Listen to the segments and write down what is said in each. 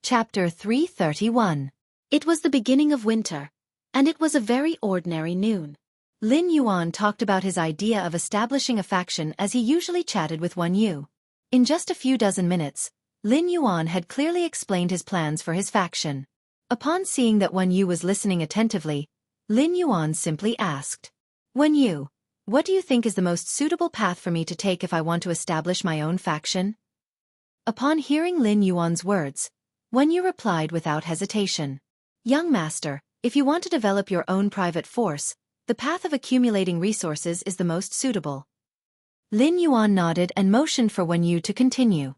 Chapter 331. It was the beginning of winter, and it was a very ordinary noon. Lin Yuan talked about his idea of establishing a faction as he usually chatted with Wen Yu. In just a few dozen minutes, Lin Yuan had clearly explained his plans for his faction. Upon seeing that Wen Yu was listening attentively, Lin Yuan simply asked, "Wen Yu, what do you think is the most suitable path for me to take if I want to establish my own faction?" Upon hearing Lin Yuan's words, Wen Yu replied without hesitation, "Young master, if you want to develop your own private force, the path of accumulating resources is the most suitable." Lin Yuan nodded and motioned for Wen Yu to continue.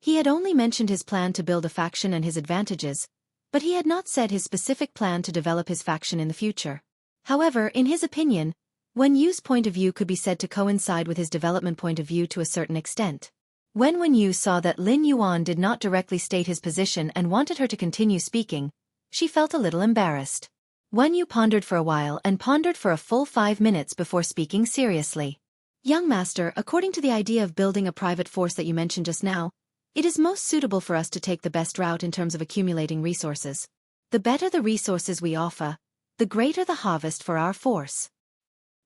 He had only mentioned his plan to build a faction and his advantages, but he had not said his specific plan to develop his faction in the future. However, in his opinion, Wen Yu's point of view could be said to coincide with his development point of view to a certain extent. When Wen Yu saw that Lin Yuan did not directly state his position and wanted her to continue speaking, she felt a little embarrassed. Wen Yu pondered for a while and pondered for a full 5 minutes before speaking seriously. "Young master, according to the idea of building a private force that you mentioned just now, it is most suitable for us to take the best route in terms of accumulating resources. The better the resources we offer, the greater the harvest for our force.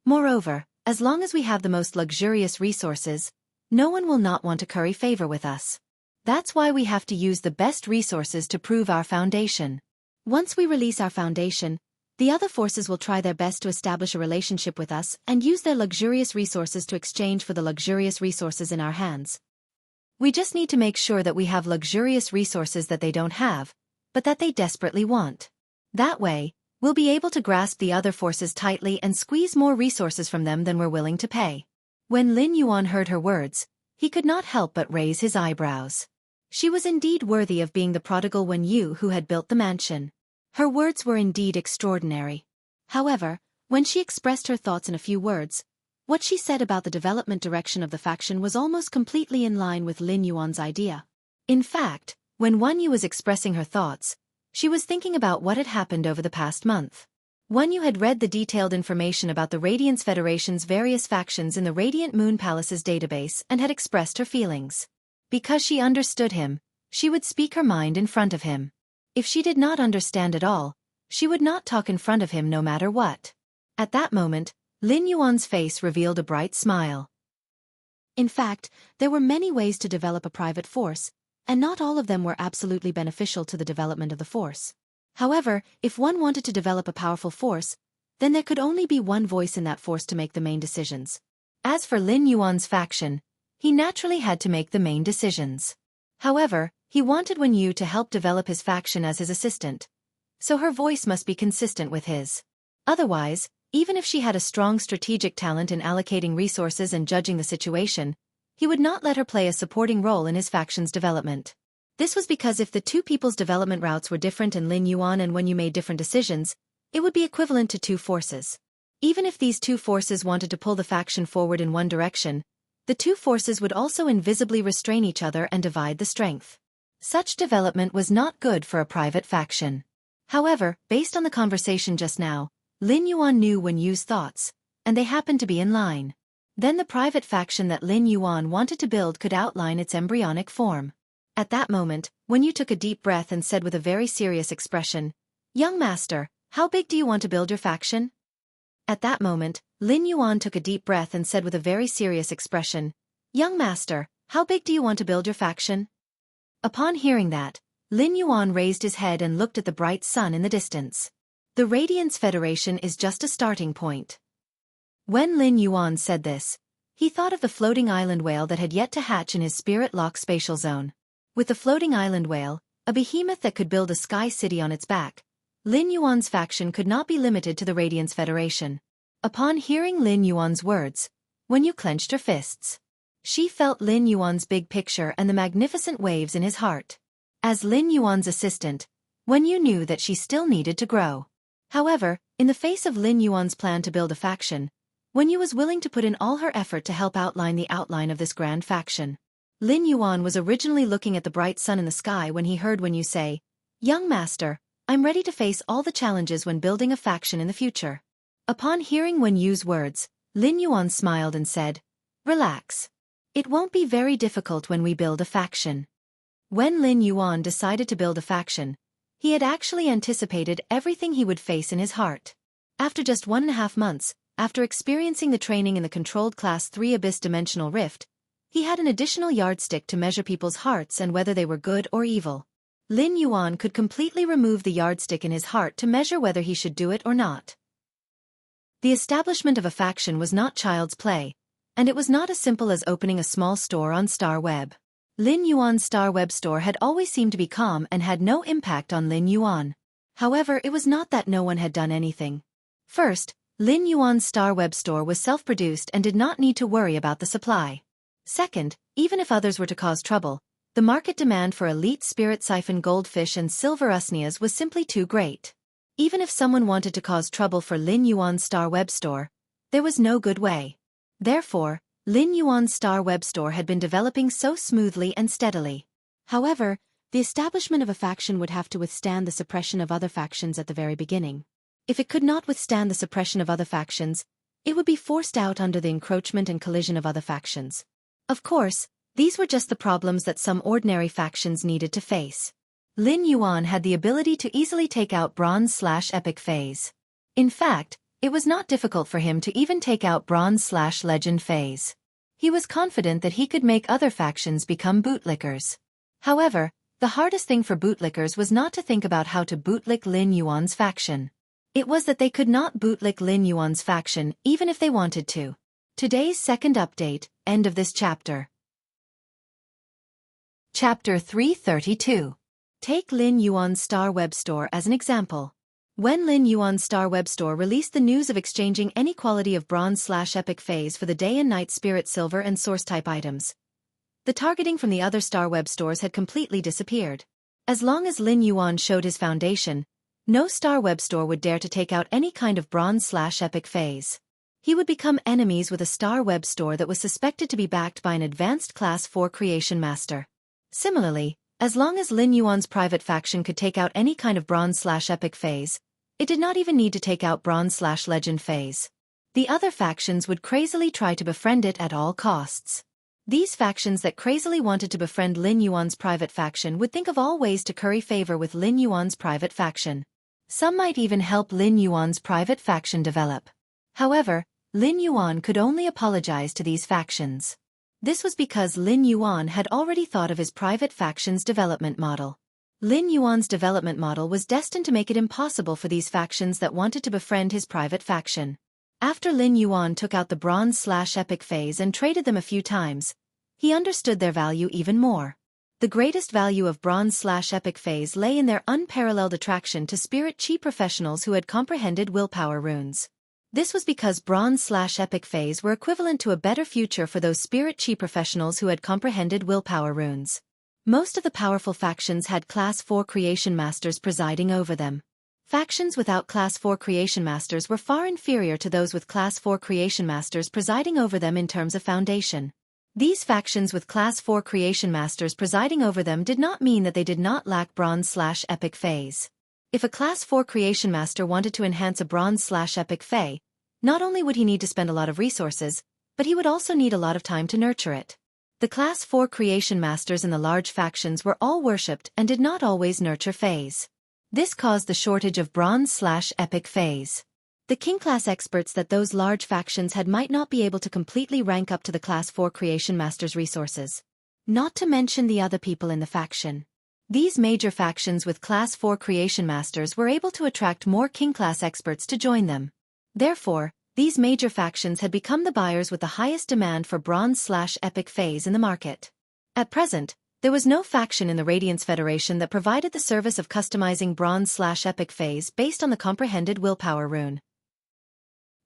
Moreover, as long as we have the most luxurious resources, no one will not want to curry favor with us. That's why we have to use the best resources to prove our foundation. Once we release our foundation, the other forces will try their best to establish a relationship with us and use their luxurious resources to exchange for the luxurious resources in our hands. We just need to make sure that we have luxurious resources that they don't have, but that they desperately want. That way, we'll be able to grasp the other forces tightly and squeeze more resources from them than we're willing to pay." When Lin Yuan heard her words, he could not help but raise his eyebrows. She was indeed worthy of being the prodigal Wen Yu who had built the mansion. Her words were indeed extraordinary. However, when she expressed her thoughts in a few words, what she said about the development direction of the faction was almost completely in line with Lin Yuan's idea. In fact, when Wen Yu was expressing her thoughts, she was thinking about what had happened over the past month. Wen Yu had read the detailed information about the Radiance Federation's various factions in the Radiant Moon Palace's database and had expressed her feelings. Because she understood him, she would speak her mind in front of him. If she did not understand at all, she would not talk in front of him no matter what. At that moment, Lin Yuan's face revealed a bright smile. In fact, there were many ways to develop a private force, and not all of them were absolutely beneficial to the development of the force. However, if one wanted to develop a powerful force, then there could only be one voice in that force to make the main decisions. As for Lin Yuan's faction, he naturally had to make the main decisions. However, he wanted Wen Yu to help develop his faction as his assistant, so her voice must be consistent with his. Otherwise, even if she had a strong strategic talent in allocating resources and judging the situation, he would not let her play a supporting role in his faction's development. This was because if the two people's development routes were different and Lin Yuan and Wen Yu made different decisions, it would be equivalent to two forces. Even if these two forces wanted to pull the faction forward in one direction, the two forces would also invisibly restrain each other and divide the strength. Such development was not good for a private faction. However, based on the conversation just now, Lin Yuan knew Wen Yu's thoughts, and they happened to be in line. Then the private faction that Lin Yuan wanted to build could outline its embryonic form. At that moment, Wen Yu took a deep breath and said with a very serious expression, "Young master, how big do you want to build your faction?" At that moment, Lin Yuan took a deep breath and said with a very serious expression, "Young master, how big do you want to build your faction?" Upon hearing that, Lin Yuan raised his head and looked at the bright sun in the distance. The Radiance Federation is just a starting point. When Lin Yuan said this, he thought of the floating island whale that had yet to hatch in his spirit lock spatial zone. With the floating island whale, a behemoth that could build a sky city on its back, Lin Yuan's faction could not be limited to the Radiance Federation. Upon hearing Lin Yuan's words, Wen Yu clenched her fists. She felt Lin Yuan's big picture and the magnificent waves in his heart. As Lin Yuan's assistant, Wen Yu knew that she still needed to grow. However, in the face of Lin Yuan's plan to build a faction, Wen Yu was willing to put in all her effort to help outline the outline of this grand faction. Lin Yuan was originally looking at the bright sun in the sky when he heard Wen Yu say, "Young master, I'm ready to face all the challenges when building a faction in the future." Upon hearing Wen Yu's words, Lin Yuan smiled and said, "Relax. It won't be very difficult when we build a faction. When Lin Yuan decided to build a faction, he had actually anticipated everything he would face in his heart. After just 1.5 months, after experiencing the training in the controlled Class 3 Abyss Dimensional Rift, he had an additional yardstick to measure people's hearts and whether they were good or evil. Lin Yuan could completely remove the yardstick in his heart to measure whether he should do it or not. The establishment of a faction was not child's play, and it was not as simple as opening a small store on Star Web. Lin Yuan's Star Web store had always seemed to be calm and had no impact on Lin Yuan. However, it was not that no one had done anything. First, Lin Yuan's Star Web store was self-produced and did not need to worry about the supply. Second, even if others were to cause trouble, the market demand for elite spirit siphon goldfish and silver usnias was simply too great. Even if someone wanted to cause trouble for Lin Yuan's Star Web store, there was no good way. Therefore, Lin Yuan's Star Web store had been developing so smoothly and steadily. However, the establishment of a faction would have to withstand the suppression of other factions at the very beginning. If it could not withstand the suppression of other factions, it would be forced out under the encroachment and collision of other factions. Of course, these were just the problems that some ordinary factions needed to face. Lin Yuan had the ability to easily take out Bronze/Epic phase. In fact, it was not difficult for him to even take out Bronze/Legend phase. He was confident that he could make other factions become bootlickers. However, the hardest thing for bootlickers was not to think about how to bootlick Lin Yuan's faction. It was that they could not bootlick Lin Yuan's faction even if they wanted to. Today's second update, end of this chapter. Chapter 332. Take Lin Yuan's Star Web Store as an example. When Lin Yuan's Star Web Store released the news of exchanging any quality of Bronze/Epic phase for the Day and Night Spirit Silver and Source-type items, the targeting from the other Star Web stores had completely disappeared. As long as Lin Yuan showed his foundation, no Star Web store would dare to take out any kind of Bronze/Epic phase. He would become enemies with a Star Web store that was suspected to be backed by an advanced Class 4 Creation Master. Similarly, as long as Lin Yuan's private faction could take out any kind of Bronze/Epic phase, it did not even need to take out Bronze/Legend phase. The other factions would crazily try to befriend it at all costs. These factions that crazily wanted to befriend Lin Yuan's private faction would think of all ways to curry favor with Lin Yuan's private faction. Some might even help Lin Yuan's private faction develop. However, Lin Yuan could only apologize to these factions. This was because Lin Yuan had already thought of his private faction's development model. Lin Yuan's development model was destined to make it impossible for these factions that wanted to befriend his private faction. After Lin Yuan took out the Bronze/Epic phase and traded them a few times, he understood their value even more. The greatest value of Bronze/Epic phase lay in their unparalleled attraction to spirit chi professionals who had comprehended willpower runes. This was because Bronze/Epic phase were equivalent to a better future for those spirit chi professionals who had comprehended willpower runes. Most of the powerful factions had Class 4 Creation Masters presiding over them. Factions without Class 4 Creation Masters were far inferior to those with Class 4 Creation Masters presiding over them in terms of foundation. These factions with Class 4 Creation Masters presiding over them did not mean that they did not lack Bronze/Epic phase. If a Class 4 Creation Master wanted to enhance a Bronze/Epic phase, not only would he need to spend a lot of resources, but he would also need a lot of time to nurture it. The Class 4 Creation Masters in the large factions were all worshipped and did not always nurture phase. This caused the shortage of Bronze/Epic phase. The King Class experts that those large factions had might not be able to completely rank up to the Class 4 Creation Masters' resources. Not to mention the other people in the faction. These major factions with Class 4 Creation Masters were able to attract more King Class experts to join them. Therefore, these major factions had become the buyers with the highest demand for Bronze/Epic phase in the market. At present, there was no faction in the Radiance Federation that provided the service of customizing Bronze/Epic phase based on the comprehended willpower rune.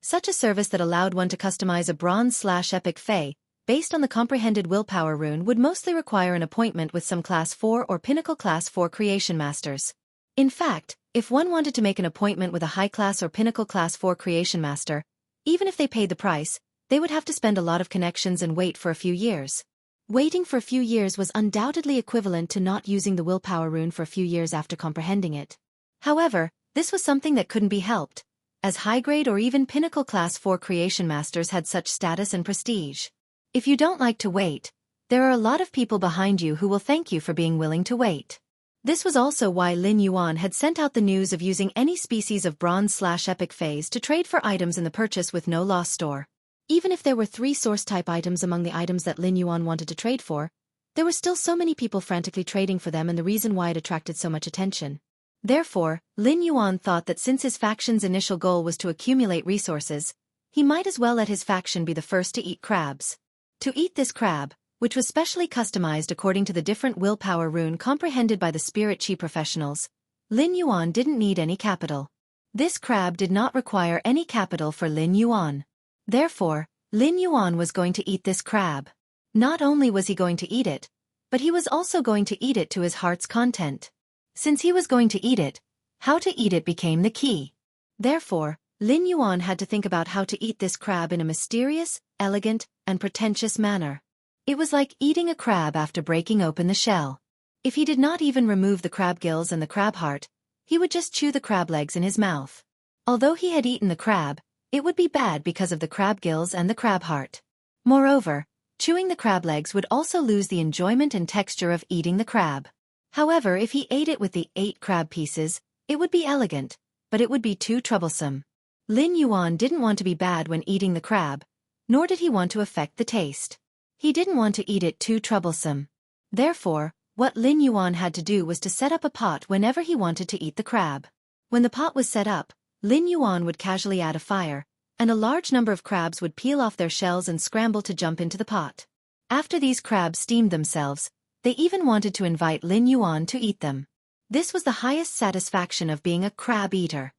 Such a service that allowed one to customize a Bronze/Epic phase based on the comprehended willpower rune would mostly require an appointment with some Class 4 or Pinnacle Class 4 Creation Masters. In fact, if one wanted to make an appointment with a High Class or Pinnacle Class 4 Creation Master, even if they paid the price, they would have to spend a lot of connections and wait for a few years. Waiting for a few years was undoubtedly equivalent to not using the willpower rune for a few years after comprehending it. However, this was something that couldn't be helped, as high-grade or even Pinnacle Class 4 Creation Masters had such status and prestige. If you don't like to wait, There are a lot of people behind you who will thank you for being willing to wait. This was also why Lin Yuan had sent out the news of using any species of bronze/epic phase to trade for items in the purchase with no loss store. Even if there were 3 source-type items among the items that Lin Yuan wanted to trade for, there were still so many people frantically trading for them, and the reason why it attracted so much attention. Therefore, Lin Yuan thought that since his faction's initial goal was to accumulate resources, he might as well let his faction be the first to eat crabs. To eat this crab, which was specially customized according to the different willpower rune comprehended by the spirit chi professionals, Lin Yuan didn't need any capital. This crab did not require any capital for Lin Yuan. Therefore, Lin Yuan was going to eat this crab. Not only was he going to eat it, but he was also going to eat it to his heart's content. Since he was going to eat it, how to eat it became the key. Therefore, Lin Yuan had to think about how to eat this crab in a mysterious, elegant, and pretentious manner. It was like eating a crab after breaking open the shell. If he did not even remove the crab gills and the crab heart, he would just chew the crab legs in his mouth. Although he had eaten the crab, it would be bad because of the crab gills and the crab heart. Moreover, chewing the crab legs would also lose the enjoyment and texture of eating the crab. However, if he ate it with the 8 crab pieces, it would be elegant, but it would be too troublesome. Lin Yuan didn't want to be bad when eating the crab, nor did he want to affect the taste. He didn't want to eat it too troublesome. Therefore, what Lin Yuan had to do was to set up a pot whenever he wanted to eat the crab. When the pot was set up, Lin Yuan would casually add a fire, and a large number of crabs would peel off their shells and scramble to jump into the pot. After these crabs steamed themselves, they even wanted to invite Lin Yuan to eat them. This was the highest satisfaction of being a crab eater.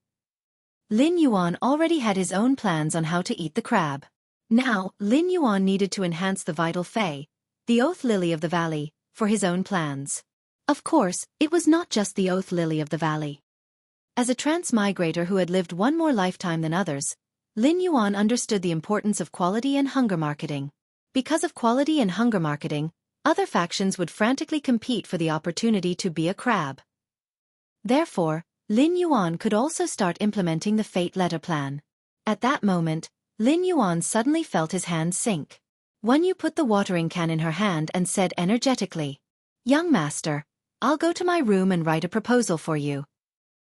Lin Yuan already had his own plans on how to eat the crab. Now, Lin Yuan needed to enhance the vital fei, the oath lily of the valley, for his own plans. Of course, it was not just the oath lily of the valley. As a transmigrator who had lived one more lifetime than others, Lin Yuan understood the importance of quality and hunger marketing. Because of quality and hunger marketing, other factions would frantically compete for the opportunity to be a crab. Therefore, Lin Yuan could also start implementing the fate letter plan. At that moment, Lin Yuan suddenly felt his hand sink. Wan Yu put the watering can in her hand and said energetically, "Young master, I'll go to my room and write a proposal for you."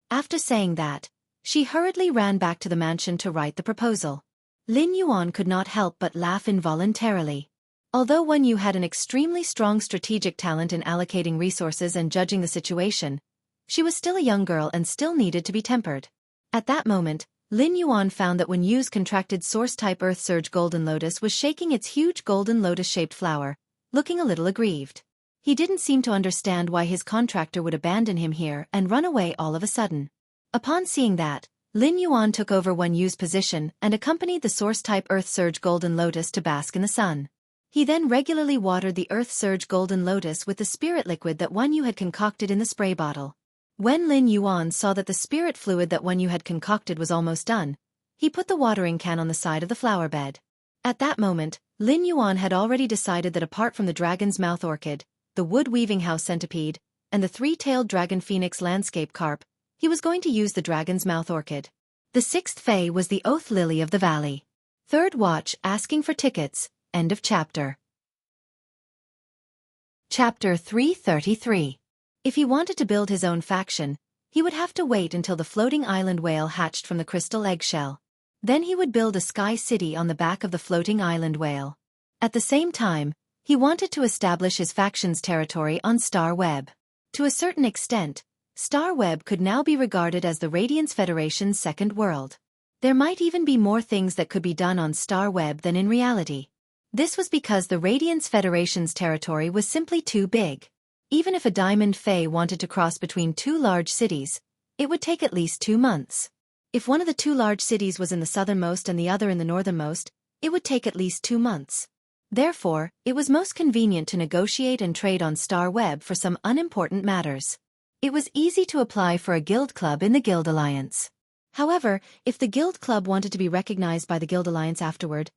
After saying that, she hurriedly ran back to the mansion to write the proposal. Lin Yuan could not help but laugh involuntarily. Although Wan Yu had an extremely strong strategic talent in allocating resources and judging the situation, she was still a young girl and still needed to be tempered. At that moment, Lin Yuan found that Wan Yu's contracted source-type Earth Surge Golden Lotus was shaking its huge golden lotus-shaped flower, looking a little aggrieved. He didn't seem to understand why his contractor would abandon him here and run away all of a sudden. Upon seeing that, Lin Yuan took over Wan Yu's position and accompanied the source-type Earth Surge Golden Lotus to bask in the sun. He then regularly watered the Earth Surge Golden Lotus with the spirit liquid that Wan Yu had concocted in the spray bottle. When Lin Yuan saw that the spirit fluid that Wan Yu had concocted was almost done, he put the watering can on the side of the flower bed. At that moment, Lin Yuan had already decided that apart from the dragon's mouth orchid, the wood-weaving house centipede, and the 3-tailed dragon phoenix landscape carp, he was going to use the dragon's mouth orchid. The 6th fei was the oath lily of the valley. Third watch asking for tickets, end of chapter. Chapter 333. If he wanted to build his own faction, he would have to wait until the floating island whale hatched from the crystal eggshell. Then he would build a sky city on the back of the floating island whale. At the same time, he wanted to establish his faction's territory on Star Web. To a certain extent, Star Web could now be regarded as the Radiance Federation's second world. There might even be more things that could be done on Star Web than in reality. This was because the Radiance Federation's territory was simply too big. Even if a Diamond Fae wanted to cross between 2 large cities, it would take at least 2 months. If one of the 2 large cities was in the southernmost and the other in the northernmost, it would take at least 2 months. Therefore, it was most convenient to negotiate and trade on Star Web for some unimportant matters. It was easy to apply for a guild club in the Guild Alliance. However, if the guild club wanted to be recognized by the Guild Alliance afterward,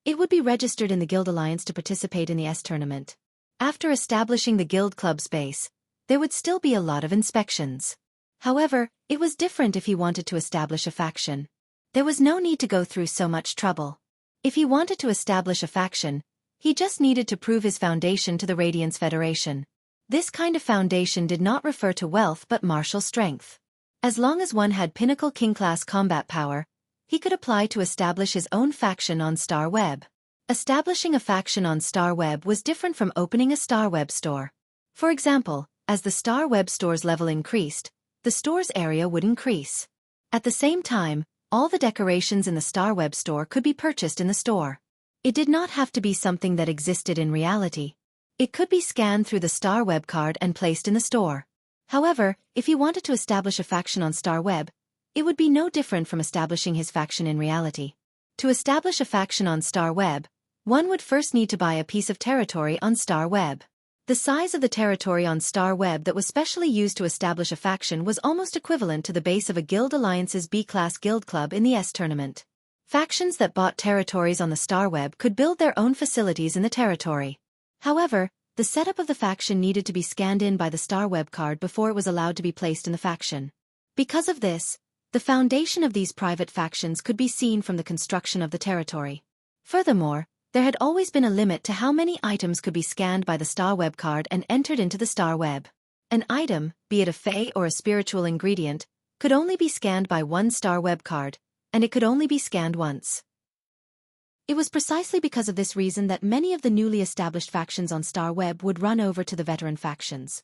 it would be registered in the Guild Alliance to participate in the S tournament. After establishing the guild club's base, there would still be a lot of inspections. However, it was different if he wanted to establish a faction. There was no need to go through so much trouble. If he wanted to establish a faction, He just needed to prove his foundation to the Radiance Federation. This kind of foundation did not refer to wealth but martial strength. As long as one had pinnacle king-class combat power, he could apply to establish his own faction on Star Web. Establishing a faction on Star Web was different from opening a Star Web store. For example, as the Star Web store's level increased, the store's area would increase. At the same time, all the decorations in the Star Web store could be purchased in the store. It did not have to be something that existed in reality. It could be scanned through the Star Web card and placed in the store. However, if he wanted to establish a faction on Star Web, it would be no different from establishing his faction in reality. To establish a faction on Star Web, one would first need to buy a piece of territory on Star Web. The size of the territory on Star Web that was specially used to establish a faction was almost equivalent to the base of a Guild Alliance's B-class guild club in the S tournament. Factions that bought territories on the Star Web could build their own facilities in the territory. However, the setup of the faction needed to be scanned in by the Star Web card before it was allowed to be placed in the faction. Because of this, the foundation of these private factions could be seen from the construction of the territory. Furthermore, there had always been a limit to how many items could be scanned by the Star Web card and entered into the Star Web. An item, be it a fey or a spiritual ingredient, could only be scanned by one Star Web card, and it could only be scanned once. It was precisely because of this reason that many of the newly established factions on Star Web would run over to the veteran factions.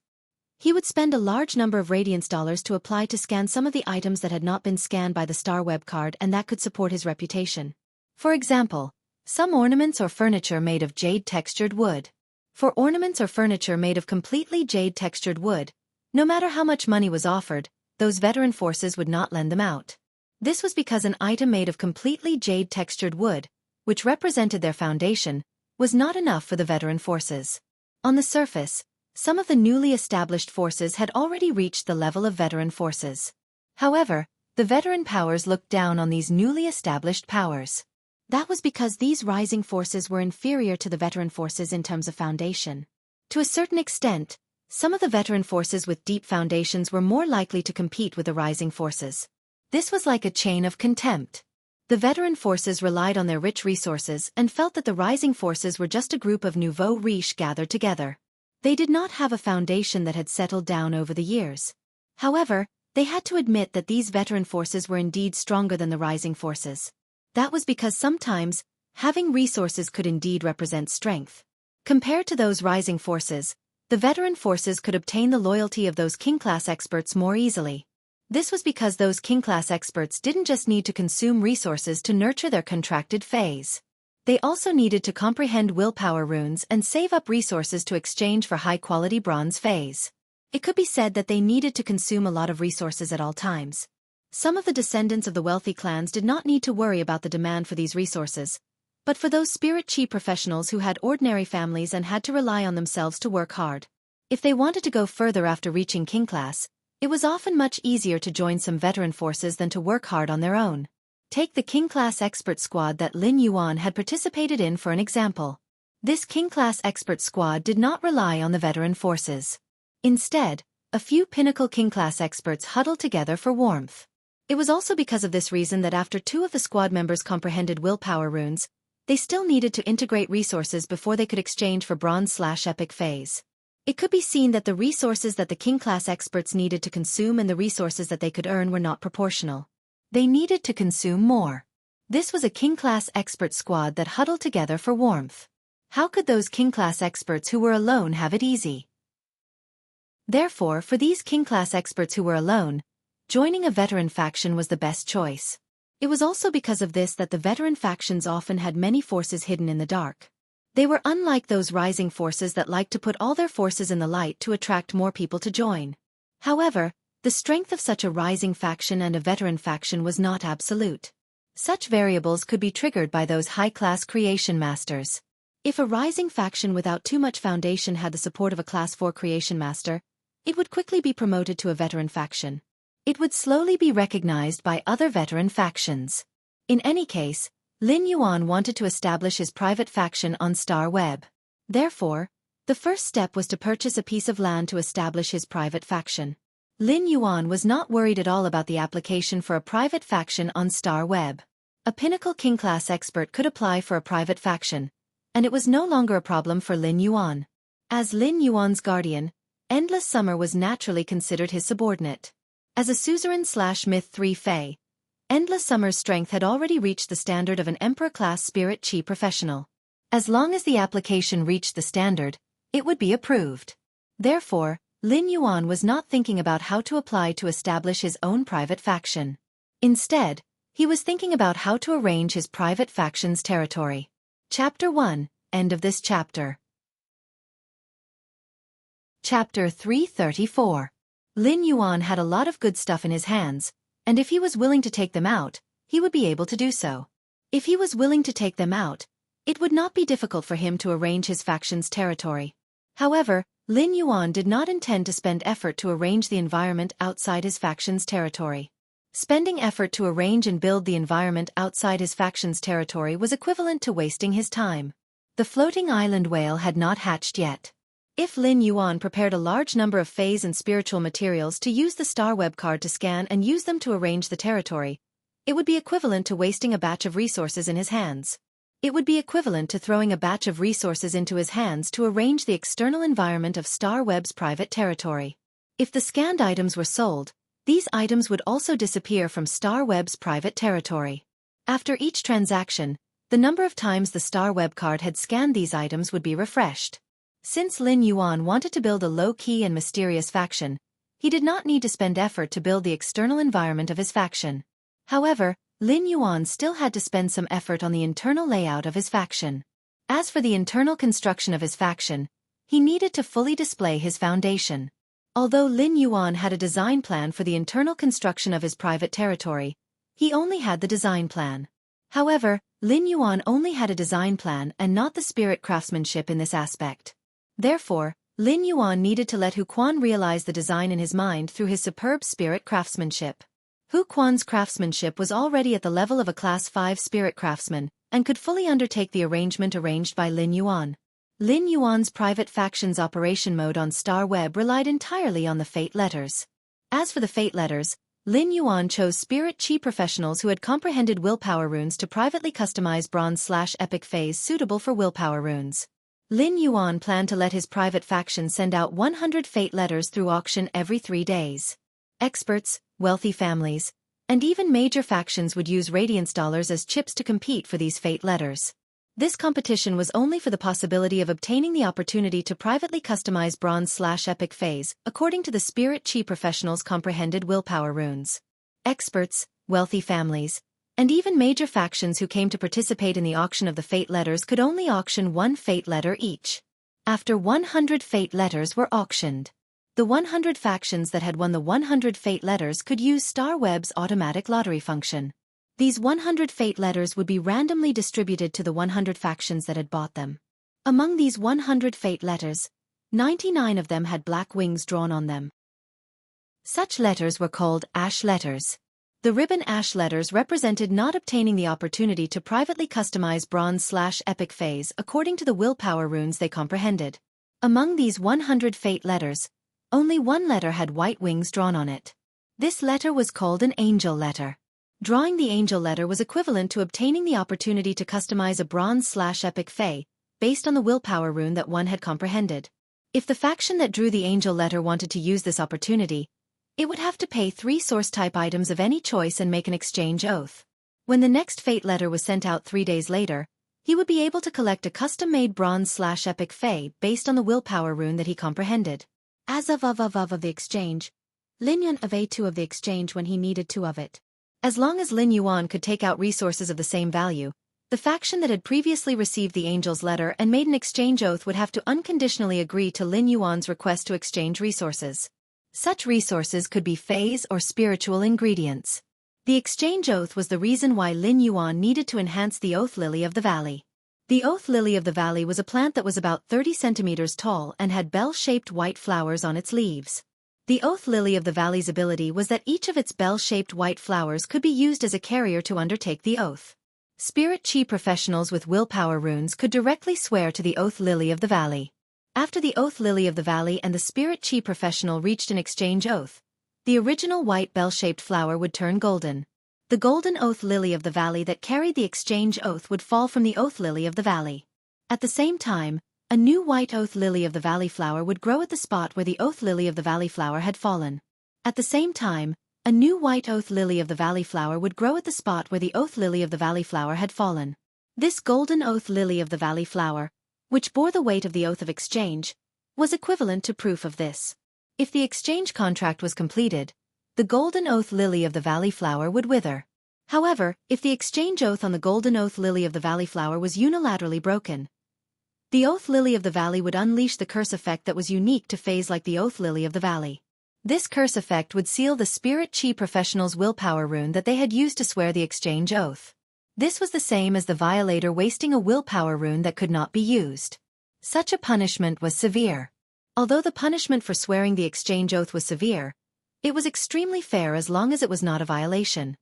He would spend a large number of Radiance dollars to apply to scan some of the items that had not been scanned by the Star Web card and that could support his reputation. For example, some ornaments or furniture made of jade-textured wood. For ornaments or furniture made of completely jade-textured wood, no matter how much money was offered, those veteran forces would not lend them out. This was because an item made of completely jade-textured wood, which represented their foundation, was not enough for the veteran forces. On the surface, some of the newly established forces had already reached the level of veteran forces. However, the veteran powers looked down on these newly established powers. That was because these rising forces were inferior to the veteran forces in terms of foundation. To a certain extent, some of the veteran forces with deep foundations were more likely to compete with the rising forces. This was like a chain of contempt. The veteran forces relied on their rich resources and felt that the rising forces were just a group of nouveau riche gathered together. They did not have a foundation that had settled down over the years. However, they had to admit that these veteran forces were indeed stronger than the rising forces. That was because sometimes, having resources could indeed represent strength. Compared to those rising forces, the veteran forces could obtain the loyalty of those king-class experts more easily. This was because those king-class experts didn't just need to consume resources to nurture their contracted phase. They also needed to comprehend willpower runes and save up resources to exchange for high-quality bronze phase. It could be said that they needed to consume a lot of resources at all times. Some of the descendants of the wealthy clans did not need to worry about the demand for these resources, but for those spirit chi professionals who had ordinary families and had to rely on themselves to work hard. If they wanted to go further after reaching king class, it was often much easier to join some veteran forces than to work hard on their own. Take the king-class expert squad that Lin Yuan had participated in for an example. This king-class expert squad did not rely on the veteran forces. Instead, a few pinnacle king-class experts huddled together for warmth. It was also because of this reason that after two of the squad members comprehended willpower runes, they still needed to integrate resources before they could exchange for bronze/epic phase. It could be seen that the resources that the king-class experts needed to consume and the resources that they could earn were not proportional. They needed to consume more. This was a king-class expert squad that huddled together for warmth. How could those king-class experts who were alone have it easy? Therefore, for these king-class experts who were alone, joining a veteran faction was the best choice. It was also because of this that the veteran factions often had many forces hidden in the dark. They were unlike those rising forces that liked to put all their forces in the light to attract more people to join. However, the strength of such a rising faction and a veteran faction was not absolute. Such variables could be triggered by those high-class creation masters. If a rising faction without too much foundation had the support of a Class 4 creation master, it would quickly be promoted to a veteran faction. It would slowly be recognized by other veteran factions. In any case, Lin Yuan wanted to establish his private faction on Star Web. Therefore, the first step was to purchase a piece of land to establish his private faction. Lin Yuan was not worried at all about the application for a private faction on Star Web. A pinnacle king-class expert could apply for a private faction, and it was no longer a problem for Lin Yuan. As Lin Yuan's guardian, Endless Summer was naturally considered his subordinate. As a suzerain/myth 3 Fae, Endless Summer's strength had already reached the standard of an Emperor-class Spirit Chi professional. As long as the application reached the standard, it would be approved. Therefore, Lin Yuan was not thinking about how to apply to establish his own private faction. Instead, he was thinking about how to arrange his private faction's territory. Chapter 1, End of this chapter. Chapter 334. Lin Yuan had a lot of good stuff in his hands, and if he was willing to take them out, he would be able to do so. If he was willing to take them out, it would not be difficult for him to arrange his faction's territory. However, Lin Yuan did not intend to spend effort to arrange the environment outside his faction's territory. Spending effort to arrange and build the environment outside his faction's territory was equivalent to wasting his time. The floating island whale had not hatched yet. If Lin Yuan prepared a large number of phase and spiritual materials to use the star web card to scan and use them to arrange the territory, it would be equivalent to wasting a batch of resources in his hands. It would be equivalent to throwing a batch of resources into his hands to arrange the external environment of Star Web's private territory. If the scanned items were sold, these items would also disappear from Star Web's private territory. After each transaction, the number of times the Star Web card had scanned these items would be refreshed. Since Lin Yuan wanted to build a low-key and mysterious faction, he did not need to spend effort to build the external environment of his faction. However, Lin Yuan still had to spend some effort on the internal layout of his faction. As for the internal construction of his faction, he needed to fully display his foundation. Although Lin Yuan had a design plan for the internal construction of his private territory, he only had the design plan. However, Lin Yuan only had a design plan and not the spirit craftsmanship in this aspect. Therefore, Lin Yuan needed to let Hu Quan realize the design in his mind through his superb spirit craftsmanship. Hu Quan's craftsmanship was already at the level of a Class 5 spirit craftsman, and could fully undertake the arrangement arranged by Lin Yuan. Lin Yuan's private faction's operation mode on Star Web relied entirely on the fate letters. As for the fate letters, Lin Yuan chose Spirit Chi professionals who had comprehended willpower runes to privately customize bronze/epic phase suitable for willpower runes. Lin Yuan planned to let his private faction send out 100 fate letters through auction every 3 days. Experts, wealthy families, and even major factions would use Radiance dollars as chips to compete for these fate letters. This competition was only for the possibility of obtaining the opportunity to privately customize bronze/epic phase, according to the Spirit Chi professionals' comprehended willpower runes. Experts, wealthy families, and even major factions who came to participate in the auction of the fate letters could only auction 1 fate letter each. After 100 fate letters were auctioned, the 100 factions that had won the 100 fate letters could use Star Web's automatic lottery function. These 100 fate letters would be randomly distributed to the 100 factions that had bought them. Among these 100 fate letters, 99 of them had black wings drawn on them. Such letters were called ash letters. The ribbon ash letters represented not obtaining the opportunity to privately customize bronze/epic phase according to the willpower runes they comprehended. Among these 100 fate letters, only 1 letter had white wings drawn on it. This letter was called an angel letter. Drawing the angel letter was equivalent to obtaining the opportunity to customize a bronze/epic phase based on the willpower rune that one had comprehended. If the faction that drew the angel letter wanted to use this opportunity, it would have to pay 3 source-type items of any choice and make an exchange oath. When the next fate letter was sent out 3 days later, he would be able to collect a custom-made bronze/epic phase based on the willpower rune that he comprehended. As of the exchange, Lin Yuan of A2 of the exchange when he needed 2 of it. As long as Lin Yuan could take out resources of the same value, the faction that had previously received the angel's letter and made an exchange oath would have to unconditionally agree to Lin Yuan's request to exchange resources. Such resources could be phase or spiritual ingredients. The exchange oath was the reason why Lin Yuan needed to enhance the oath lily of the valley. The oath lily of the valley was a plant that was about 30 centimeters tall and had bell-shaped white flowers on its leaves. The oath lily of the valley's ability was that each of its bell-shaped white flowers could be used as a carrier to undertake the oath. Spirit Chi professionals with willpower runes could directly swear to the oath lily of the valley. After the oath lily of the valley and the Spirit Chi professional reached an exchange oath, the original white bell-shaped flower would turn golden. The golden oath lily of the valley that carried the exchange oath would fall from the oath lily of the valley. At the same time, a new white oath lily of the valley flower would grow at the spot where the oath lily of the valley flower had fallen. At the same time, a new white oath lily of the valley flower would grow at the spot where the oath lily of the valley flower had fallen. This golden oath lily of the valley flower, which bore the weight of the oath of exchange, was equivalent to proof of this. If the exchange contract was completed, the golden oath lily of the valley flower would wither. However, if the exchange oath on the golden oath lily of the valley flower was unilaterally broken, the oath lily of the valley would unleash the curse effect that was unique to phase like the oath lily of the valley. This curse effect would seal the Spirit Chi professional's willpower rune that they had used to swear the exchange oath. This was the same as the violator wasting a willpower rune that could not be used. Such a punishment was severe. Although the punishment for swearing the exchange oath was severe, it was extremely fair as long as it was not a violation.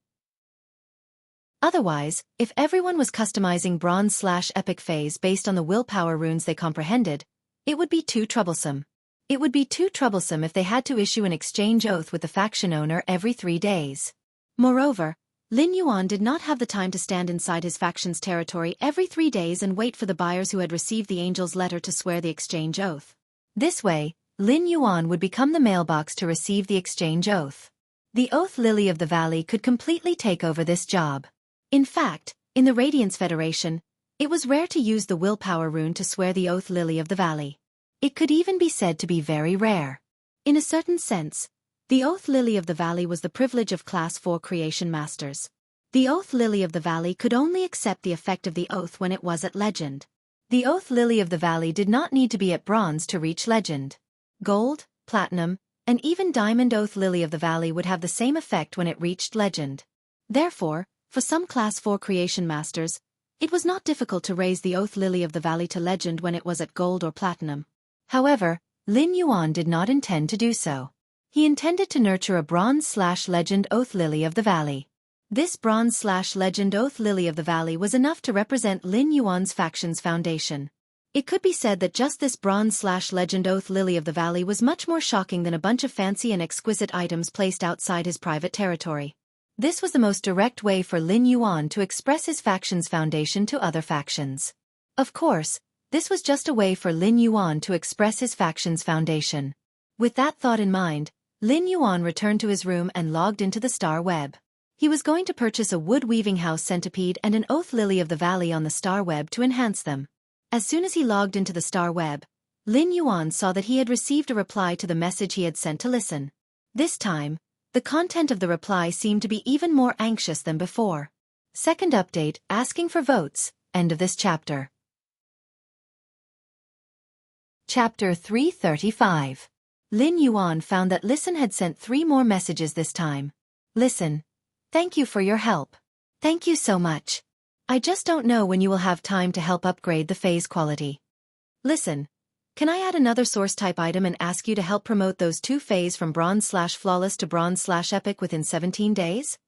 Otherwise, if everyone was customizing bronze/epic phase based on the willpower runes they comprehended, it would be too troublesome. It would be too troublesome if they had to issue an exchange oath with the faction owner every 3 days. Moreover, Lin Yuan did not have the time to stand inside his faction's territory every 3 days and wait for the buyers who had received the angel's letter to swear the exchange oath. This way, Lin Yuan would become the mailbox to receive the exchange oath. The oath lily of the valley could completely take over this job. In fact, in the Radiance Federation, it was rare to use the willpower rune to swear the oath lily of the valley. It could even be said to be very rare. In a certain sense, the oath lily of the valley was the privilege of Class 4 creation masters. The oath lily of the valley could only accept the effect of the oath when it was at legend. The oath lily of the valley did not need to be at bronze to reach legend. Gold, platinum, and even diamond oath lily of the valley would have the same effect when it reached legend. Therefore, for some Class 4 creation masters, it was not difficult to raise the oath lily of the valley to legend when it was at gold or platinum. However, Lin Yuan did not intend to do so. He intended to nurture a bronze/legend oath lily of the valley. This bronze/legend oath lily of the valley was enough to represent Lin Yuan's faction's foundation. It could be said that just this bronze/legend oath lily of the valley was much more shocking than a bunch of fancy and exquisite items placed outside his private territory. This was the most direct way for Lin Yuan to express his faction's foundation to other factions. Of course, this was just a way for Lin Yuan to express his faction's foundation. With that thought in mind, Lin Yuan returned to his room and logged into the star web. He was going to purchase a wood-weaving house centipede and an oath lily of the valley on the star web to enhance them. As soon as he logged into the star web, Lin Yuan saw that he had received a reply to the message he had sent to Listen. This time, the content of the reply seemed to be even more anxious than before. Second update, asking for votes, end of this chapter. Chapter 335. Lin Yuan found that Listen had sent 3 more messages this time. Listen. Thank you for your help. Thank you so much. I just don't know when you will have time to help upgrade the phase quality. Listen. Can I add another source type item and ask you to help promote those 2 phase from bronze/flawless to bronze/epic within 17 days?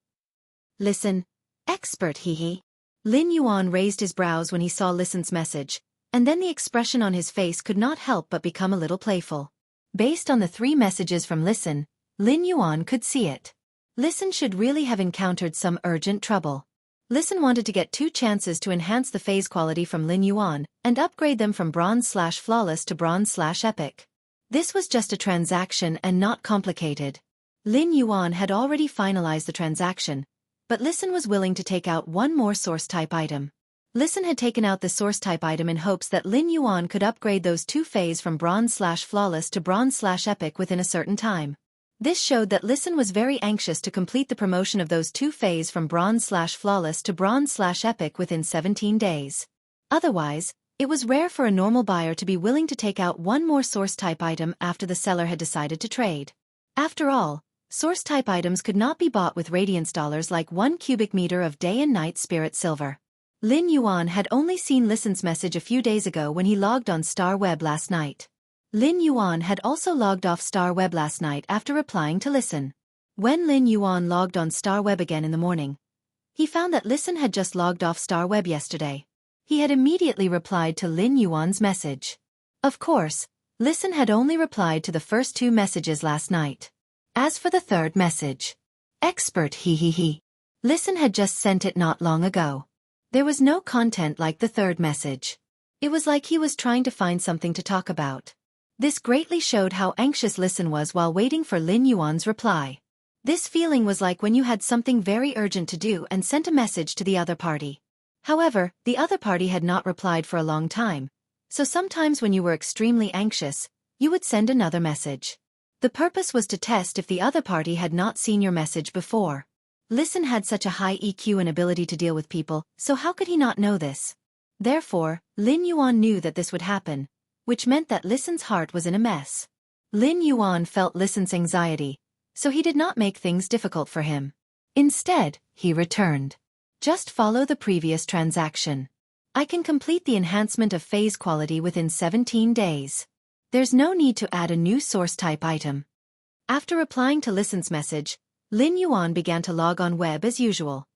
Listen. Expert hehe. Lin Yuan raised his brows when he saw Listen's message, and then the expression on his face could not help but become a little playful. Based on the 3 messages from Listen, Lin Yuan could see it. Listen should really have encountered some urgent trouble. Listen wanted to get 2 chances to enhance the phase quality from Lin Yuan and upgrade them from bronze/flawless to bronze/epic. This was just a transaction and not complicated. Lin Yuan had already finalized the transaction, but Listen was willing to take out 1 more source type item. Listen had taken out the source type item in hopes that Lin Yuan could upgrade those 2 phase from bronze/flawless to bronze/epic within a certain time. This showed that Listen was very anxious to complete the promotion of those 2 phase from bronze/flawless to bronze/epic within 17 days. Otherwise, it was rare for a normal buyer to be willing to take out 1 more source type item after the seller had decided to trade. After all, source type items could not be bought with radiance dollars like 1 cubic meter of day and night spirit silver. Lin Yuan had only seen Listen's message a few days ago when he logged on Star Web last night. Lin Yuan had also logged off Star Web last night after replying to Listen. When Lin Yuan logged on Star Web again in the morning, he found that Listen had just logged off Star Web yesterday. He had immediately replied to Lin Yuan's message. Of course, Listen had only replied to the first 2 messages last night. As for the 3rd message, expert hehehe. Listen had just sent it not long ago. There was no content like the 3rd message. It was like he was trying to find something to talk about. This greatly showed how anxious Listen was while waiting for Lin Yuan's reply. This feeling was like when you had something very urgent to do and sent a message to the other party. However, the other party had not replied for a long time, so sometimes when you were extremely anxious, you would send another message. The purpose was to test if the other party had not seen your message before. Listen had such a high EQ and ability to deal with people, so how could he not know this? Therefore, Lin Yuan knew that this would happen, which meant that Listen's heart was in a mess. Lin Yuan felt Listen's anxiety, so he did not make things difficult for him. Instead, he returned. Just follow the previous transaction. I can complete the enhancement of phase quality within 17 days. There's no need to add a new source type item. After replying to Listen's message, Lin Yuan began to log on web as usual.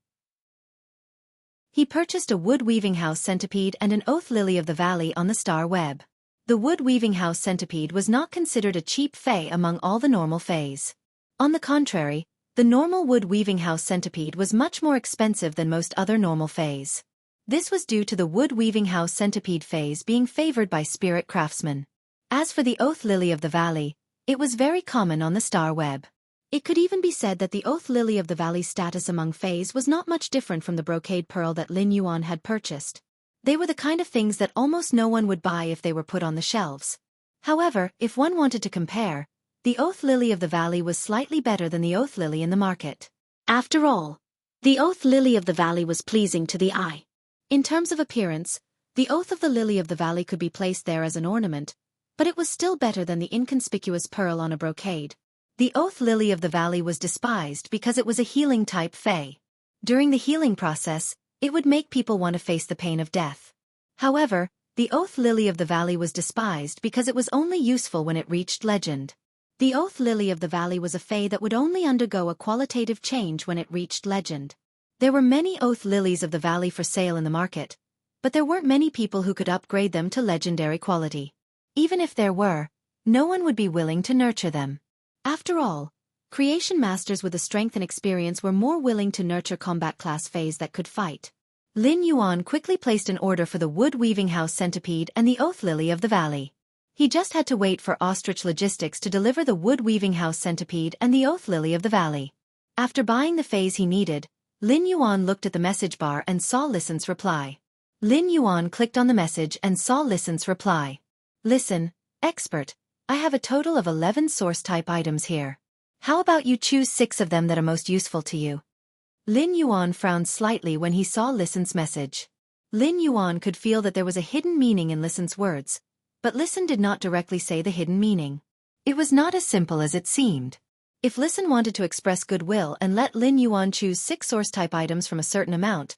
He purchased a wood-weaving house centipede and an oath lily of the valley on the star web. The wood-weaving house centipede was not considered a cheap fae among all the normal faes. On the contrary, the normal wood-weaving house centipede was much more expensive than most other normal faes. This was due to the wood-weaving house centipede faes being favored by spirit craftsmen. As for the oath lily of the valley, it was very common on the star web. It could even be said that the oath lily of the valley's status among faes was not much different from the brocade pearl that Lin Yuan had purchased. They were the kind of things that almost no one would buy if they were put on the shelves. However, if one wanted to compare, the oath lily of the valley was slightly better than the oath lily in the market. After all, the oath lily of the valley was pleasing to the eye. In terms of appearance, the oath of the lily of the valley could be placed there as an ornament, but it was still better than the inconspicuous pearl on a brocade. The oath lily of the valley was despised because it was a healing type fae. During the healing process, it would make people want to face the pain of death. However, the oath lily of the valley was despised because it was only useful when it reached legend. The oath lily of the valley was a fae that would only undergo a qualitative change when it reached legend. There were many oath lilies of the valley for sale in the market, but there weren't many people who could upgrade them to legendary quality. Even if there were, no one would be willing to nurture them. After all, creation masters with the strength and experience were more willing to nurture combat class faes that could fight. Lin Yuan quickly placed an order for the wood-weaving house centipede and the oath lily of the valley. He just had to wait for Ostrich Logistics to deliver the wood-weaving house centipede and the oath lily of the valley. After buying the faes he needed, Lin Yuan looked at the message bar and saw Listen's reply. Lin Yuan clicked on the message and saw Listen's reply. Listen, expert, I have a total of 11 source type items here. How about you choose 6 of them that are most useful to you? Lin Yuan frowned slightly when he saw Listen's message. Lin Yuan could feel that there was a hidden meaning in Listen's words, but Listen did not directly say the hidden meaning. It was not as simple as it seemed. If Listen wanted to express goodwill and let Lin Yuan choose 6 source-type items from a certain amount,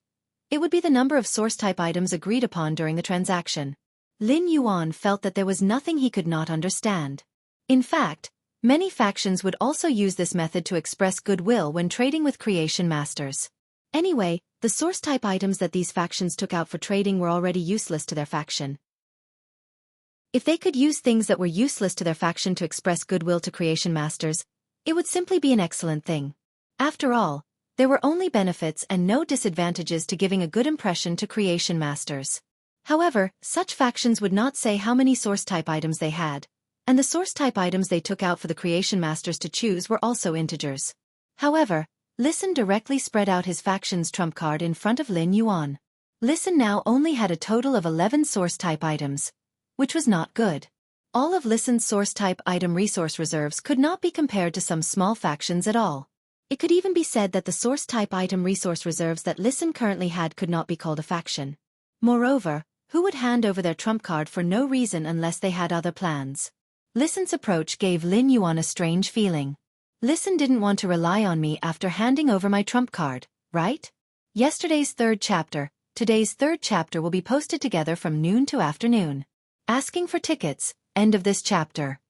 it would be the number of source-type items agreed upon during the transaction. Lin Yuan felt that there was nothing he could not understand. In fact, many factions would also use this method to express goodwill when trading with creation masters. Anyway, the source-type items that these factions took out for trading were already useless to their faction. If they could use things that were useless to their faction to express goodwill to creation masters, it would simply be an excellent thing. After all, there were only benefits and no disadvantages to giving a good impression to creation masters. However, such factions would not say how many source-type items they had, and the source-type items they took out for the creation masters to choose were also integers. However, Listen directly spread out his faction's trump card in front of Lin Yuan. Listen now only had a total of 11 source-type items, which was not good. All of Listen's source-type item resource reserves could not be compared to some small factions at all. It could even be said that the source-type item resource reserves that Listen currently had could not be called a faction. Moreover, who would hand over their trump card for no reason unless they had other plans? Listen's approach gave Lin Yuan a strange feeling. Listen didn't want to rely on me after handing over my trump card, right? Yesterday's 3rd chapter, today's 3rd chapter will be posted together from noon to afternoon. Asking for tickets, end of this chapter.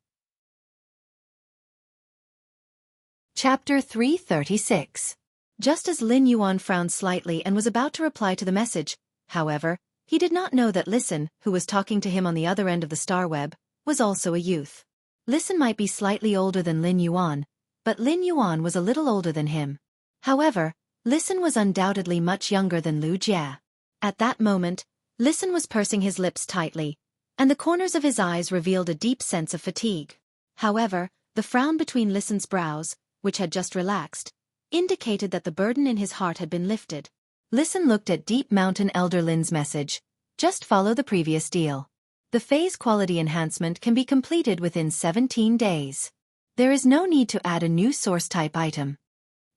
Chapter 336. Just as Lin Yuan frowned slightly and was about to reply to the message, however, he did not know that Listen, who was talking to him on the other end of the star web, was also a youth. Listen might be slightly older than Lin Yuan, but Lin Yuan was a little older than him. However, Listen was undoubtedly much younger than Lu Jie. At that moment, Listen was pursing his lips tightly, and the corners of his eyes revealed a deep sense of fatigue. However, the frown between Listen's brows, which had just relaxed, indicated that the burden in his heart had been lifted. Listen looked at Deep Mountain Elder Lin's message. Just follow the previous deal. The phase quality enhancement can be completed within 17 days. There is no need to add a new source type item.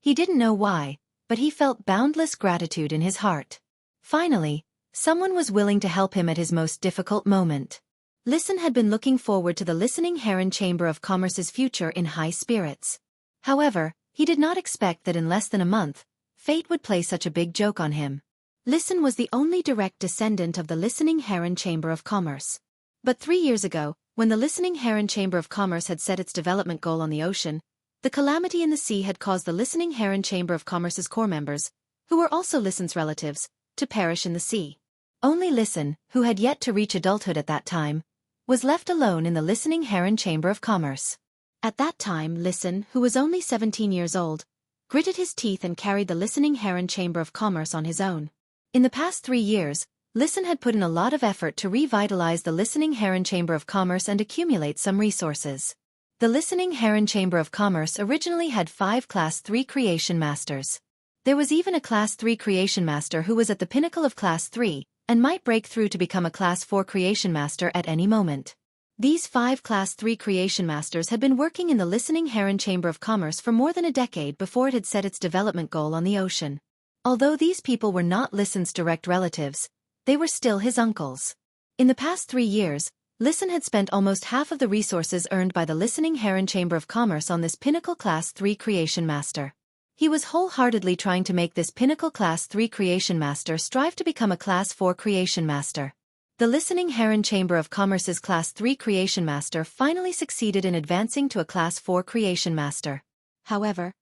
He didn't know why, but he felt boundless gratitude in his heart. Finally, someone was willing to help him at his most difficult moment. Listen had been looking forward to the Listening Heron Chamber of Commerce's future in high spirits. However, he did not expect that in less than a month, fate would play such a big joke on him. Listen was the only direct descendant of the Listening Heron Chamber of Commerce. But 3 years ago, when the Listening Heron Chamber of Commerce had set its development goal on the ocean, the calamity in the sea had caused the Listening Heron Chamber of Commerce's core members, who were also Listen's relatives, to perish in the sea. Only Listen, who had yet to reach adulthood at that time, was left alone in the Listening Heron Chamber of Commerce. At that time, Listen, who was only 17 years old, gritted his teeth and carried the Listening Heron Chamber of Commerce on his own. In the past 3 years, Listen had put in a lot of effort to revitalize the Listening Heron Chamber of Commerce and accumulate some resources. The Listening Heron Chamber of Commerce originally had 5 Class 3 Creation Masters. There was even a Class 3 Creation Master who was at the pinnacle of Class 3, and might break through to become a Class 4 Creation Master at any moment. These 5 Class 3 Creation Masters had been working in the Listening Heron Chamber of Commerce for more than a decade before it had set its development goal on the ocean. Although these people were not Listen's direct relatives, they were still his uncles. In the past 3 years, Listen had spent almost half of the resources earned by the Listening Heron Chamber of Commerce on this pinnacle Class 3 Creation Master. He was wholeheartedly trying to make this pinnacle Class 3 Creation Master strive to become a Class 4 Creation Master. The Listening Heron Chamber of Commerce's Class 3 Creation Master finally succeeded in advancing to a Class 4 Creation Master. However,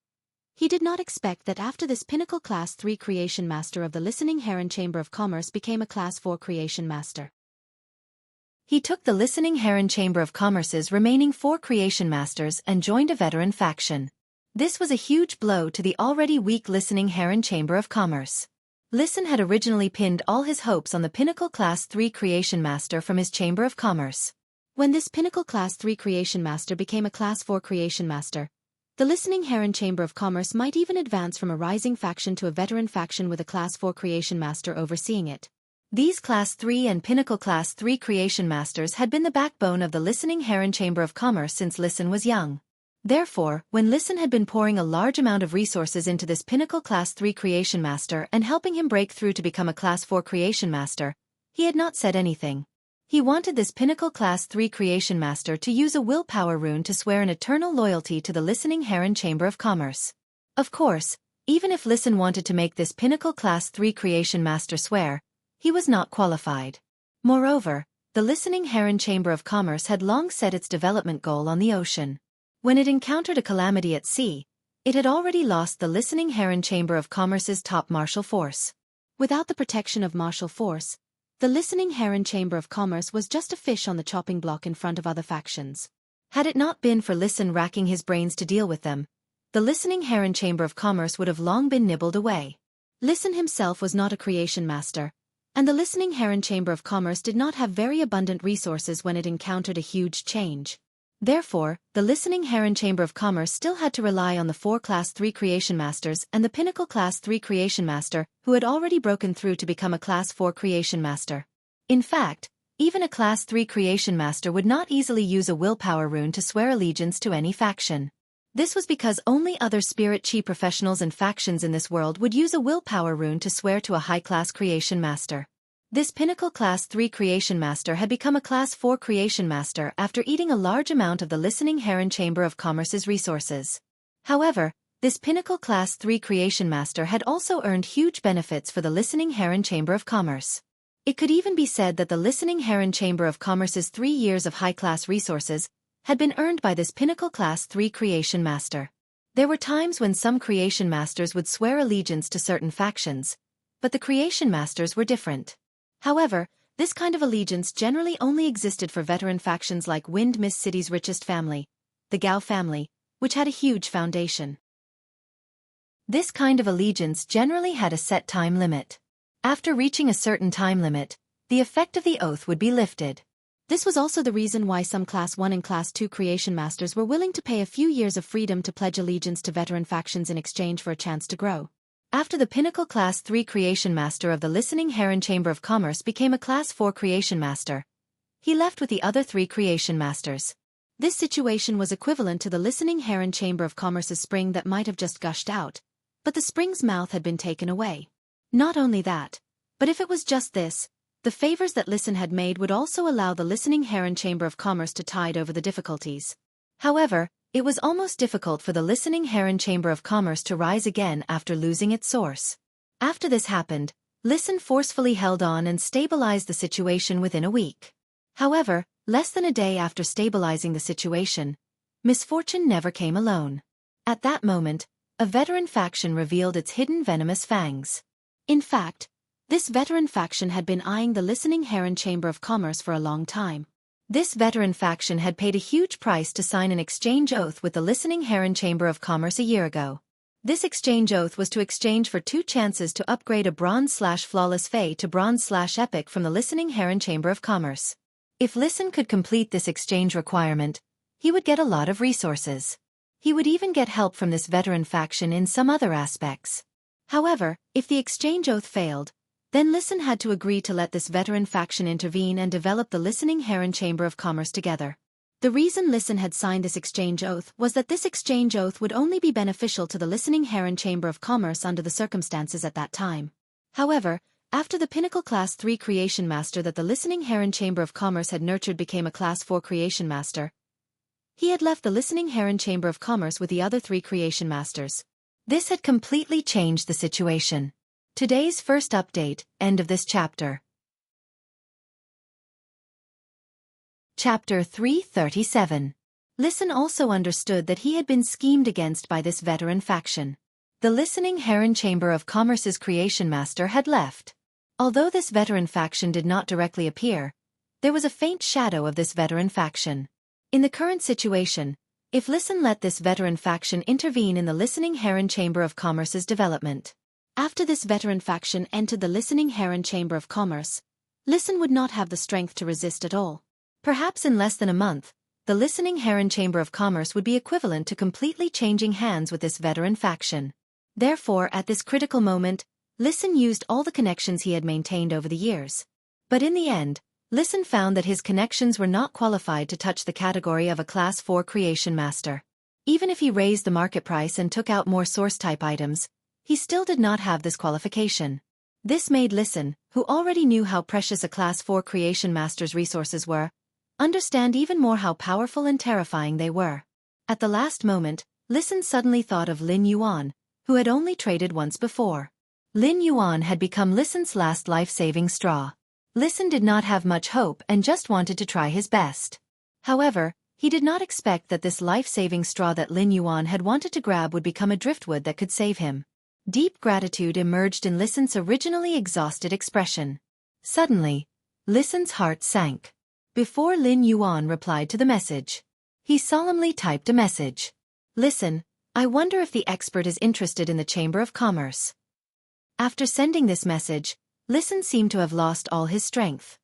he did not expect that after this pinnacle Class 3 Creation Master of the Listening Heron Chamber of Commerce became a Class 4 Creation Master. He took the Listening Heron Chamber of Commerce's remaining 4 Creation Masters and joined a veteran faction. This was a huge blow to the already weak Listening Heron Chamber of Commerce. Listen had originally pinned all his hopes on the pinnacle Class 3 Creation Master from his Chamber of Commerce. When this pinnacle Class 3 Creation Master became a Class 4 Creation Master, the Listening Heron Chamber of Commerce might even advance from a rising faction to a veteran faction with a Class 4 Creation Master overseeing it. These Class 3 and Pinnacle Class 3 Creation Masters had been the backbone of the Listening Heron Chamber of Commerce since Listen was young. Therefore, when Listen had been pouring a large amount of resources into this Pinnacle Class 3 Creation Master and helping him break through to become a Class 4 Creation Master, he had not said anything. He wanted this Pinnacle Class 3 Creation Master to use a willpower rune to swear an eternal loyalty to the Listening Heron Chamber of Commerce. Of course, even if Listen wanted to make this Pinnacle Class 3 Creation Master swear, he was not qualified. Moreover, the Listening Heron Chamber of Commerce had long set its development goal on the ocean. When it encountered a calamity at sea, it had already lost the Listening Heron Chamber of Commerce's top martial force. Without the protection of martial force, the Listening Heron Chamber of Commerce was just a fish on the chopping block in front of other factions. Had it not been for Listen racking his brains to deal with them, the Listening Heron Chamber of Commerce would have long been nibbled away. Listen himself was not a creation master, and the Listening Heron Chamber of Commerce did not have very abundant resources when it encountered a huge change. Therefore, the Listening Heron Chamber of Commerce still had to rely on the 4 Class 3 Creation Masters and the Pinnacle Class 3 Creation Master, who had already broken through to become a Class 4 Creation Master. In fact, even a Class 3 Creation Master would not easily use a willpower rune to swear allegiance to any faction. This was because only other Spirit Chi professionals and factions in this world would use a willpower rune to swear to a high-class Creation Master. This Pinnacle Class 3 Creation Master had become a Class 4 Creation Master after eating a large amount of the Listening Heron Chamber of Commerce's resources. However, this Pinnacle Class 3 Creation Master had also earned huge benefits for the Listening Heron Chamber of Commerce. It could even be said that the Listening Heron Chamber of Commerce's 3 years of high-class resources had been earned by this Pinnacle Class 3 Creation Master. There were times when some Creation Masters would swear allegiance to certain factions, but the Creation Masters were different. However, this kind of allegiance generally only existed for veteran factions like Wind Mist City's richest family, the Gao family, which had a huge foundation. This kind of allegiance generally had a set time limit. After reaching a certain time limit, the effect of the oath would be lifted. This was also the reason why some Class 1 and Class 2 creation masters were willing to pay a few years of freedom to pledge allegiance to veteran factions in exchange for a chance to grow. After the pinnacle Class 3 creation master of the Listening Heron Chamber of Commerce became a Class 4 creation master, he left with the other 3 creation masters. This situation was equivalent to the Listening Heron Chamber of Commerce's spring that might have just gushed out, but the spring's mouth had been taken away. Not only that, but if it was just this, the favors that Listen had made would also allow the Listening Heron Chamber of Commerce to tide over the difficulties. However, it was almost difficult for the Listening Heron Chamber of Commerce to rise again after losing its source. After this happened, Listen forcefully held on and stabilized the situation within a week. However, less than a day after stabilizing the situation, misfortune never came alone. At that moment, a veteran faction revealed its hidden venomous fangs. In fact, this veteran faction had been eyeing the Listening Heron Chamber of Commerce for a long time. This veteran faction had paid a huge price to sign an exchange oath with the Listening Heron Chamber of Commerce a year ago. This exchange oath was to exchange for 2 chances to upgrade a Bronze/Flawless Fae to Bronze/Epic from the Listening Heron Chamber of Commerce. If Listen could complete this exchange requirement, he would get a lot of resources. He would even get help from this veteran faction in some other aspects. However, if the exchange oath failed, then Listen had to agree to let this veteran faction intervene and develop the Listening Heron Chamber of Commerce together. The reason Listen had signed this exchange oath was that this exchange oath would only be beneficial to the Listening Heron Chamber of Commerce under the circumstances at that time. However, after the pinnacle Class 3 creation master that the Listening Heron Chamber of Commerce had nurtured became a Class 4 creation master, he had left the Listening Heron Chamber of Commerce with the other 3 creation masters. This had completely changed the situation. Today's first update, end of this chapter. Chapter 337. Listen also understood that he had been schemed against by this veteran faction. The Listening Heron Chamber of Commerce's creation master had left. Although this veteran faction did not directly appear, there was a faint shadow of this veteran faction. In the current situation, if Listen let this veteran faction intervene in the Listening Heron Chamber of Commerce's development, after this veteran faction entered the Listening Heron Chamber of Commerce, Listen would not have the strength to resist at all. Perhaps in less than a month, the Listening Heron Chamber of Commerce would be equivalent to completely changing hands with this veteran faction. Therefore, at this critical moment, Listen used all the connections he had maintained over the years. But in the end, Listen found that his connections were not qualified to touch the category of a Class 4 creation master. Even if he raised the market price and took out more source-type items, he still did not have this qualification. This made Listen, who already knew how precious a Class 4 creation master's resources were, understand even more how powerful and terrifying they were. At the last moment, Listen suddenly thought of Lin Yuan, who had only traded once before. Lin Yuan had become Listen's last life-saving straw. Listen did not have much hope and just wanted to try his best. However, he did not expect that this life-saving straw that Lin Yuan had wanted to grab would become a driftwood that could save him. Deep gratitude emerged in Listen's originally exhausted expression. Suddenly, Listen's heart sank. Before Lin Yuan replied to the message, he solemnly typed a message. Listen, I wonder if the expert is interested in the Chamber of Commerce. After sending this message, Listen seemed to have lost all his strength.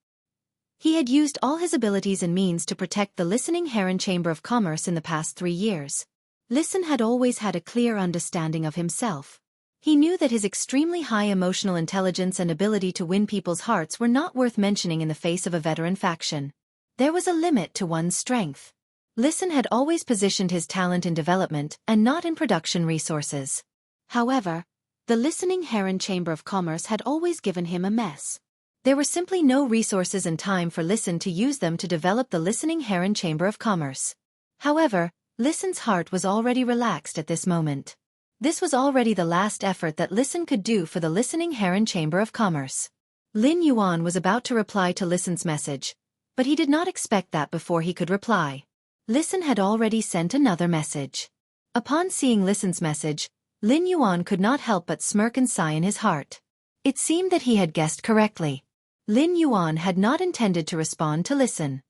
He had used all his abilities and means to protect the Listening Heron Chamber of Commerce in the past 3 years. Listen had always had a clear understanding of himself. He knew that his extremely high emotional intelligence and ability to win people's hearts were not worth mentioning in the face of a veteran faction. There was a limit to one's strength. Listen had always positioned his talent in development and not in production resources. However, the Listening Heron Chamber of Commerce had always given him a mess. There were simply no resources and time for Listen to use them to develop the Listening Heron Chamber of Commerce. However, Listen's heart was already relaxed at this moment. This was already the last effort that Listen could do for the Listening Heron Chamber of Commerce. Lin Yuan was about to reply to Listen's message, but he did not expect that before he could reply. Listen had already sent another message. Upon seeing Listen's message, Lin Yuan could not help but smirk and sigh in his heart. It seemed that he had guessed correctly. Lin Yuan had not intended to respond to Listen.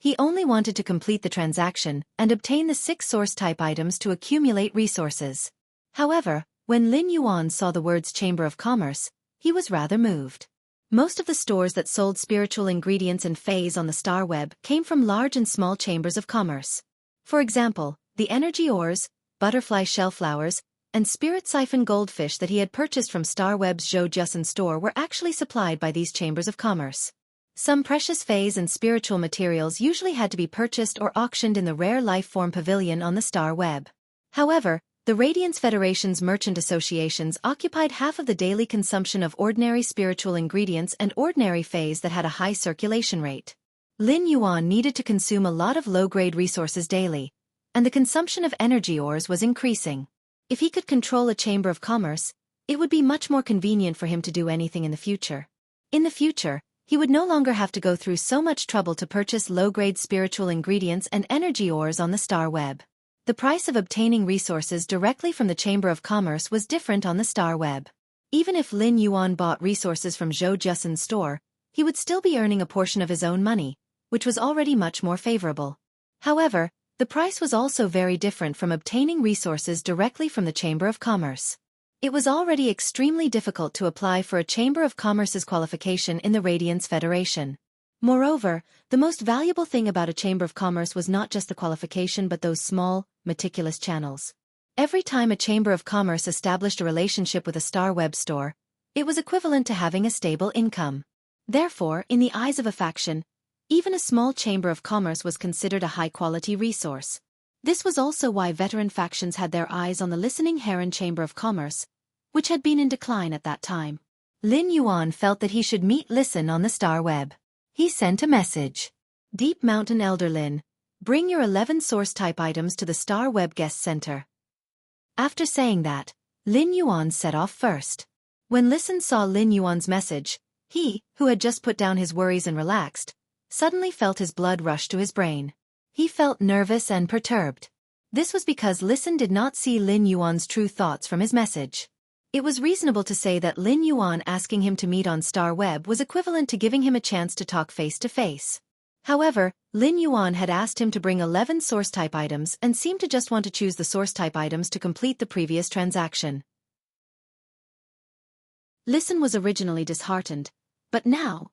He only wanted to complete the transaction and obtain the 6 source-type items to accumulate resources. However, when Lin Yuan saw the words Chamber of Commerce, he was rather moved. Most of the stores that sold spiritual ingredients and fays on the star web came from large and small chambers of commerce. For example, the energy ores, butterfly shellflowers, and spirit siphon goldfish that he had purchased from Starweb's Zhou store were actually supplied by these chambers of commerce. Some precious fays and spiritual materials usually had to be purchased or auctioned in the Rare Life Form Pavilion on the Star Web. However, the Radiance Federation's merchant associations occupied half of the daily consumption of ordinary spiritual ingredients and ordinary fays that had a high circulation rate. Lin Yuan needed to consume a lot of low-grade resources daily, and the consumption of energy ores was increasing. If he could control a chamber of commerce, it would be much more convenient for him to do anything in the future. In the future, he would no longer have to go through so much trouble to purchase low-grade spiritual ingredients and energy ores on the Star Web. The price of obtaining resources directly from the Chamber of Commerce was different on the Star Web. Even if Lin Yuan bought resources from Zhou Jussen's store, he would still be earning a portion of his own money, which was already much more favorable. However, the price was also very different from obtaining resources directly from the Chamber of Commerce. It was already extremely difficult to apply for a Chamber of Commerce's qualification in the Radiance Federation. Moreover, the most valuable thing about a Chamber of Commerce was not just the qualification but those small, meticulous channels. Every time a Chamber of Commerce established a relationship with a Star Web store, it was equivalent to having a stable income. Therefore, in the eyes of a faction, even a small Chamber of Commerce was considered a high-quality resource. This was also why veteran factions had their eyes on the Listening Heron Chamber of Commerce, which had been in decline at that time. Lin Yuan felt that he should meet Listen on the Star Web. He sent a message. Deep Mountain Elder Lin, bring your 11 source-type items to the Star Web Guest Center. After saying that, Lin Yuan set off first. When Listen saw Lin Yuan's message, he, who had just put down his worries and relaxed, suddenly felt his blood rush to his brain. He felt nervous and perturbed. This was because Listen did not see Lin Yuan's true thoughts from his message. It was reasonable to say that Lin Yuan asking him to meet on Star Web was equivalent to giving him a chance to talk face-to-face. However, Lin Yuan had asked him to bring 11 source-type items and seemed to just want to choose the source-type items to complete the previous transaction. Listen was originally disheartened, but now,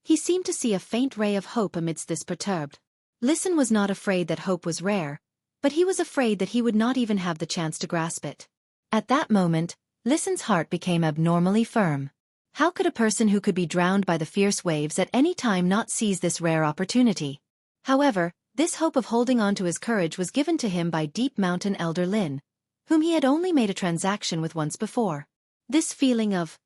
he seemed to see a faint ray of hope amidst this perturbed. Listen was not afraid that hope was rare, but he was afraid that he would not even have the chance to grasp it. At that moment, Listen's heart became abnormally firm. How could a person who could be drowned by the fierce waves at any time not seize this rare opportunity? However, this hope of holding on to his courage was given to him by Deep Mountain Elder Lin, whom he had only made a transaction with once before. This feeling of,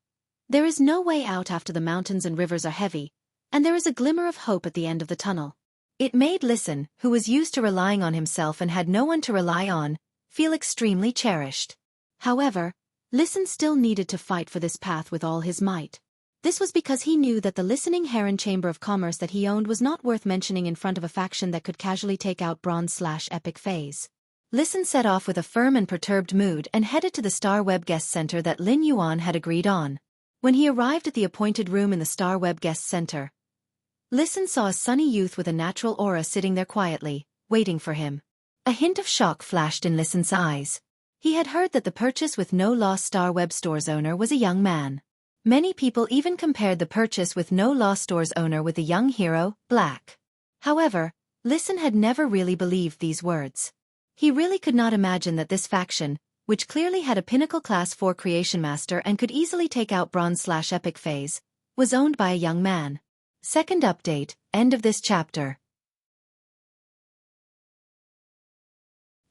there is no way out after the mountains and rivers are heavy, and there is a glimmer of hope at the end of the tunnel. It made Listen, who was used to relying on himself and had no one to rely on, feel extremely cherished. However, Listen still needed to fight for this path with all his might. This was because he knew that the Listening Heron Chamber of Commerce that he owned was not worth mentioning in front of a faction that could casually take out Bronze/Epic phase. Listen set off with a firm and perturbed mood and headed to the Star Web Guest Center that Lin Yuan had agreed on. When he arrived at the appointed room in the Star Web Guest Center, Listen saw a sunny youth with a natural aura sitting there quietly, waiting for him. A hint of shock flashed in Listen's eyes. He had heard that the purchase with no loss Star Web Store's owner was a young man. Many people even compared the purchase with no loss Store's owner with the young hero, Black. However, Listen had never really believed these words. He really could not imagine that this faction, which clearly had a pinnacle class 4 creation master and could easily take out Bronze/Epic phase, was owned by a young man. Second update, end of this chapter.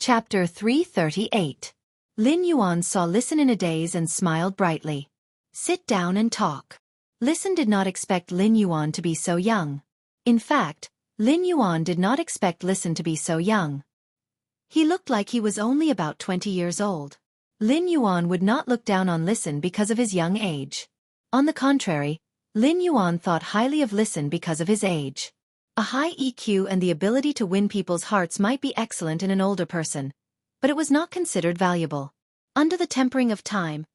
Chapter 338. Lin Yuan saw Listen in a daze and smiled brightly. Sit down and talk. Listen did not expect Lin Yuan to be so young. In fact, Lin Yuan did not expect Listen to be so young. He looked like he was only about 20 years old. Lin Yuan would not look down on Listen because of his young age. On the contrary, Lin Yuan thought highly of Listen because of his age. A high EQ and the ability to win people's hearts might be excellent in an older person, but it was not considered valuable. Under the tempering of time,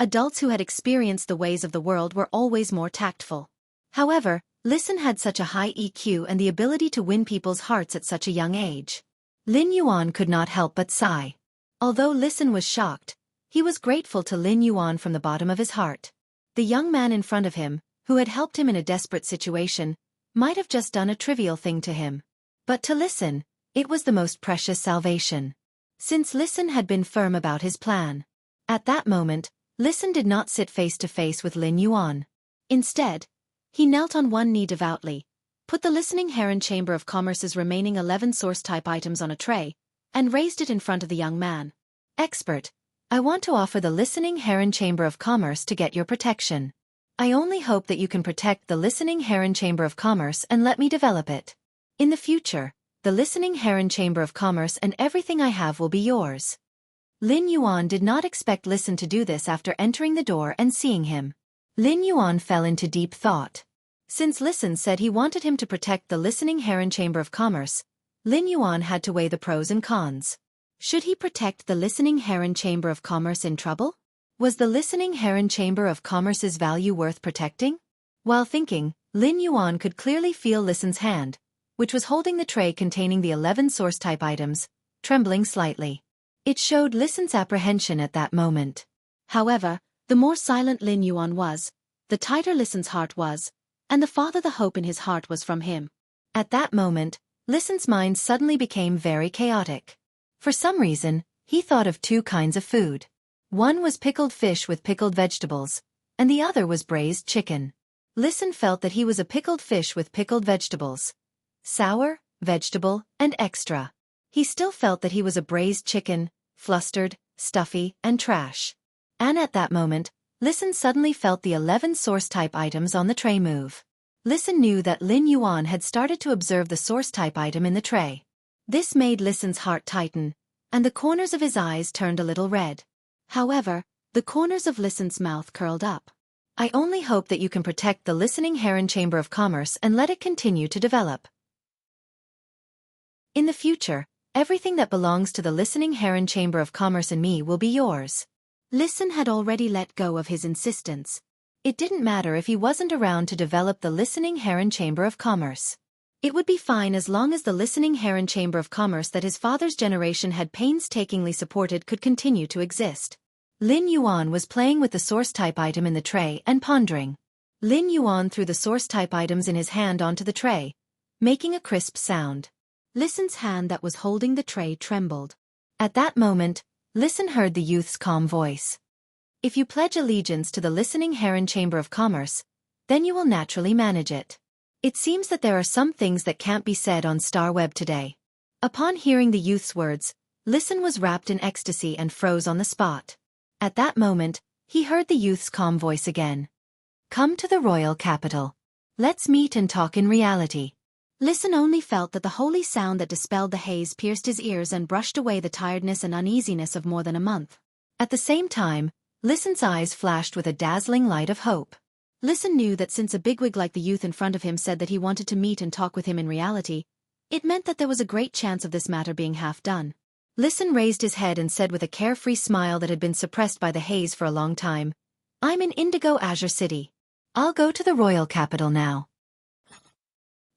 adults who had experienced the ways of the world were always more tactful. However, Listen had such a high EQ and the ability to win people's hearts at such a young age. Lin Yuan could not help but sigh. Although Listen was shocked, he was grateful to Lin Yuan from the bottom of his heart. The young man in front of him, who had helped him in a desperate situation, might have just done a trivial thing to him. But to Listen, it was the most precious salvation. Since Listen had been firm about his plan. At that moment, Listen did not sit face to face with Lin Yuan. Instead, he knelt on one knee devoutly, put the Listening Heron Chamber of Commerce's remaining 11 source-type items on a tray, and raised it in front of the young man. Expert, I want to offer the Listening Heron Chamber of Commerce to get your protection. I only hope that you can protect the Listening Heron Chamber of Commerce and let me develop it. In the future, the Listening Heron Chamber of Commerce and everything I have will be yours. Lin Yuan did not expect Listen to do this after entering the door and seeing him. Lin Yuan fell into deep thought. Since Listen said he wanted him to protect the Listening Heron Chamber of Commerce, Lin Yuan had to weigh the pros and cons. Should he protect the Listening Heron Chamber of Commerce in trouble? Was the Listening Heron Chamber of Commerce's value worth protecting? While thinking, Lin Yuan could clearly feel Listen's hand, which was holding the tray containing the 11 source-type items, trembling slightly. It showed Listen's apprehension at that moment. However, the more silent Lin Yuan was, the tighter Listen's heart was, and the farther the hope in his heart was from him. At that moment, Listen's mind suddenly became very chaotic. For some reason, he thought of two kinds of food. One was pickled fish with pickled vegetables, and the other was braised chicken. Listen felt that he was a pickled fish with pickled vegetables. Sour, vegetable, and extra. He still felt that he was a braised chicken, flustered, stuffy, and trash. And at that moment, Listen suddenly felt the 11 source-type items on the tray move. Listen knew that Lin Yuan had started to observe the source-type item in the tray. This made Listen's heart tighten, and the corners of his eyes turned a little red. However, the corners of Listen's mouth curled up. I only hope that you can protect the Listening Heron Chamber of Commerce and let it continue to develop. In the future, everything that belongs to the Listening Heron Chamber of Commerce and me will be yours. Listen had already let go of his insistence. It didn't matter if he wasn't around to develop the Listening Heron Chamber of Commerce. It would be fine as long as the Listening Heron Chamber of Commerce that his father's generation had painstakingly supported could continue to exist. Lin Yuan was playing with the source-type item in the tray and pondering. Lin Yuan threw the source-type items in his hand onto the tray, making a crisp sound. Listen's hand that was holding the tray trembled. At that moment, Listen heard the youth's calm voice. If you pledge allegiance to the Listening Heron Chamber of Commerce, then you will naturally manage it. It seems that there are some things that can't be said on Star Web today. Upon hearing the youth's words, Listen was wrapped in ecstasy and froze on the spot. At that moment, he heard the youth's calm voice again. Come to the royal capital. Let's meet and talk in reality. Listen only felt that the holy sound that dispelled the haze pierced his ears and brushed away the tiredness and uneasiness of more than a month. At the same time, Listen's eyes flashed with a dazzling light of hope. Listen knew that since a bigwig like the youth in front of him said that he wanted to meet and talk with him in reality, it meant that there was a great chance of this matter being half done. Listen raised his head and said with a carefree smile that had been suppressed by the haze for a long time, I'm in Indigo Azure City. I'll go to the royal capital now.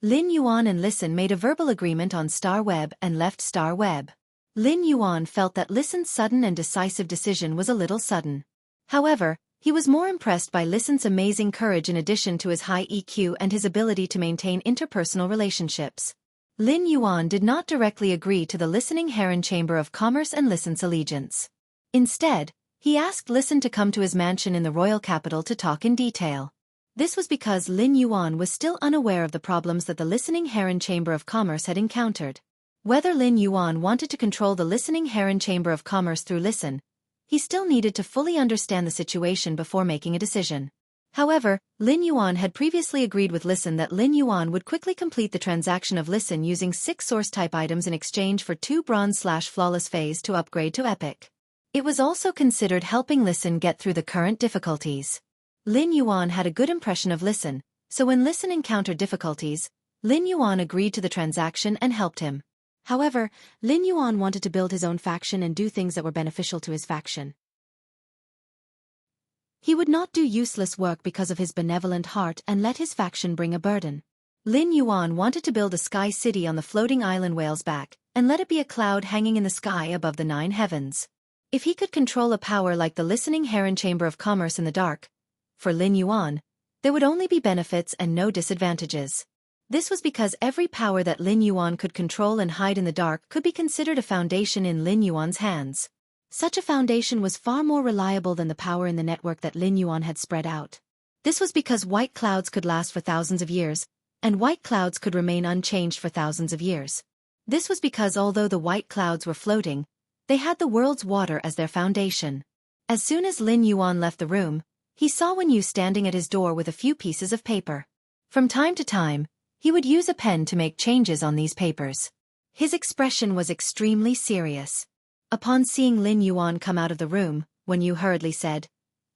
Lin Yuan and Listen made a verbal agreement on Star Web and left Star Web. Lin Yuan felt that Listen's sudden and decisive decision was a little sudden. However, he was more impressed by Listen's amazing courage in addition to his high EQ and his ability to maintain interpersonal relationships. Lin Yuan did not directly agree to the Listening Heron Chamber of Commerce and Listen's allegiance. Instead, he asked Listen to come to his mansion in the royal capital to talk in detail. This was because Lin Yuan was still unaware of the problems that the Listening Heron Chamber of Commerce had encountered. Whether Lin Yuan wanted to control the Listening Heron Chamber of Commerce through Listen, he still needed to fully understand the situation before making a decision. However, Lin Yuan had previously agreed with Listen that Lin Yuan would quickly complete the transaction of Listen using 6 source-type items in exchange for 2 bronze/flawless phase to upgrade to epic. It was also considered helping Listen get through the current difficulties. Lin Yuan had a good impression of Listen, so when Listen encountered difficulties, Lin Yuan agreed to the transaction and helped him. However, Lin Yuan wanted to build his own faction and do things that were beneficial to his faction. He would not do useless work because of his benevolent heart and let his faction bring a burden. Lin Yuan wanted to build a sky city on the floating island Whale's Back, and let it be a cloud hanging in the sky above the 9 heavens. If he could control a power like the Listening Heron Chamber of Commerce in the dark, for Lin Yuan, There would only be benefits and no disadvantages. This was because every power that Lin Yuan could control and hide in the dark could be considered a foundation in Lin Yuan's hands. Such a foundation was far more reliable than the power in the network that Lin Yuan had spread out. This was because white clouds could last for thousands of years, and white clouds could remain unchanged for thousands of years. This was because although the white clouds were floating, they had the world's water as their foundation. As soon as Lin Yuan left the room, he saw Wen Yu standing at his door with a few pieces of paper. From time to time, he would use a pen to make changes on these papers. His expression was extremely serious. Upon seeing Lin Yuan come out of the room, Wen Yu hurriedly said,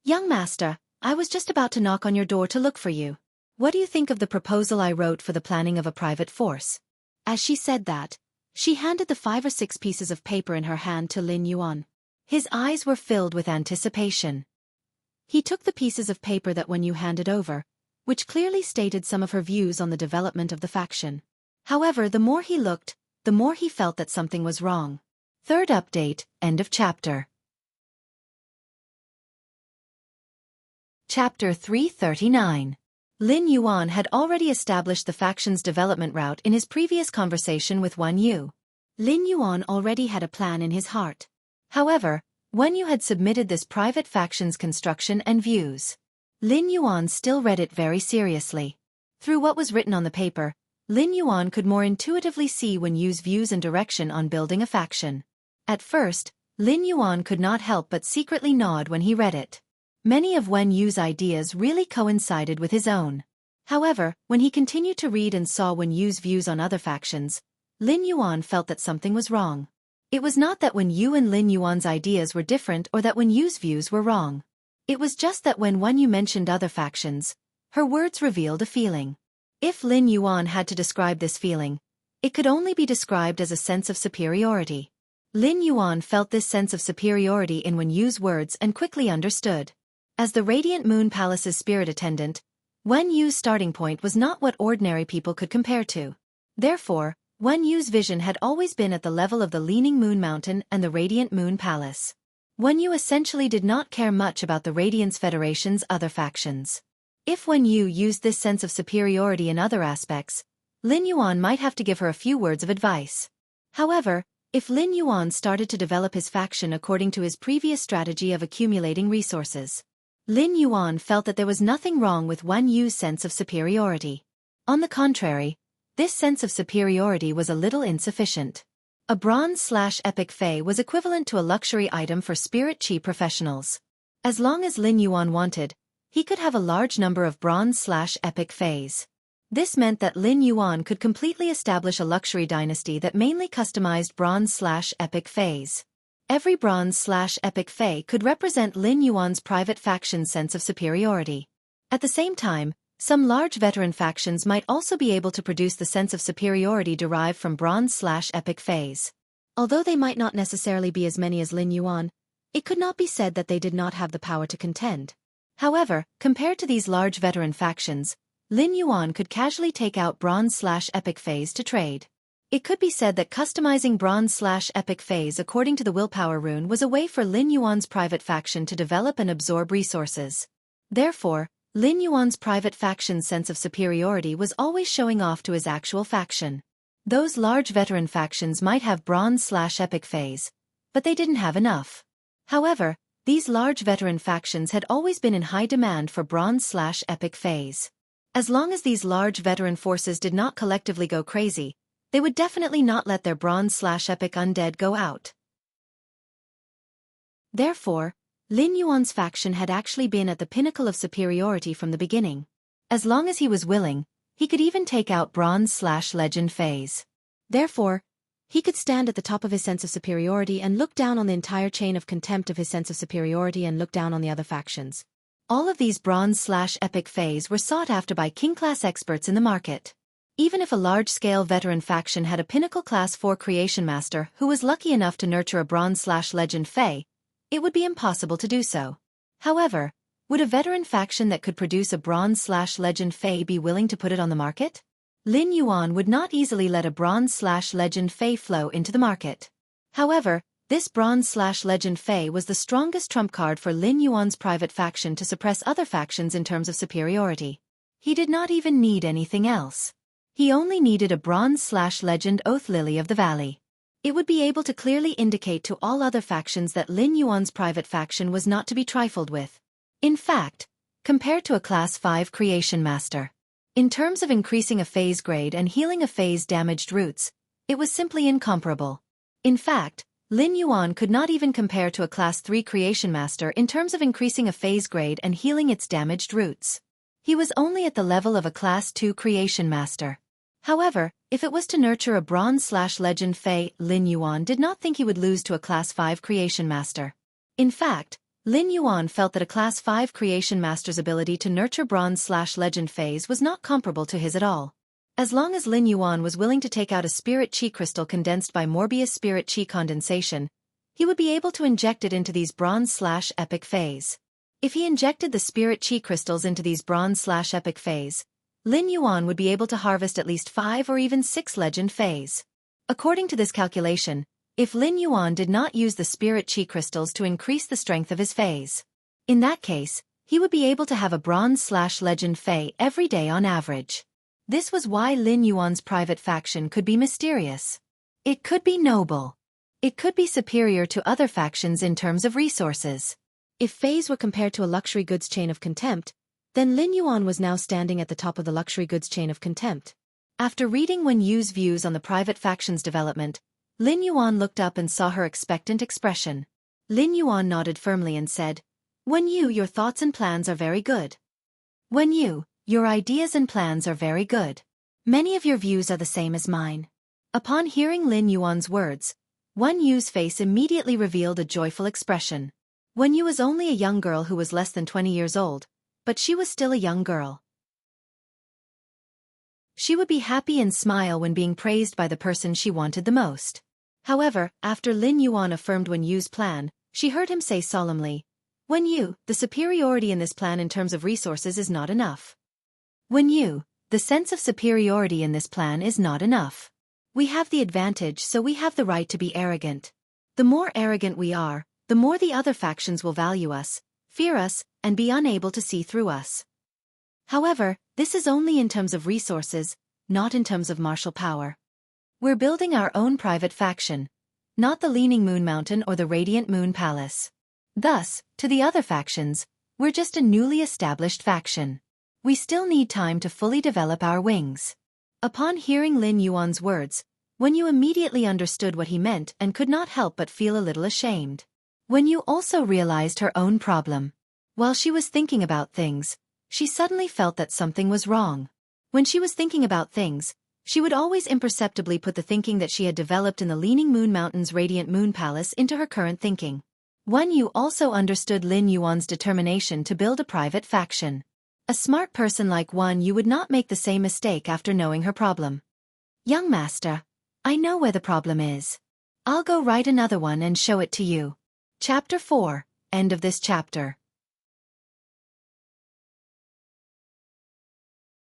"Young master, I was just about to knock on your door to look for you. What do you think of the proposal I wrote for the planning of a private force?" As she said that, she handed the 5 or 6 pieces of paper in her hand to Lin Yuan. His eyes were filled with anticipation. He took the pieces of paper that Wen Yu handed over, which clearly stated some of her views on the development of the faction. However, the more he looked, the more he felt that something was wrong. Third update, end of chapter. Chapter 339. Lin Yuan had already established the faction's development route in his previous conversation with Wen Yu. Lin Yuan already had a plan in his heart. However, Wen Yu had submitted this private faction's construction and views. Lin Yuan still read it very seriously. Through what was written on the paper, Lin Yuan could more intuitively see Wen Yu's views and direction on building a faction. At first, Lin Yuan could not help but secretly nod when he read it. Many of Wen Yu's ideas really coincided with his own. However, when he continued to read and saw Wen Yu's views on other factions, Lin Yuan felt that something was wrong. It was not that Wen Yu and Lin Yuan's ideas were different or that Wen Yu's views were wrong. It was just that when Wen Yu mentioned other factions, her words revealed a feeling. If Lin Yuan had to describe this feeling, it could only be described as a sense of superiority. Lin Yuan felt this sense of superiority in Wen Yu's words and quickly understood. As the Radiant Moon Palace's spirit attendant, Wen Yu's starting point was not what ordinary people could compare to. Therefore, Wen Yu's vision had always been at the level of the Leaning Moon Mountain and the Radiant Moon Palace. Wen Yu essentially did not care much about the Radiance Federation's other factions. If Wen Yu used this sense of superiority in other aspects, Lin Yuan might have to give her a few words of advice. However, if Lin Yuan started to develop his faction according to his previous strategy of accumulating resources, Lin Yuan felt that there was nothing wrong with Wen Yu's sense of superiority. On the contrary, this sense of superiority was a little insufficient. A bronze/epic Fey was equivalent to a luxury item for spirit chi professionals. As long as Lin Yuan wanted, he could have a large number of bronze/epic Feys. This meant that Lin Yuan could completely establish a luxury dynasty that mainly customized bronze/epic Feys. Every bronze/epic Fey could represent Lin Yuan's private faction's sense of superiority. At the same time, some large veteran factions might also be able to produce the sense of superiority derived from bronze/epic Feys. Although they might not necessarily be as many as Lin Yuan, it could not be said that they did not have the power to contend. However, compared to these large veteran factions, Lin Yuan could casually take out bronze/epic Feys to trade. It could be said that customizing bronze/epic Feys according to the willpower rune was a way for Lin Yuan's private faction to develop and absorb resources. Therefore, Lin Yuan's private faction's sense of superiority was always showing off to his actual faction. Those large veteran factions might have bronze/epic Feys, but they didn't have enough. However, these large veteran factions had always been in high demand for bronze/epic Feys. As long as these large veteran forces did not collectively go crazy, they would definitely not let their bronze/epic undead go out. Therefore, Lin Yuan's faction had actually been at the pinnacle of superiority from the beginning. As long as he was willing, he could even take out bronze/legend Feys. Therefore, he could stand at the top of his sense of superiority and look down on the entire chain of contempt of his sense of superiority and look down on the other factions. All of these bronze/epic Feys were sought after by king-class experts in the market. Even if a large-scale veteran faction had a pinnacle class 4 creation master who was lucky enough to nurture a bronze/legend Fey, it would be impossible to do so. However, would a veteran faction that could produce a bronze/legend Fey be willing to put it on the market? Lin Yuan would not easily let a bronze/legend Fey flow into the market. However, This bronze/legend Fae was the strongest trump card for Lin Yuan's private faction to suppress other factions in terms of superiority. He did not even need anything else. He only needed a bronze/legend Oath Lily of the Valley. It would be able to clearly indicate to all other factions that Lin Yuan's private faction was not to be trifled with. In fact, compared to a Class 5 Creation Master, in terms of increasing a phase grade and healing a phase damaged roots, it was simply incomparable. In fact, Lin Yuan could not even compare to a Class 3 Creation Master in terms of increasing a phase grade and healing its damaged roots. He was only at the level of a Class 2 Creation Master. However, if it was to nurture a bronze/legend Fae, Lin Yuan did not think he would lose to a Class 5 Creation Master. In fact, Lin Yuan felt that a Class 5 Creation Master's ability to nurture bronze/legend Faes was not comparable to his at all. As long as Lin Yuan was willing to take out a Spirit Chi crystal condensed by Morbius Spirit Chi condensation, he would be able to inject it into these bronze/epic Faes. If he injected the Spirit Chi crystals into these bronze/epic Faes, Lin Yuan would be able to harvest at least 5 or even 6 legend Faes. According to this calculation, if Lin Yuan did not use the Spirit Chi crystals to increase the strength of his Faes, in that case, he would be able to have a bronze/legend Fae every day on average. This was why Lin Yuan's private faction could be mysterious. It could be noble. It could be superior to other factions in terms of resources. If Faes were compared to a luxury goods chain of contempt, then Lin Yuan was now standing at the top of the luxury goods chain of contempt. After reading Wen Yu's views on the private faction's development, Lin Yuan looked up and saw her expectant expression. Lin Yuan nodded firmly and said, "Wen Yu, your thoughts and plans are very good. Wen Yu, your ideas and plans are very good. Many of your views are the same as mine." Upon hearing Lin Yuan's words, Wen Yu's face immediately revealed a joyful expression. Wen Yu was only a young girl who was less than 20 years old, but she was still a young girl. She would be happy and smile when being praised by the person she wanted the most. However, after Lin Yuan affirmed Wen Yu's plan, she heard him say solemnly, "Wen Yu, the superiority in this plan in terms of resources is not enough. Wen Yu, the sense of superiority in this plan is not enough. We have the advantage, so we have the right to be arrogant. The more arrogant we are, the more the other factions will value us, fear us, and be unable to see through us. However, this is only in terms of resources, not in terms of martial power. We're building our own private faction, not the Leaning Moon Mountain or the Radiant Moon Palace. Thus, to the other factions, we're just a newly established faction. We still need time to fully develop our wings." Upon hearing Lin Yuan's words, Wen Yu immediately understood what he meant and could not help but feel a little ashamed. Wen Yu also realized her own problem. While she was thinking about things, she suddenly felt that something was wrong. When she was thinking about things, she would always imperceptibly put the thinking that she had developed in the Leaning Moon Mountain's Radiant Moon Palace into her current thinking. Wen Yu also understood Lin Yuan's determination to build a private faction. A smart person like Wen Yu would not make the same mistake after knowing her problem. "Young master, I know where the problem is. I'll go write another one and show it to you." Chapter 4, End of this chapter.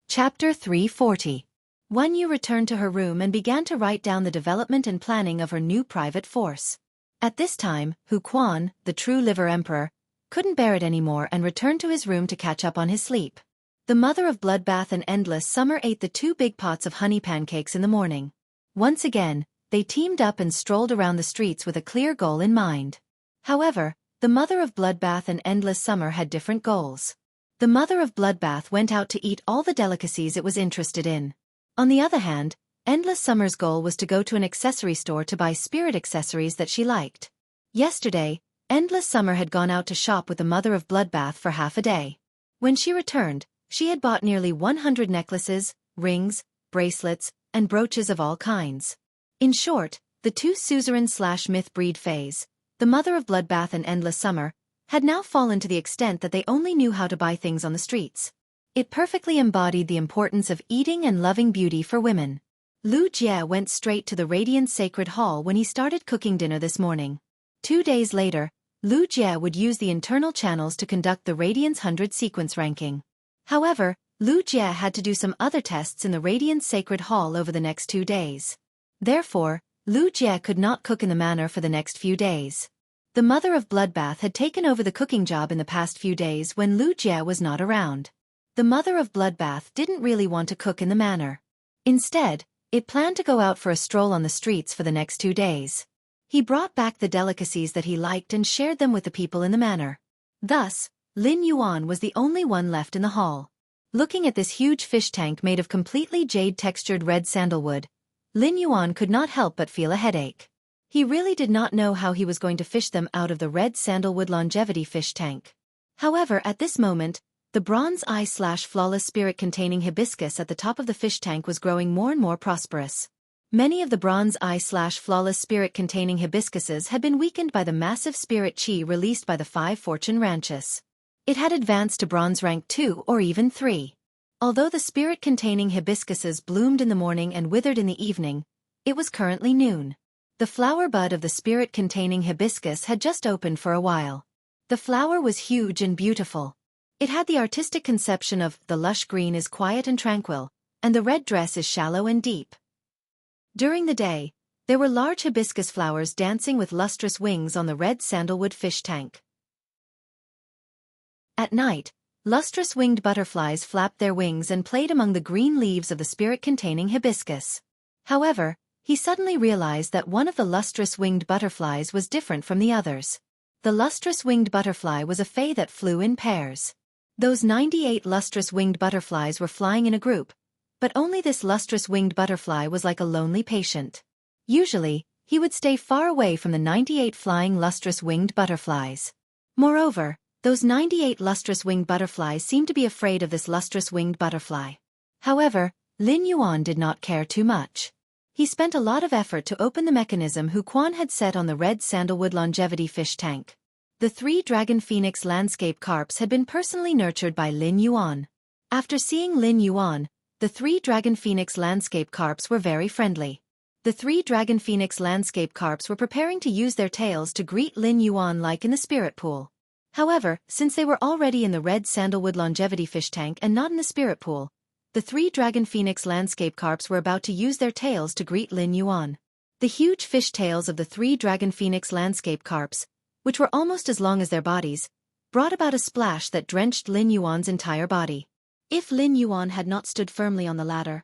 Chapter 340. Wen Yu returned to her room and began to write down the development and planning of her new private force. At this time, Hu Quan, the true liver emperor, couldn't bear it anymore and returned to his room to catch up on his sleep. The mother of Bloodbath and Endless Summer ate the 2 big pots of honey pancakes in the morning. Once again, they teamed up and strolled around the streets with a clear goal in mind. However, the mother of Bloodbath and Endless Summer had different goals. The mother of Bloodbath went out to eat all the delicacies it was interested in. On the other hand, Endless Summer's goal was to go to an accessory store to buy spirit accessories that she liked. Yesterday, Endless Summer had gone out to shop with the mother of Bloodbath for half a day. When she returned, she had bought nearly 100 necklaces, rings, bracelets, and brooches of all kinds. In short, the 2 suzerain/myth breed Faes, the mother of Bloodbath and Endless Summer, had now fallen to the extent that they only knew how to buy things on the streets. It perfectly embodied the importance of eating and loving beauty for women. Lu Jie went straight to the Radiant Sacred Hall when he started cooking dinner this morning. 2 days later, Lu Jie would use the internal channels to conduct the Radiance 100 sequence ranking. However, Lu Jie had to do some other tests in the Radiant Sacred Hall over the next 2 days. Therefore, Lu Jie could not cook in the manor for the next few days. The mother of Bloodbath had taken over the cooking job in the past few days when Lu Jie was not around. The mother of Bloodbath didn't really want to cook in the manor. Instead, it planned to go out for a stroll on the streets for the next 2 days. He brought back the delicacies that he liked and shared them with the people in the manor. Thus, Lin Yuan was the only one left in the hall. Looking at this huge fish tank made of completely jade-textured red sandalwood, Lin Yuan could not help but feel a headache. He really did not know how he was going to fish them out of the red sandalwood longevity fish tank. However, at this moment, the bronze eye/flawless spirit-containing hibiscus at the top of the fish tank was growing more and more prosperous. Many of the bronze eye/flawless spirit-containing hibiscuses had been weakened by the massive spirit chi released by the 5 fortune ranches. It had advanced to bronze rank 2 or even 3. Although the spirit-containing hibiscuses bloomed in the morning and withered in the evening, it was currently noon. The flower bud of the spirit-containing hibiscus had just opened for a while. The flower was huge and beautiful. It had the artistic conception of the lush green is quiet and tranquil, and the red dress is shallow and deep. During the day, there were large hibiscus flowers dancing with lustrous wings on the red sandalwood fish tank. At night, lustrous winged butterflies flapped their wings and played among the green leaves of the spirit-containing hibiscus. However, he suddenly realized that one of the lustrous winged butterflies was different from the others. The lustrous winged butterfly was a fae that flew in pairs. Those 98 lustrous winged butterflies were flying in a group, but only this lustrous winged butterfly was like a lonely patient. Usually, he would stay far away from the 98 flying lustrous winged butterflies. Moreover, those 98 lustrous winged butterflies seemed to be afraid of this lustrous winged butterfly. However, Lin Yuan did not care too much. He spent a lot of effort to open the mechanism Xueqi had set on the red sandalwood longevity fish tank. The 3 dragon phoenix landscape carps had been personally nurtured by Lin Yuan. After seeing Lin Yuan, the 3 dragon phoenix landscape carps were very friendly. The 3 dragon phoenix landscape carps were preparing to use their tails to greet Lin Yuan like in the spirit pool. However, since they were already in the red sandalwood longevity fish tank and not in the spirit pool, the 3 dragon phoenix landscape carps were about to use their tails to greet Lin Yuan. The huge fish tails of the 3 dragon phoenix landscape carps, which were almost as long as their bodies, brought about a splash that drenched Lin Yuan's entire body. If Lin Yuan had not stood firmly on the ladder,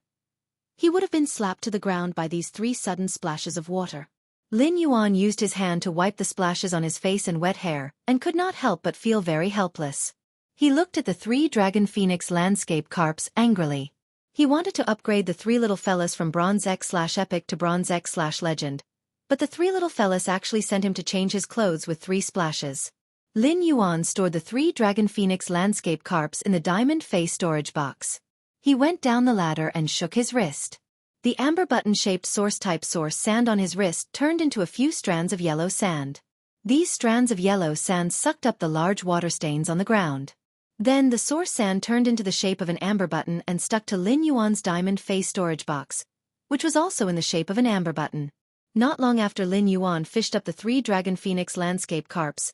he would have been slapped to the ground by these 3 sudden splashes of water. Lin Yuan used his hand to wipe the splashes on his face and wet hair, and could not help but feel very helpless. He looked at the 3 dragon phoenix landscape carps angrily. He wanted to upgrade the 3 little fellas from bronze X/epic to bronze X/legend, but the 3 little fellas actually sent him to change his clothes with 3 splashes. Lin Yuan stored the 3 dragon phoenix landscape carps in the diamond face storage box. He went down the ladder and shook his wrist. The amber button-shaped source-type source sand on his wrist turned into a few strands of yellow sand. These strands of yellow sand sucked up the large water stains on the ground. Then the source sand turned into the shape of an amber button and stuck to Lin Yuan's diamond face storage box, which was also in the shape of an amber button. Not long after Lin Yuan fished up the 3 dragon phoenix landscape carps,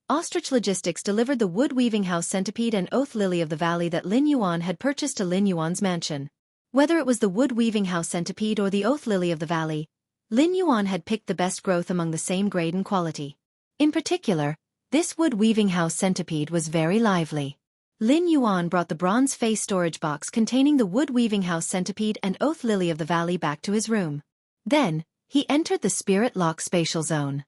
Ostrich Logistics delivered the wood weaving house centipede and oath lily of the valley that Lin Yuan had purchased to Lin Yuan's mansion. Whether it was the wood weaving house centipede or the oath lily of the valley, Lin Yuan had picked the best growth among the same grade and quality. In particular, this wood weaving house centipede was very lively. Lin Yuan brought the bronze face storage box containing the wood weaving house centipede and oath lily of the valley back to his room. Then, he entered the Spirit Lock Spatial Zone.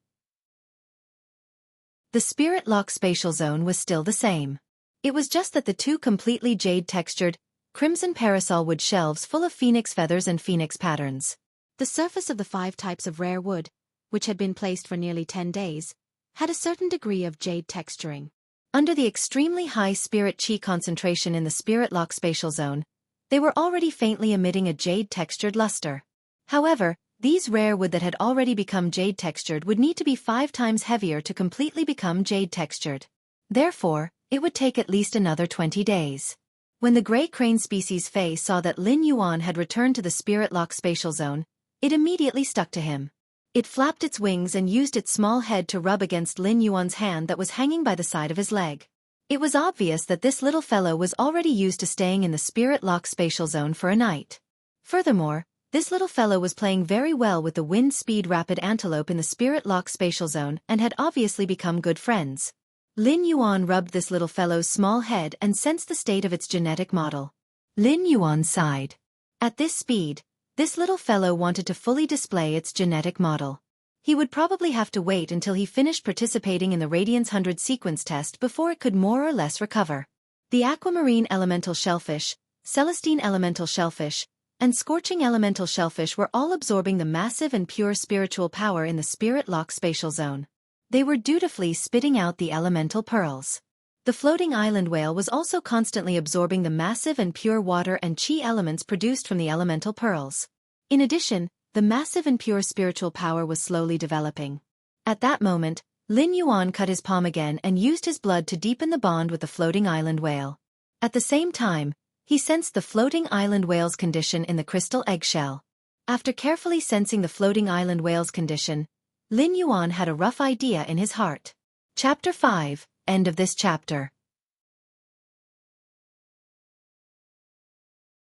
The Spirit Lock Spatial Zone was still the same. It was just that the 2 completely jade-textured, crimson parasol wood shelves full of phoenix feathers and phoenix patterns. The surface of the 5 types of rare wood, which had been placed for nearly 10 days, had a certain degree of jade texturing. Under the extremely high spirit chi concentration in the Spirit Lock Spatial Zone, they were already faintly emitting a jade-textured luster. However, these rare wood that had already become jade-textured would need to be 5 times heavier to completely become jade-textured. Therefore, it would take at least another 20 days. When the gray crane species Fae saw that Lin Yuan had returned to the Spirit Lock Spatial Zone, it immediately stuck to him. It flapped its wings and used its small head to rub against Lin Yuan's hand that was hanging by the side of his leg. It was obvious that this little fellow was already used to staying in the Spirit Lock Spatial Zone for a night. Furthermore, This little fellow was playing very well with the wind-speed rapid antelope in the Spirit Lock spatial zone and had obviously become good friends. Lin Yuan rubbed this little fellow's small head and sensed the state of its genetic model. Lin Yuan sighed. At this speed, this little fellow wanted to fully display its genetic model. He would probably have to wait until he finished participating in the Radiance 100 sequence test before it could more or less recover. The aquamarine elemental shellfish, celestine elemental shellfish, and scorching elemental shellfish were all absorbing the massive and pure spiritual power in the Spirit Lock spatial zone. They were dutifully spitting out the elemental pearls. The floating island whale was also constantly absorbing the massive and pure water and chi elements produced from the elemental pearls. In addition, the massive and pure spiritual power was slowly developing. At that moment, Lin Yuan cut his palm again and used his blood to deepen the bond with the floating island whale. At the same time, he sensed the floating island whale's condition in the crystal eggshell. After carefully sensing the floating island whale's condition, Lin Yuan had a rough idea in his heart. Chapter 5, End of this chapter.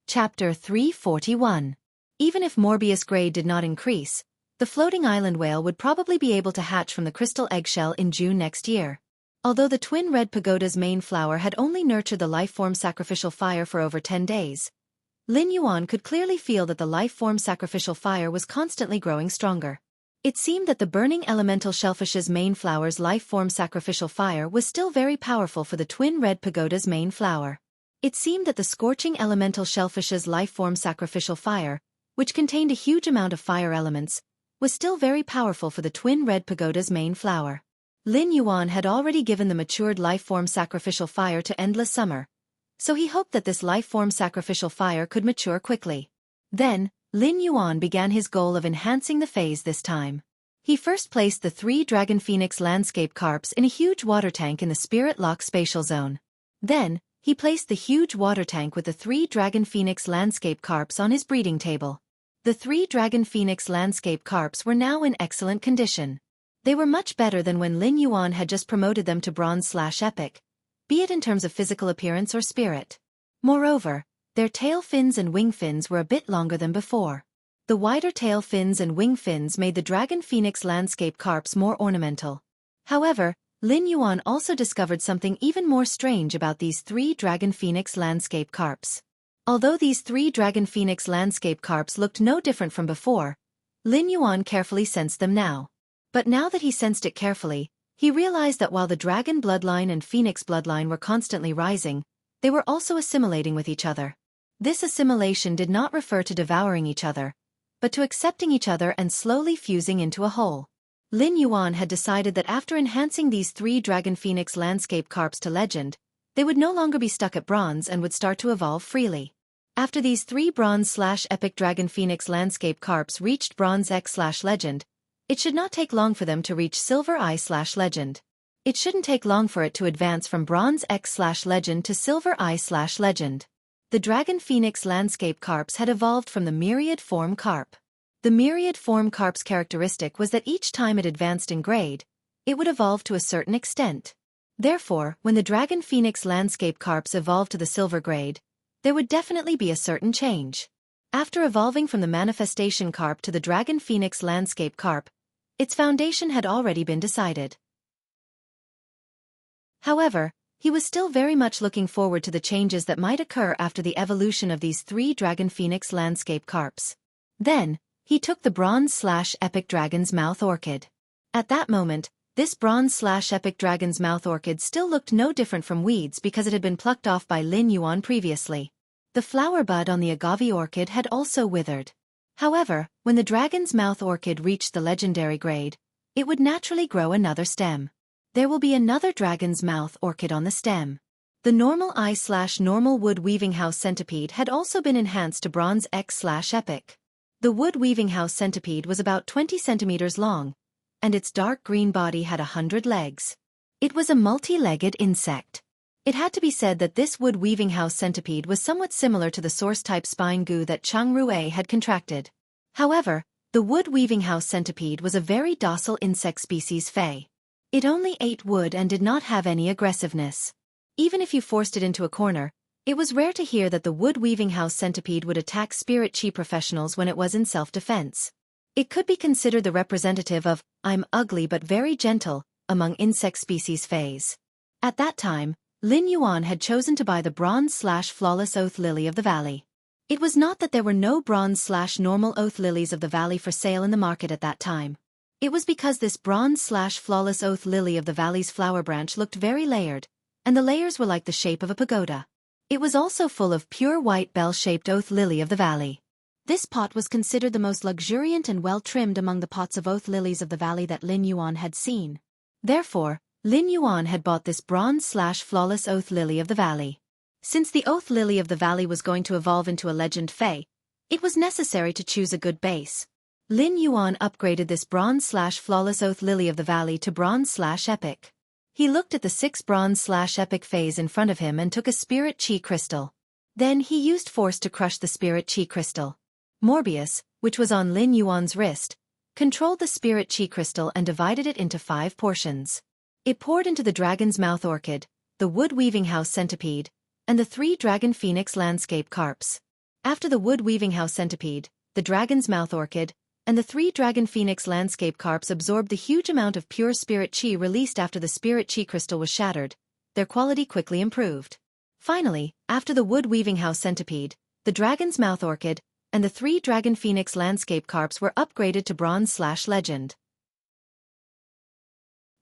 Chapter 341. Even if Morbius grade did not increase, the floating island whale would probably be able to hatch from the crystal eggshell in June next year. Although the twin red pagoda's main flower had only nurtured the life-form sacrificial fire for over 10 days, Lin Yuan could clearly feel that the life-form sacrificial fire was constantly growing stronger. It seemed that the burning elemental shellfish's main flower's life-form sacrificial fire was still very powerful for the twin red pagoda's main flower. It seemed that the scorching elemental shellfish's life-form sacrificial fire, which contained a huge amount of fire elements, was still very powerful for the twin red pagoda's main flower. Lin Yuan had already given the matured life-form sacrificial fire to Endless Summer, so he hoped that this life-form sacrificial fire could mature quickly. Then, Lin Yuan began his goal of enhancing the phase this time. He first placed the 3 Dragon Phoenix landscape carps in a huge water tank in the Spirit Lock spatial zone. Then, he placed the huge water tank with the 3 Dragon Phoenix landscape carps on his breeding table. The 3 Dragon Phoenix landscape carps were now in excellent condition. They were much better than when Lin Yuan had just promoted them to bronze/epic, be it in terms of physical appearance or spirit. Moreover, their tail fins and wing fins were a bit longer than before. The wider tail fins and wing fins made the Dragon Phoenix landscape carps more ornamental. However, Lin Yuan also discovered something even more strange about these 3 Dragon Phoenix landscape carps. Although these 3 Dragon Phoenix landscape carps looked no different from before, Lin Yuan carefully sensed them now. But now that he sensed it carefully, he realized that while the dragon bloodline and phoenix bloodline were constantly rising, they were also assimilating with each other. This assimilation did not refer to devouring each other, but to accepting each other and slowly fusing into a whole. Lin Yuan had decided that after enhancing these 3 Dragon Phoenix landscape carps to legend, they would no longer be stuck at bronze and would start to evolve freely. After these 3 bronze/epic Dragon Phoenix landscape carps reached bronze X/legend, it should not take long for them to reach silver I/legend. It shouldn't take long for it to advance from bronze X/legend to silver I/legend. The Dragon Phoenix landscape carps had evolved from the myriad form carp. The myriad form carp's characteristic was that each time it advanced in grade, it would evolve to a certain extent. Therefore, when the Dragon Phoenix landscape carps evolved to the silver grade, there would definitely be a certain change. After evolving from the manifestation carp to the Dragon Phoenix landscape carp, its foundation had already been decided. However, he was still very much looking forward to the changes that might occur after the evolution of these 3 Dragon Phoenix landscape carps. Then, he took the bronze/epic dragon's mouth orchid. At that moment, this bronze/epic dragon's mouth orchid still looked no different from weeds because it had been plucked off by Lin Yuan previously. The flower bud on the agave orchid had also withered. However, when the dragon's mouth orchid reached the legendary grade, it would naturally grow another stem. There will be another dragon's mouth orchid on the stem. The normal eye/normal wood weaving house centipede had also been enhanced to bronze X/epic. The wood weaving house centipede was about 20 centimeters long, and its dark green body had 100 legs. It was a multi-legged insect. It had to be said that this wood weaving house centipede was somewhat similar to the source-type spine goo that Chang Rue had contracted. However, the wood weaving house centipede was a very docile insect species Fey. It only ate wood and did not have any aggressiveness. Even if you forced it into a corner, It was rare to hear that the wood-weaving house centipede would attack spirit chi professionals when it was in self-defense. It could be considered the representative of, I'm ugly but very gentle, among insect species fays. At that time, Lin Yuan had chosen to buy the bronze/flawless oath lily of the valley. It was not that there were no bronze/normal oath lilies of the valley for sale in the market at that time. It was because this bronze/flawless oath lily of the valley's flower branch looked very layered, and the layers were like the shape of a pagoda. It was also full of pure white bell-shaped oath lily of the valley. This pot was considered the most luxuriant and well-trimmed among the pots of oath lilies of the valley that Lin Yuan had seen. Therefore, Lin Yuan had bought this bronze/flawless oath lily of the valley. Since the oath lily of the valley was going to evolve into a legend fae, it was necessary to choose a good base. Lin Yuan upgraded this bronze/flawless oath lily of the valley to bronze/epic. He looked at the 6 bronze/epic fays in front of him and took a spirit chi crystal. Then he used force to crush the spirit chi crystal. Morbius, which was on Lin Yuan's wrist, controlled the spirit chi crystal and divided it into 5 portions. It poured into the dragon's mouth orchid, the wood-weaving house centipede, and the 3 dragon phoenix landscape carps. After the wood-weaving house centipede, the dragon's mouth orchid, and the 3 dragon phoenix landscape carps absorbed the huge amount of pure spirit chi released after the spirit chi crystal was shattered, their quality quickly improved. Finally, after the wood-weaving house centipede, the dragon's mouth orchid, and the 3 dragon phoenix landscape carps were upgraded to bronze/legend.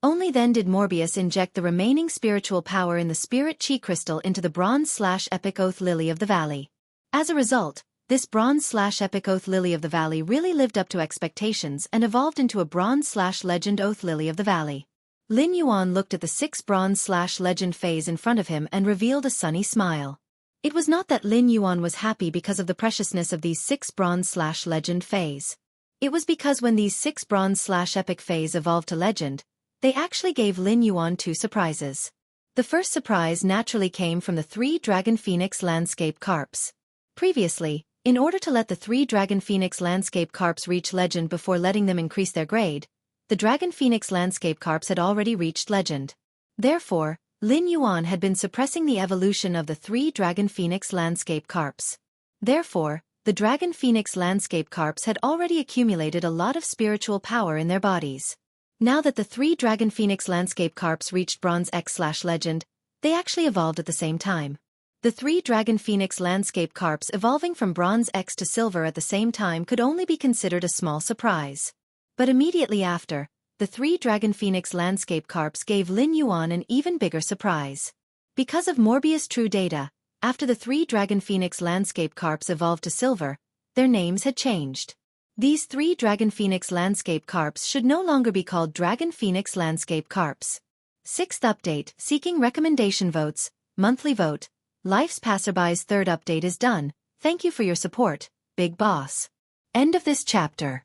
Only then did Morbius inject the remaining spiritual power in the spirit chi crystal into the bronze/epic oath lily of the valley. As a result, this bronze/epic oath lily of the valley really lived up to expectations and evolved into a bronze/legend oath lily of the valley. Lin Yuan looked at the 6 bronze/legend fays in front of him and revealed a sunny smile. It was not that Lin Yuan was happy because of the preciousness of these 6 bronze/legend fays. It was because when these 6 bronze/epic fays evolved to legend, they actually gave Lin Yuan 2 surprises. The first surprise naturally came from the 3 dragon phoenix landscape carps. Previously, in order to let the 3 dragon phoenix landscape carps reach legend before letting them increase their grade, the dragon phoenix landscape carps had already reached legend. Therefore, Lin Yuan had been suppressing the evolution of the 3 dragon phoenix landscape carps. Therefore, the dragon phoenix landscape carps had already accumulated a lot of spiritual power in their bodies. Now that the 3 dragon phoenix landscape carps reached bronze X/legend, they actually evolved at the same time. The 3 dragon phoenix landscape carps evolving from bronze X to silver at the same time could only be considered a small surprise. But immediately after, the 3 dragon phoenix landscape carps gave Lin Yuan an even bigger surprise. Because of Morbius' true data, after the 3 dragon phoenix landscape carps evolved to silver, their names had changed. These 3 dragon phoenix landscape carps should no longer be called dragon phoenix landscape carps. 6th update, seeking recommendation votes, monthly vote. Life's Passerby's 3rd update is done. Thank you for your support, Big Boss. End of this chapter.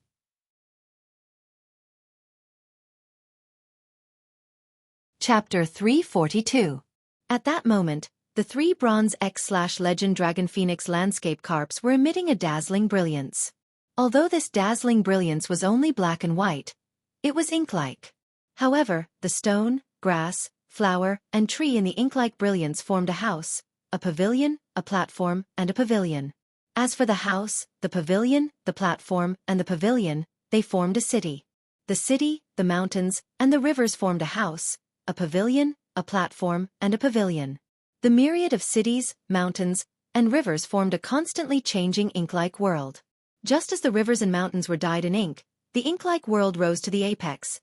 Chapter 342. At that moment, the 3 bronze X/legend dragon phoenix landscape carps were emitting a dazzling brilliance. Although this dazzling brilliance was only black and white, it was ink-like. However, the stone, grass, flower, and tree in the ink-like brilliance formed a house, a pavilion, a platform, and a pavilion. As for the house, the pavilion, the platform, and the pavilion, they formed a city. The city, the mountains, and the rivers formed a house, a pavilion, a platform, and a pavilion. The myriad of cities, mountains, and rivers formed a constantly changing ink-like world. Just as the rivers and mountains were dyed in ink, the ink-like world rose to the apex.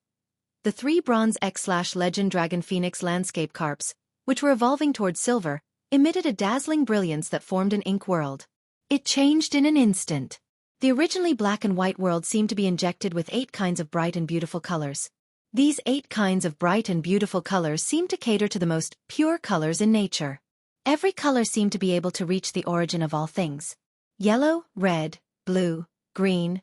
The 3 bronze X/legend dragon phoenix landscape carps, which were evolving towards silver, emitted a dazzling brilliance that formed an ink world. It changed in an instant. The originally black and white world seemed to be injected with 8 kinds of bright and beautiful colors. These 8 kinds of bright and beautiful colors seemed to cater to the most pure colors in nature. Every color seemed to be able to reach the origin of all things. Yellow, red, blue, green,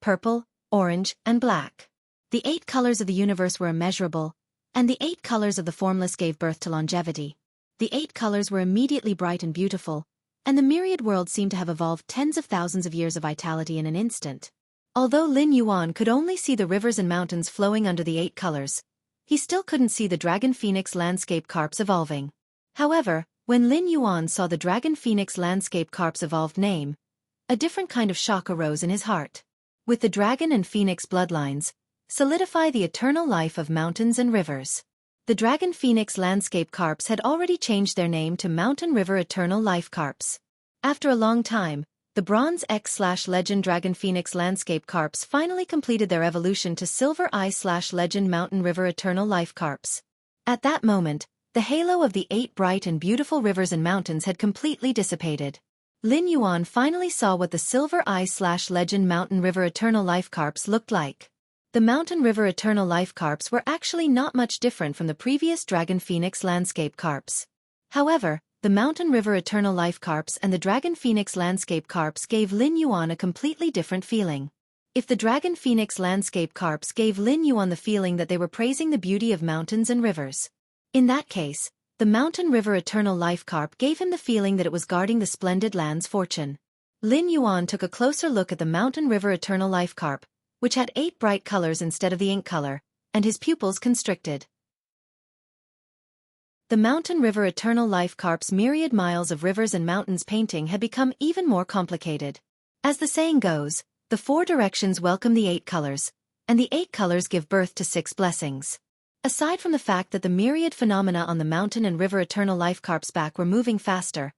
purple, orange, and black. The 8 colors of the universe were immeasurable, and the 8 colors of the formless gave birth to longevity. The 8 colors were immediately bright and beautiful, and the myriad world seemed to have evolved tens of thousands of years of vitality in an instant. Although Lin Yuan could only see the rivers and mountains flowing under the 8 colors, he still couldn't see the dragon phoenix landscape carps evolving. However, When Lin Yuan saw the Dragon Phoenix Landscape Carp's evolved name, a different kind of shock arose in his heart. With the Dragon and Phoenix bloodlines, solidify the eternal life of mountains and rivers. The Dragon Phoenix Landscape Carps had already changed their name to Mountain River Eternal Life Carps. After a long time, the Bronze X/Legend Dragon Phoenix Landscape Carps finally completed their evolution to Silver I/Legend Mountain River Eternal Life Carps. At that moment, the halo of the 8 bright and beautiful rivers and mountains had completely dissipated. Lin Yuan finally saw what the Silver I/Legend Mountain River Eternal Life Carps looked like. The Mountain River Eternal Life Carps were actually not much different from the previous Dragon Phoenix Landscape Carps. However, the Mountain River Eternal Life Carps and the Dragon Phoenix Landscape Carps gave Lin Yuan a completely different feeling. If the Dragon Phoenix Landscape Carps gave Lin Yuan the feeling that they were praising the beauty of mountains and rivers, in that case, the Mountain River Eternal Life Carp gave him the feeling that it was guarding the splendid land's fortune. Lin Yuan took a closer look at the Mountain River Eternal Life Carp, which had 8 bright colors instead of the ink color, and his pupils constricted. The Mountain River Eternal Life Carp's myriad miles of rivers and mountains painting had become even more complicated. As the saying goes, the 4 directions welcome the 8 colors, and the 8 colors give birth to 6 blessings. Aside from the fact that the myriad phenomena on the Mountain and River Eternal Life Carp's back were moving faster,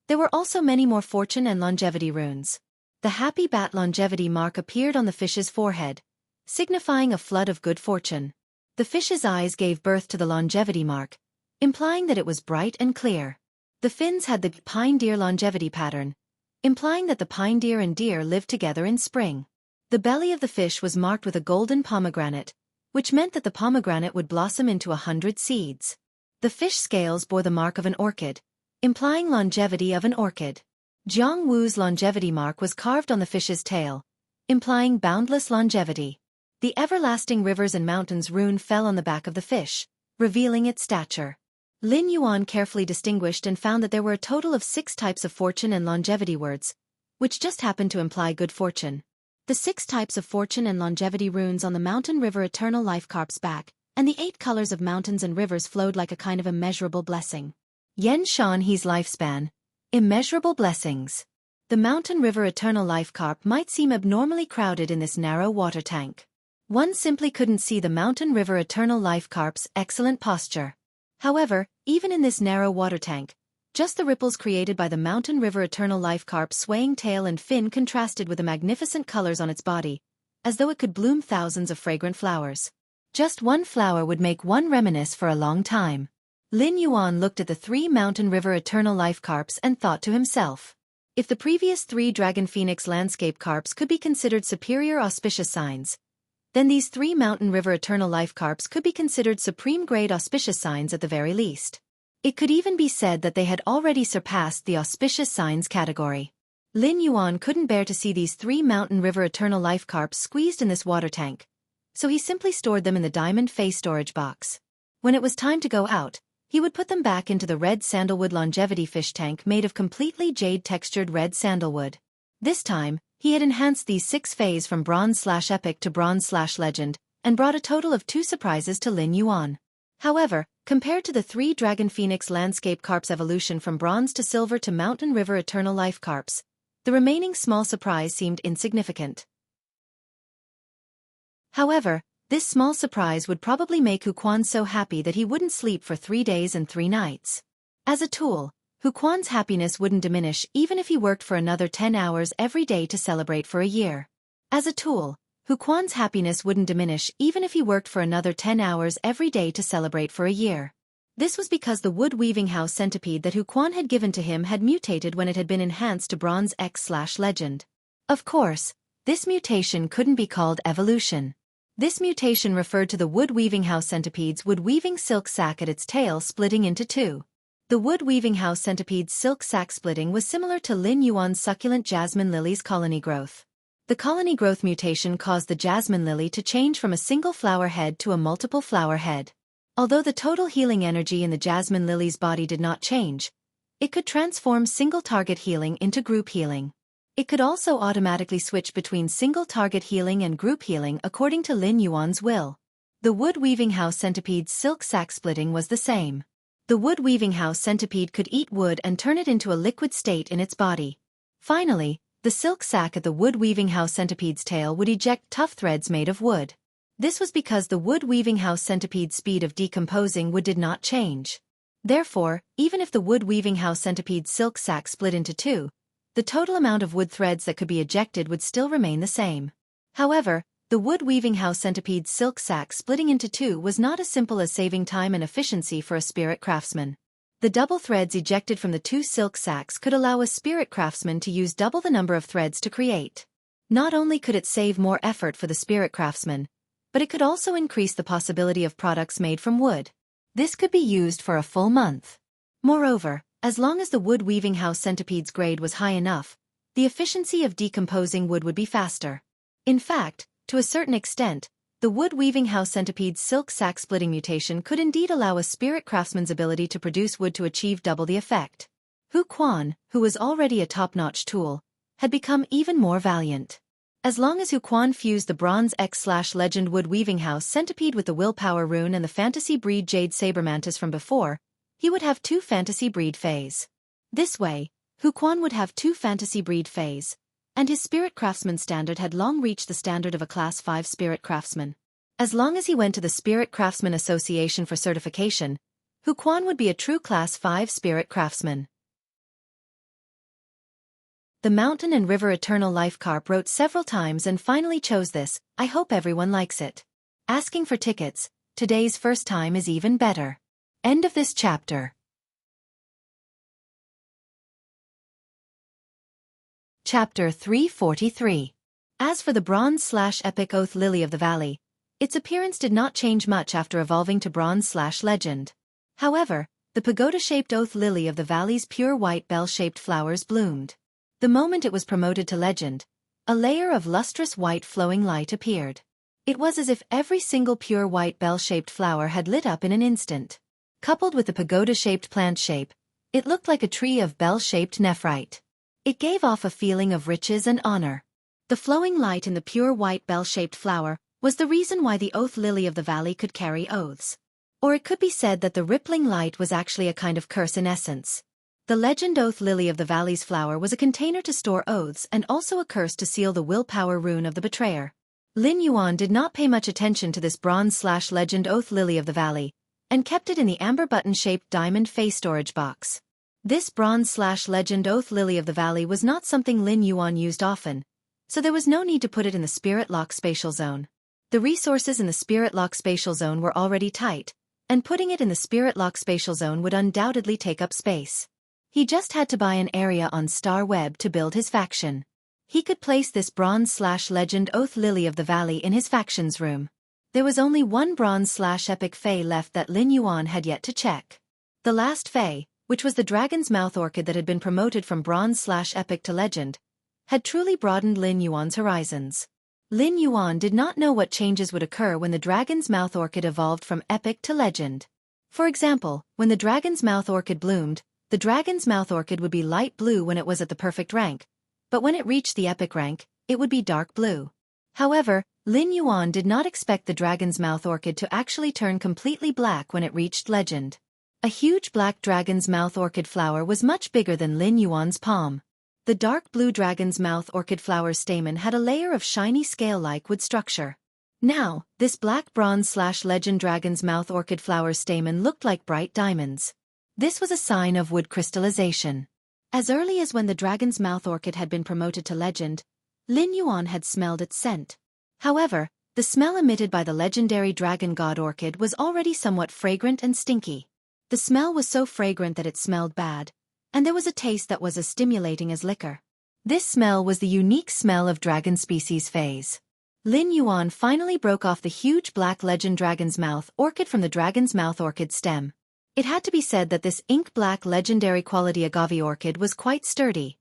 there were also many more fortune and longevity runes. The happy bat longevity mark appeared on the fish's forehead, signifying a flood of good fortune. The fish's eyes gave birth to the longevity mark, implying that it was bright and clear. The fins had the pine deer longevity pattern, implying that the pine deer and deer lived together in spring. The belly of the fish was marked with a golden pomegranate, which meant that the pomegranate would blossom into 100 seeds. The fish scales bore the mark of an orchid, implying longevity of an orchid. Jiang Wu's longevity mark was carved on the fish's tail, implying boundless longevity. The everlasting rivers and mountains rune fell on the back of the fish, revealing its stature. Lin Yuan carefully distinguished and found that there were a total of 6 types of fortune and longevity words, which just happened to imply good fortune. The 6 types of fortune and longevity runes on the Mountain River Eternal Life Carp's back, and the 8 colors of mountains and rivers flowed like a kind of immeasurable blessing. Yan Shan He's lifespan. Immeasurable blessings. The Mountain River Eternal Life Carp might seem abnormally crowded in this narrow water tank. One simply couldn't see the Mountain River Eternal Life Carp's excellent posture. However, even in this narrow water tank, just the ripples created by the Mountain River Eternal Life Carp's swaying tail and fin contrasted with the magnificent colors on its body, as though it could bloom thousands of fragrant flowers. Just one flower would make one reminisce for a long time. Lin Yuan looked at the 3 Mountain River Eternal Life Carps and thought to himself, if the previous 3 Dragon Phoenix Landscape Carps could be considered superior auspicious signs, then these 3 Mountain River Eternal Life Carps could be considered supreme-grade auspicious signs at the very least. It could even be said that they had already surpassed the auspicious signs category. Lin Yuan couldn't bear to see these 3 Mountain River Eternal Life Carps squeezed in this water tank, so he simply stored them in the diamond face storage box. When it was time to go out, he would put them back into the red sandalwood longevity fish tank made of completely jade-textured red sandalwood. This time, he had enhanced these 6 fays from Bronze/Epic to Bronze/Legend, and brought a total of 2 surprises to Lin Yuan. However, compared to the 3 Dragon Phoenix Landscape Carps evolution from Bronze to Silver to Mountain River Eternal Life Carps, the remaining small surprise seemed insignificant. However, this small surprise would probably make Huquan so happy that he wouldn't sleep for 3 days and 3 nights. As a tool, Huquan's happiness wouldn't diminish even if he worked for another 10 hours every day to celebrate for a year. As a tool, Huquan's happiness wouldn't diminish even if he worked for another 10 hours every day to celebrate for a year. This was because the wood weaving house centipede that Huquan had given to him had mutated when it had been enhanced to Bronze X/Legend. Of course, this mutation couldn't be called evolution. This mutation referred to the wood weaving house centipede's wood weaving silk sac at its tail splitting into 2. The wood weaving house centipede's silk sac splitting was similar to Lin Yuan's succulent jasmine lily's colony growth. The colony growth mutation caused the jasmine lily to change from a single flower head to a multiple flower head. Although the total healing energy in the jasmine lily's body did not change, it could transform single target healing into group healing. It could also automatically switch between single target healing and group healing according to Lin Yuan's will. The wood weaving house centipede's silk sac splitting was the same. The wood-weaving house centipede could eat wood and turn it into a liquid state in its body. Finally, the silk sac at the wood-weaving house centipede's tail would eject tough threads made of wood. This was because the wood-weaving house centipede's speed of decomposing wood did not change. Therefore, even if the wood-weaving house centipede's silk sac split into two, the total amount of wood threads that could be ejected would still remain the same. However, the wood-weaving house centipede's silk sac splitting into two was not as simple as saving time and efficiency for a spirit craftsman. The double threads ejected from the two silk sacs could allow a spirit craftsman to use double the number of threads to create. Not only could it save more effort for the spirit craftsman, but it could also increase the possibility of products made from wood. This could be used for a full month. Moreover, as long as the wood-weaving house centipede's grade was high enough, the efficiency of decomposing wood would be faster. In fact, to a certain extent, the wood-weaving house centipede's silk sac splitting mutation could indeed allow a spirit craftsman's ability to produce wood to achieve double the effect. Xueqi, who was already a top-notch tool, had become even more valiant. As long as Xueqi fused the Bronze X/Legend wood-weaving house centipede with the willpower rune and the fantasy breed jade saber mantis from before, he would have two fantasy breed phase. This way, Xueqi would have two fantasy breed phase, and his spirit craftsman standard had long reached the standard of a class 5 spirit craftsman. As long as he went to the Spirit Craftsman Association for certification, Xueqi would be a true class 5 spirit craftsman. The Mountain and River Eternal Life Carp wrote several times and finally chose this. I hope everyone likes it. Asking for tickets, today's first time is even better. End of this chapter. Chapter 343. As for the Bronze/Epic Oath Lily of the Valley, its appearance did not change much after evolving to Bronze/Legend. However, the pagoda-shaped Oath Lily of the Valley's pure white bell-shaped flowers bloomed. The moment it was promoted to Legend, a layer of lustrous white flowing light appeared. It was as if every single pure white bell-shaped flower had lit up in an instant. Coupled with the pagoda-shaped plant shape, it looked like a tree of bell-shaped nephrite. It gave off a feeling of riches and honor. The flowing light in the pure white bell-shaped flower was the reason why the Oath Lily of the Valley could carry oaths. Or it could be said that the rippling light was actually a kind of curse in essence. The Legend Oath Lily of the Valley's flower was a container to store oaths and also a curse to seal the willpower rune of the betrayer. Lin Yuan did not pay much attention to this Bronze/Legend Oath Lily of the Valley, and kept it in the amber button-shaped diamond face storage box. This Bronze/Legend Oath Lily of the Valley was not something Lin Yuan used often, so there was no need to put it in the Spirit Lock Spatial Zone. The resources in the Spirit Lock Spatial Zone were already tight, and putting it in the Spirit Lock Spatial Zone would undoubtedly take up space. He just had to buy an area on Star Web to build his faction. He could place this Bronze/Legend Oath Lily of the Valley in his faction's room. There was only one Bronze/Epic Fae left that Lin Yuan had yet to check. The last Fae, which was the Dragon's Mouth Orchid that had been promoted from Bronze/Epic to Legend, had truly broadened Lin Yuan's horizons. Lin Yuan did not know what changes would occur when the Dragon's Mouth Orchid evolved from Epic to Legend. For example, when the Dragon's Mouth Orchid bloomed, the Dragon's Mouth Orchid would be light blue when it was at the perfect rank, but when it reached the Epic rank, it would be dark blue. However, Lin Yuan did not expect the Dragon's Mouth Orchid to actually turn completely black when it reached Legend. A huge black Dragon's Mouth Orchid flower was much bigger than Lin Yuan's palm. The dark blue Dragon's Mouth Orchid flower's stamen had a layer of shiny scale-like wood structure. Now, this black Bronze/Legend Dragon's Mouth Orchid flower's stamen looked like bright diamonds. This was a sign of wood crystallization. As early as when the Dragon's Mouth Orchid had been promoted to Legend, Lin Yuan had smelled its scent. However, the smell emitted by the legendary Dragon God Orchid was already somewhat fragrant and stinky. The smell was so fragrant that it smelled bad, and there was a taste that was as stimulating as liquor. This smell was the unique smell of dragon species phase. Lin Yuan finally broke off the huge black Legend Dragon's Mouth Orchid from the Dragon's Mouth Orchid stem. It had to be said that this ink-black legendary quality agave orchid was quite sturdy.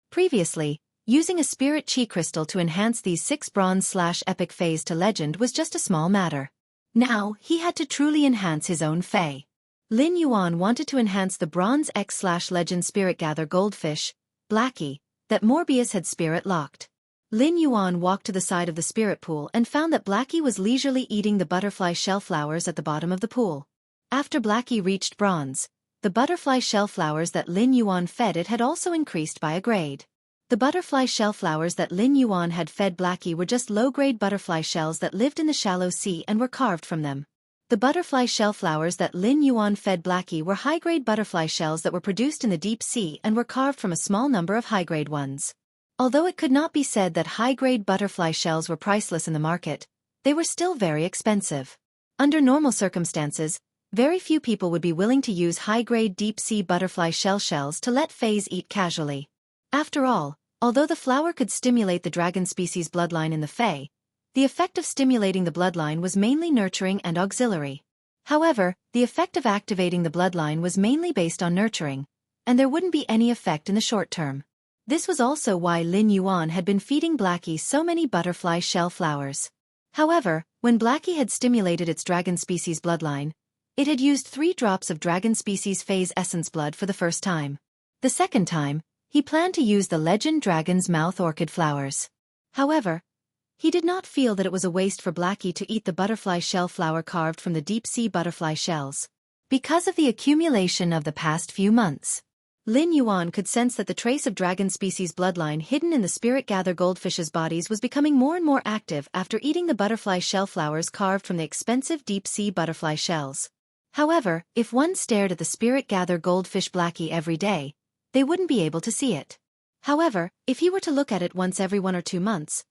Previously, using a spirit chi crystal to enhance these 6 Bronze/Epic Faes to Legend was just a small matter. Now, he had to truly enhance his own Fae. Lin Yuan wanted to enhance the Bronze X/Legend Spirit Gather Goldfish, Blackie, that Morbius had spirit locked. Lin Yuan walked to the side of the spirit pool and found that Blackie was leisurely eating the butterfly shell flowers at the bottom of the pool. After Blackie reached bronze, the butterfly shell flowers that Lin Yuan fed it had also increased by a grade. The butterfly shell flowers that Lin Yuan had fed Blackie were just low-grade butterfly shells that lived in the shallow sea and were carved from them. The butterfly shell flowers that Lin Yuan fed Blackie were high-grade butterfly shells that were produced in the deep sea and were carved from a small number of high-grade ones. Although it could not be said that high-grade butterfly shells were priceless in the market, they were still very expensive. Under normal circumstances, very few people would be willing to use high-grade deep-sea butterfly shells to let fays eat casually. After all, although the flower could stimulate the dragon species bloodline in the fae, the effect of stimulating the bloodline was mainly nurturing and auxiliary. However, the effect of activating the bloodline was mainly based on nurturing, and there wouldn't be any effect in the short term. This was also why Lin Yuan had been feeding Blackie so many butterfly shell flowers. However, when Blackie had stimulated its dragon species bloodline, it had used 3 drops of dragon species phase essence blood for the first time. The second time, he planned to use the legend dragon's mouth orchid flowers. However, he did not feel that it was a waste for Blackie to eat the butterfly shell flower carved from the deep-sea butterfly shells. Because of the accumulation of the past few months, Lin Yuan could sense that the trace of dragon species bloodline hidden in the spirit-gather goldfish's bodies was becoming more and more active after eating the butterfly shell flowers carved from the expensive deep-sea butterfly shells. However, if one stared at the spirit-gather goldfish Blackie every day, they wouldn't be able to see it. However, if he were to look at it once every 1 or 2 months,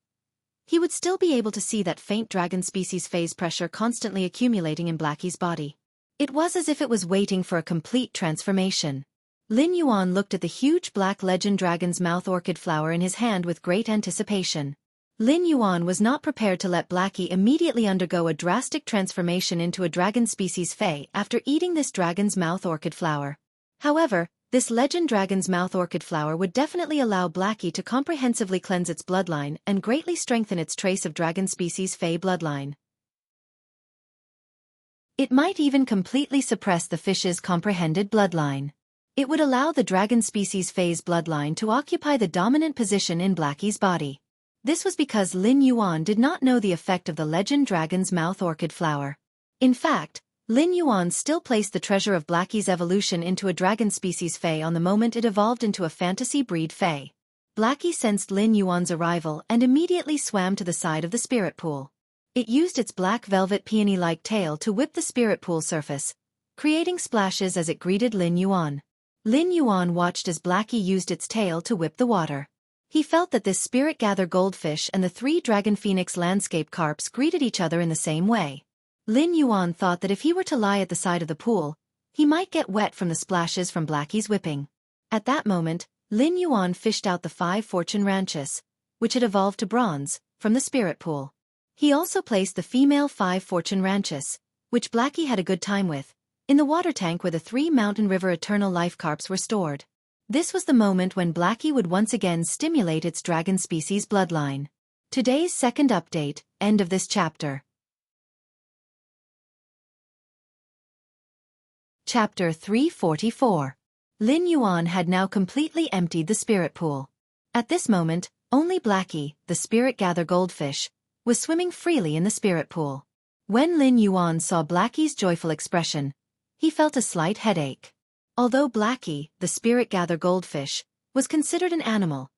he would still be able to see that faint dragon species phase pressure constantly accumulating in Blackie's body. It was as if it was waiting for a complete transformation. Lin Yuan looked at the huge black legend dragon's mouth orchid flower in his hand with great anticipation. Lin Yuan was not prepared to let Blackie immediately undergo a drastic transformation into a dragon species fae after eating this dragon's mouth orchid flower. However, this legend dragon's mouth orchid flower would definitely allow Blackie to comprehensively cleanse its bloodline and greatly strengthen its trace of dragon species fae bloodline. It might even completely suppress the fish's comprehended bloodline. It would allow the dragon species phase bloodline to occupy the dominant position in Blackie's body. This was because Lin Yuan did not know the effect of the legend dragon's mouth orchid flower. In fact, Lin Yuan still placed the treasure of Blackie's evolution into a dragon species fae on the moment it evolved into a fantasy breed fae. Blackie sensed Lin Yuan's arrival and immediately swam to the side of the spirit pool. It used its black velvet peony-like tail to whip the spirit pool surface, creating splashes as it greeted Lin Yuan. Lin Yuan watched as Blackie used its tail to whip the water. He felt that this spirit-gather goldfish and the 3 dragon phoenix landscape carps greeted each other in the same way. Lin Yuan thought that if he were to lie at the side of the pool, he might get wet from the splashes from Blackie's whipping. At that moment, Lin Yuan fished out the 5 fortune ranches, which had evolved to bronze, from the spirit pool. He also placed the female 5 fortune ranches, which Blackie had a good time with, in the water tank where the 3 mountain river eternal life carps were stored. This was the moment when Blackie would once again stimulate its dragon species bloodline. Today's second update, end of this chapter. Chapter 344. Lin Yuan had now completely emptied the spirit pool. At this moment, only Blackie, the spirit-gather goldfish, was swimming freely in the spirit pool. When Lin Yuan saw Blackie's joyful expression, he felt a slight headache. Although Blackie, the spirit-gather goldfish, was considered an animal,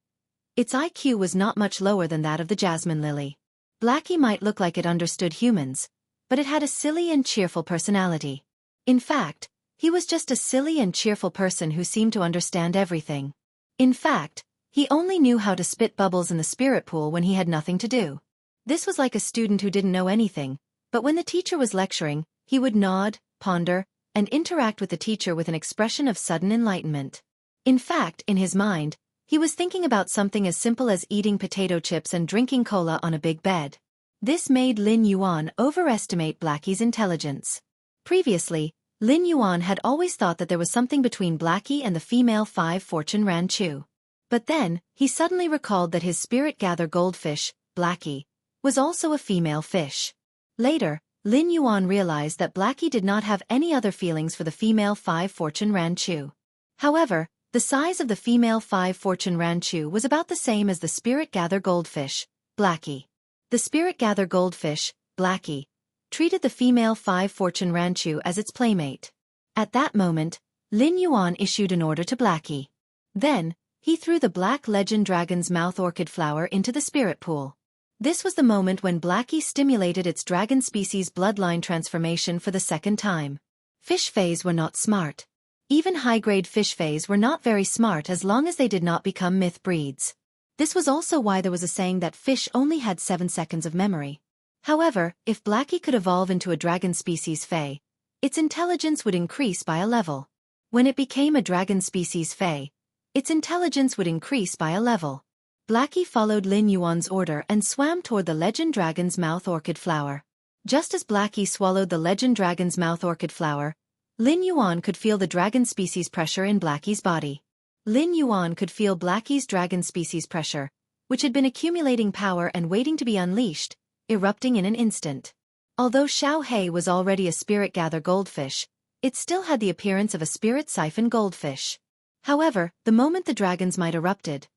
its IQ was not much lower than that of the jasmine lily. Blackie might look like it understood humans, but it had a silly and cheerful personality. In fact, he was just a silly and cheerful person who seemed to understand everything. In fact, he only knew how to spit bubbles in the spirit pool when he had nothing to do. This was like a student who didn't know anything, but when the teacher was lecturing, he would nod, ponder, and interact with the teacher with an expression of sudden enlightenment. In fact, in his mind, he was thinking about something as simple as eating potato chips and drinking cola on a big bed. This made Lin Yuan overestimate Blackie's intelligence. Previously, Lin Yuan had always thought that there was something between Blackie and the female 5 fortune ranchu. But then, he suddenly recalled that his spirit-gather goldfish, Blackie, was also a female fish. Later, Lin Yuan realized that Blackie did not have any other feelings for the female 5 fortune ranchu. However, the size of the female 5 fortune ranchu was about the same as the spirit-gather goldfish, Blackie. The spirit-gather goldfish, Blackie, treated the female 5 fortune Ranchu as its playmate. At that moment, Lin Yuan issued an order to Blackie. Then, he threw the Black Legend Dragon's Mouth Orchid flower into the spirit pool. This was the moment when Blackie stimulated its dragon species bloodline transformation for the second time. Fish fays were not smart. Even high-grade fish fays were not very smart as long as they did not become myth breeds. This was also why there was a saying that fish only had 7 seconds of memory. However, if Blackie could evolve into a dragon species fay, its intelligence would increase by a level. When it became a dragon species fay, its intelligence would increase by a level. Blackie followed Lin Yuan's order and swam toward the Legend Dragon's Mouth Orchid flower. Just as Blackie swallowed the Legend Dragon's Mouth Orchid flower, Lin Yuan could feel the dragon species pressure in Blackie's body. Lin Yuan could feel Blackie's dragon species pressure, which had been accumulating power and waiting to be unleashed, erupting in an instant. Although Xueqi was already a spirit gather goldfish, it still had the appearance of a spirit siphon goldfish. However, the moment the dragon's might erupted,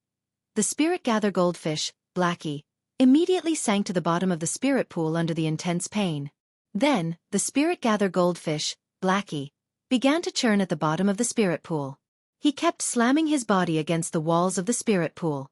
the spirit gather goldfish, Blackie, immediately sank to the bottom of the spirit pool under the intense pain. Then, the spirit gather goldfish, Blackie, began to churn at the bottom of the spirit pool. He kept slamming his body against the walls of the spirit pool.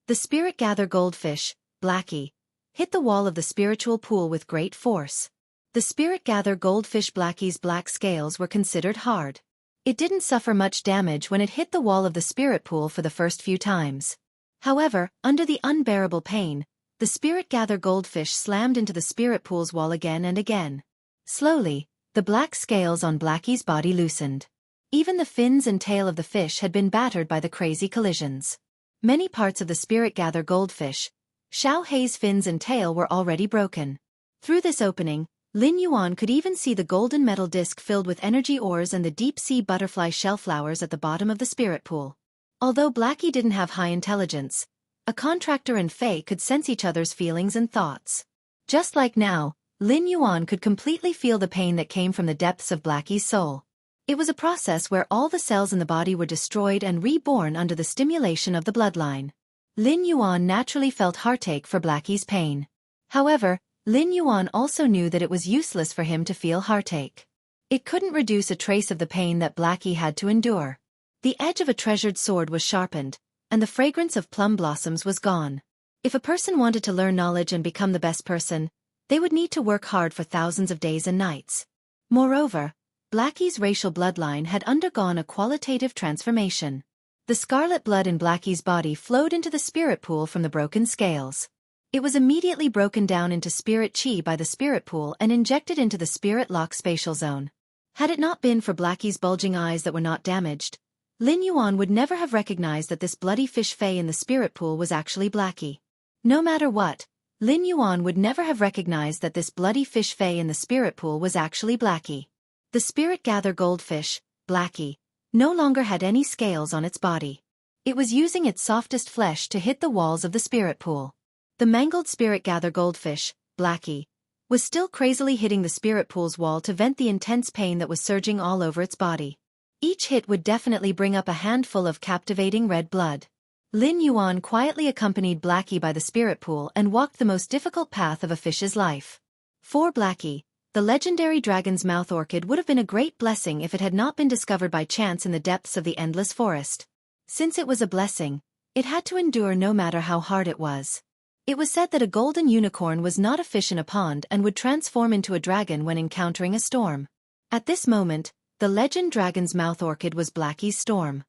The spirit gather goldfish, Blackie, hit the wall of the spiritual pool with great force. The spirit gather goldfish Blackie's black scales were considered hard. It didn't suffer much damage when it hit the wall of the spirit pool for the first few times. However, under the unbearable pain, the spirit gather goldfish slammed into the spirit pool's wall again and again. Slowly, the black scales on Blackie's body loosened. Even the fins and tail of the fish had been battered by the crazy collisions. Many parts of the spirit gather goldfish, Xueqi's fins and tail were already broken. Through this opening, Lin Yuan could even see the golden metal disc filled with energy ores and the deep-sea butterfly shell flowers at the bottom of the spirit pool. Although Blackie didn't have high intelligence, a contractor and Faye could sense each other's feelings and thoughts. Just like now, Lin Yuan could completely feel the pain that came from the depths of Blackie's soul. It was a process where all the cells in the body were destroyed and reborn under the stimulation of the bloodline. Lin Yuan naturally felt heartache for Blackie's pain. However, Lin Yuan also knew that it was useless for him to feel heartache. It couldn't reduce a trace of the pain that Blackie had to endure. The edge of a treasured sword was sharpened, and the fragrance of plum blossoms was gone. If a person wanted to learn knowledge and become the best person, they would need to work hard for thousands of days and nights. Moreover, Blackie's racial bloodline had undergone a qualitative transformation. The scarlet blood in Blackie's body flowed into the spirit pool from the broken scales. It was immediately broken down into spirit chi by the spirit pool and injected into the spirit lock spatial zone. Had it not been for Blackie's bulging eyes that were not damaged, Lin Yuan would never have recognized that this bloody fish fey in the spirit pool was actually Blackie. No matter what, Lin Yuan would never have recognized that this bloody fish fey in the spirit pool was actually Blackie. The spirit gather goldfish, Blackie, no longer had any scales on its body. It was using its softest flesh to hit the walls of the spirit pool. The mangled spirit gather goldfish, Blackie, was still crazily hitting the spirit pool's wall to vent the intense pain that was surging all over its body. Each hit would definitely bring up a handful of captivating red blood. Lin Yuan quietly accompanied Blackie by the spirit pool and walked the most difficult path of a fish's life. For Blackie, the legendary dragon's mouth orchid would have been a great blessing if it had not been discovered by chance in the depths of the endless forest. Since it was a blessing, it had to endure no matter how hard it was. It was said that a golden unicorn was not a fish in a pond and would transform into a dragon when encountering a storm. At this moment, the legend dragon's mouth orchid was Blackie's storm.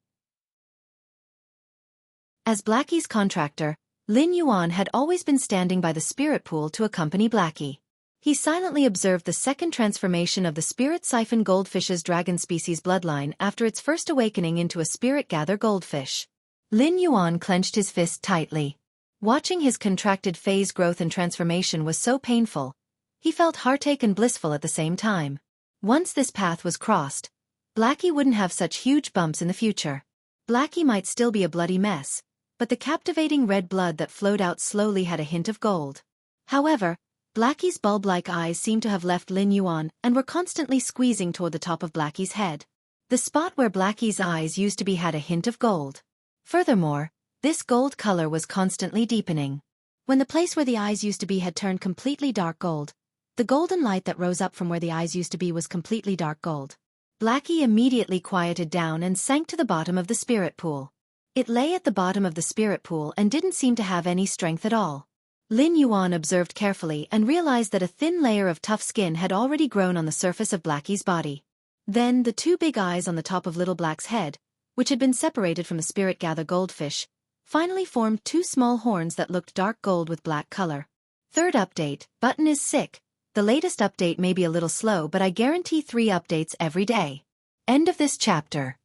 As Blackie's contractor, Lin Yuan had always been standing by the spirit pool to accompany Blackie. He silently observed the second transformation of the spirit siphon goldfish's dragon species bloodline after its first awakening into a spirit gather goldfish. Lin Yuan clenched his fist tightly. Watching his contracted phase growth and transformation was so painful. He felt heartache and blissful at the same time. Once this path was crossed, Blackie wouldn't have such huge bumps in the future. Blackie might still be a bloody mess, but the captivating red blood that flowed out slowly had a hint of gold. However, Blackie's bulb-like eyes seemed to have left Lin Yuan and were constantly squeezing toward the top of Blackie's head. The spot where Blackie's eyes used to be had a hint of gold. Furthermore, this gold color was constantly deepening. When the place where the eyes used to be had turned completely dark gold, the golden light that rose up from where the eyes used to be was completely dark gold. Blacky immediately quieted down and sank to the bottom of the spirit pool. It lay at the bottom of the spirit pool and didn't seem to have any strength at all. Lin Yuan observed carefully and realized that a thin layer of tough skin had already grown on the surface of Blacky's body. Then the two big eyes on the top of Little Black's head, which had been separated from the spirit gather goldfish, finally formed two small horns that looked dark gold with black color. Third update, button is sick. The latest update may be a little slow, but I guarantee 3 updates every day. End of this chapter.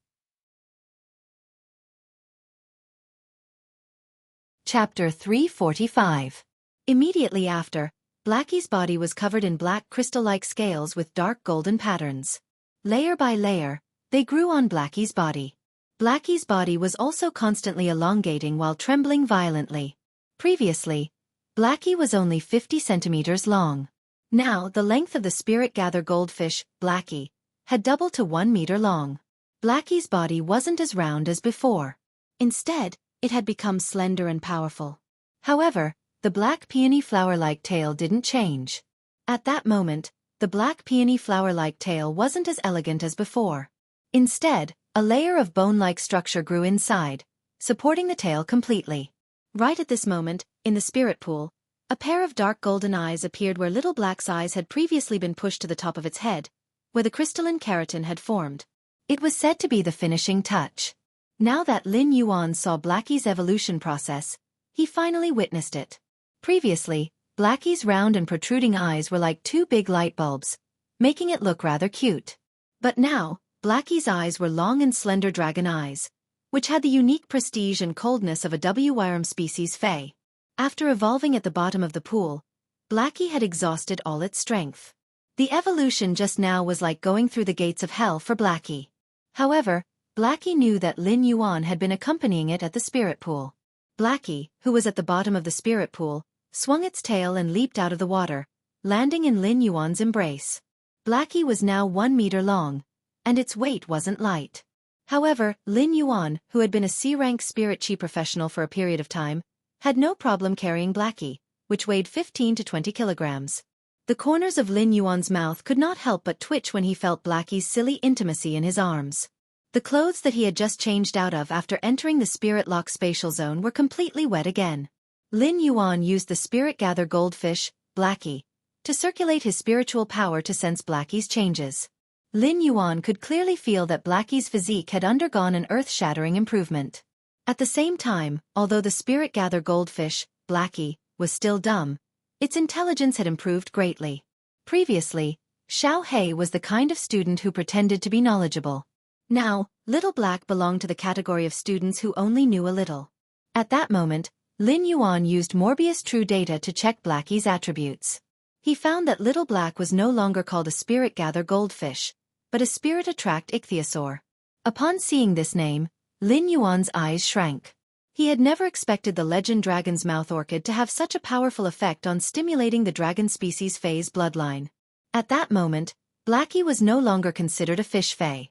Chapter 345. Immediately after, Blacky's body was covered in black crystal-like scales with dark golden patterns. Layer by layer, they grew on Blacky's body. Blacky's body was also constantly elongating while trembling violently. Previously, Blacky was only 50 centimeters long. Now the length of the spirit gather goldfish, Blacky, had doubled to 1 meter long. Blacky's body wasn't as round as before. Instead, it had become slender and powerful. However, the black peony flower-like tail didn't change. At that moment, the black peony flower-like tail wasn't as elegant as before. Instead, a layer of bone-like structure grew inside, supporting the tail completely. Right at this moment, in the spirit pool, a pair of dark golden eyes appeared where Little Black's eyes had previously been pushed to the top of its head, where the crystalline keratin had formed. It was said to be the finishing touch. Now that Lin Yuan saw Blacky's evolution process, he finally witnessed it. Previously, Blacky's round and protruding eyes were like 2 big light bulbs, making it look rather cute. But now, Blacky's eyes were long and slender dragon eyes, which had the unique prestige and coldness of a W-worm species fae. After evolving at the bottom of the pool, Blacky had exhausted all its strength. The evolution just now was like going through the gates of hell for Blacky. However, Blacky knew that Lin Yuan had been accompanying it at the spirit pool. Blacky, who was at the bottom of the spirit pool, swung its tail and leaped out of the water, landing in Lin Yuan's embrace. Blacky was now 1 meter long, and its weight wasn't light. However, Lin Yuan, who had been a C-rank spirit chi professional for a period of time, had no problem carrying Blacky, which weighed 15 to 20 kilograms. The corners of Lin Yuan's mouth could not help but twitch when he felt Blacky's silly intimacy in his arms. The clothes that he had just changed out of after entering the Spirit Lock spatial zone were completely wet again. Lin Yuan used the Spirit Gather goldfish, Blacky, to circulate his spiritual power to sense Blacky's changes. Lin Yuan could clearly feel that Blacky's physique had undergone an earth-shattering improvement. At the same time, although the Spirit Gather goldfish, Blacky, was still dumb, its intelligence had improved greatly. Previously, Xiao Hei was the kind of student who pretended to be knowledgeable. Now, Little Black belonged to the category of students who only knew a little. At that moment, Lin Yuan used Morbius True Data to check Blacky's attributes. He found that Little Black was no longer called a Spirit Gather goldfish, but a Spirit Attract ichthyosaur. Upon seeing this name, Lin Yuan's eyes shrank. He had never expected the legend Dragon's Mouth Orchid to have such a powerful effect on stimulating the dragon species Fae's bloodline. At that moment, Blacky was no longer considered a fish Fae.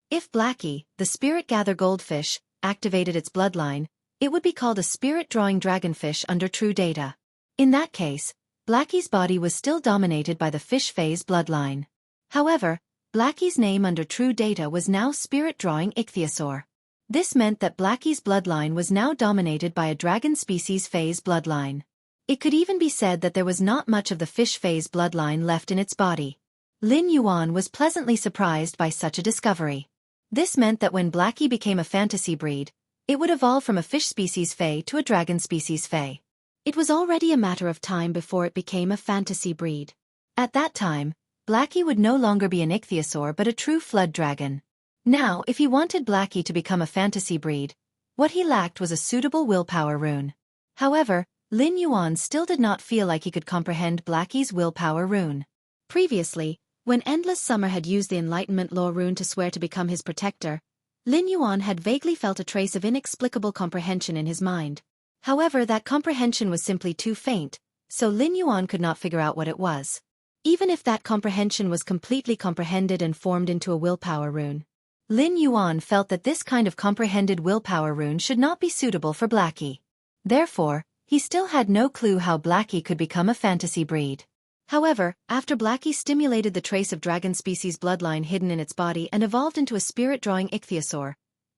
If Blacky, the Spirit Gather goldfish, activated its bloodline, it would be called a spirit-drawing dragonfish under True Data. In that case, Blacky's body was still dominated by the fish Fae's bloodline. However, Blacky's name under True Data was now Spirit-Drawing Ichthyosaur. This meant that Blacky's bloodline was now dominated by a dragon species Fae's bloodline. It could even be said that there was not much of the fish Fae's bloodline left in its body. Lin Yuan was pleasantly surprised by such a discovery. This meant that when Blacky became a fantasy breed, it would evolve from a fish species Fae to a dragon species Fae. It was already a matter of time before it became a fantasy breed. At that time, Blacky would no longer be an ichthyosaur but a true flood dragon. Now, if he wanted Blacky to become a fantasy breed, what he lacked was a suitable willpower rune. However, Lin Yuan still did not feel like he could comprehend Blacky's willpower rune. Previously, when Endless Summer had used the Enlightenment Law rune to swear to become his protector, Lin Yuan had vaguely felt a trace of inexplicable comprehension in his mind. However, that comprehension was simply too faint, so Lin Yuan could not figure out what it was. Even if that comprehension was completely comprehended and formed into a willpower rune, Lin Yuan felt that this kind of comprehended willpower rune should not be suitable for Blackie. Therefore, he still had no clue how Blackie could become a fantasy breed. However, after Blackie stimulated the trace of dragon species bloodline hidden in its body and evolved into a spirit-drawing ichthyosaur,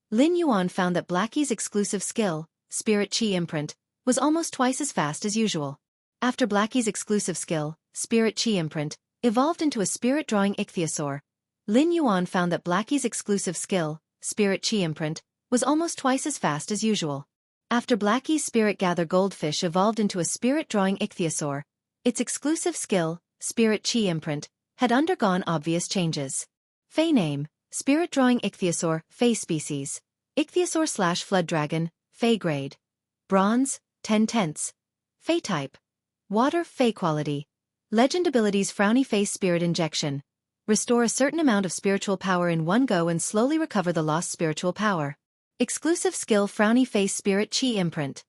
Lin Yuan found that Blackie's exclusive skill, Spirit Chi Imprint, was almost twice as fast as usual. After Blackie's exclusive skill, Spirit Chi Imprint, evolved into a spirit-drawing ichthyosaur, Lin Yuan found that Blackie's exclusive skill, Spirit Chi Imprint, was almost twice as fast as usual. After Blackie's Spirit Gather Goldfish evolved into a spirit-drawing ichthyosaur, its exclusive skill, Spirit Chi Imprint, had undergone obvious changes. Fey name, Spirit-drawing ichthyosaur, Fey species, ichthyosaur/flood dragon, Fey grade. Bronze, 10/10. Fey type. Water Fey quality. Legend abilities Frowny Face Spirit Injection. Restore a certain amount of spiritual power in one go and slowly recover the lost spiritual power. Exclusive skill Frowny Face Spirit Chi Imprint.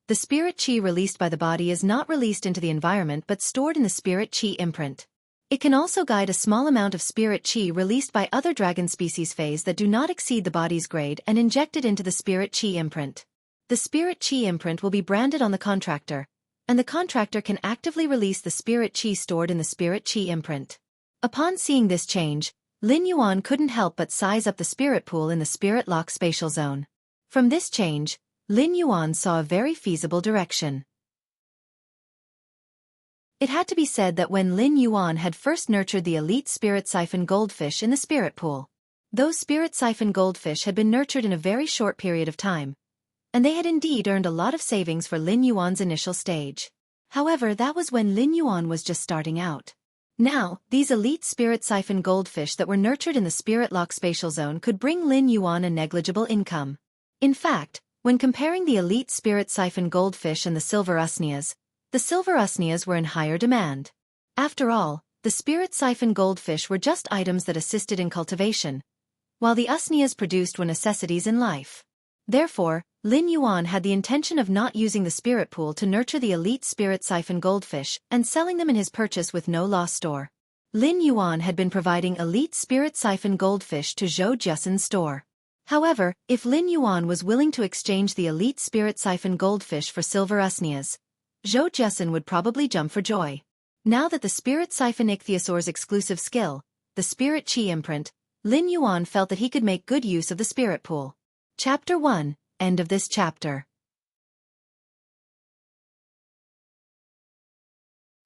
The spirit chi released by the body is not released into the environment but stored in the spirit chi imprint. It can also guide a small amount of spirit chi released by other dragon species phase that do not exceed the body's grade and inject it into the spirit chi imprint. The spirit chi imprint will be branded on the contractor, and the contractor can actively release the spirit chi stored in the spirit chi imprint. Upon seeing this change, Lin Yuan couldn't help but size up the spirit pool in the spirit lock spatial zone. From this change, Lin Yuan saw a very feasible direction. It had to be said that when Lin Yuan had first nurtured the elite spirit siphon goldfish in the spirit pool, those spirit siphon goldfish had been nurtured in a very short period of time, and they had indeed earned a lot of savings for Lin Yuan's initial stage. However, that was when Lin Yuan was just starting out. Now, these elite spirit siphon goldfish that were nurtured in the spirit lock spatial zone could bring Lin Yuan a negligible income. In fact, when comparing the elite spirit siphon goldfish and the silver usneas, the silver usneas were in higher demand. After all, the spirit siphon goldfish were just items that assisted in cultivation, while the usneas produced were necessities in life. Therefore, Lin Yuan had the intention of not using the spirit pool to nurture the elite spirit siphon goldfish and selling them in his purchase with no loss store. Lin Yuan had been providing elite spirit siphon goldfish to Zhou Jiasen's store. However, if Lin Yuan was willing to exchange the elite spirit siphon goldfish for silver usneas, Zhou Jiasen would probably jump for joy. Now that the spirit siphon ichthyosaur's exclusive skill, the spirit chi imprint, Lin Yuan felt that he could make good use of the spirit pool. Chapter 1, End of this chapter.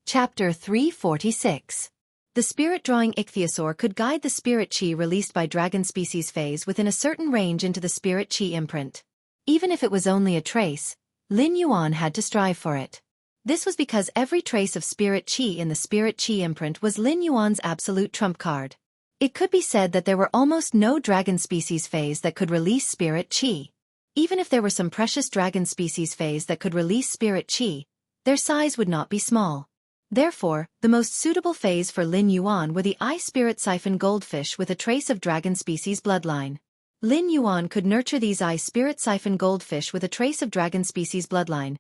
Chapter 346. The spirit-drawing ichthyosaur could guide the spirit chi released by dragon species phase within a certain range into the spirit chi imprint. Even if it was only a trace, Lin Yuan had to strive for it. This was because every trace of spirit chi in the spirit chi imprint was Lin Yuan's absolute trump card. It could be said that there were almost no dragon species phase that could release spirit chi. Even if there were some precious dragon species phase that could release spirit chi, their size would not be small. Therefore, the most suitable phase for Lin Yuan were the eye spirit siphon goldfish with a trace of dragon species bloodline. Lin Yuan could nurture these eye spirit siphon goldfish with a trace of dragon species bloodline,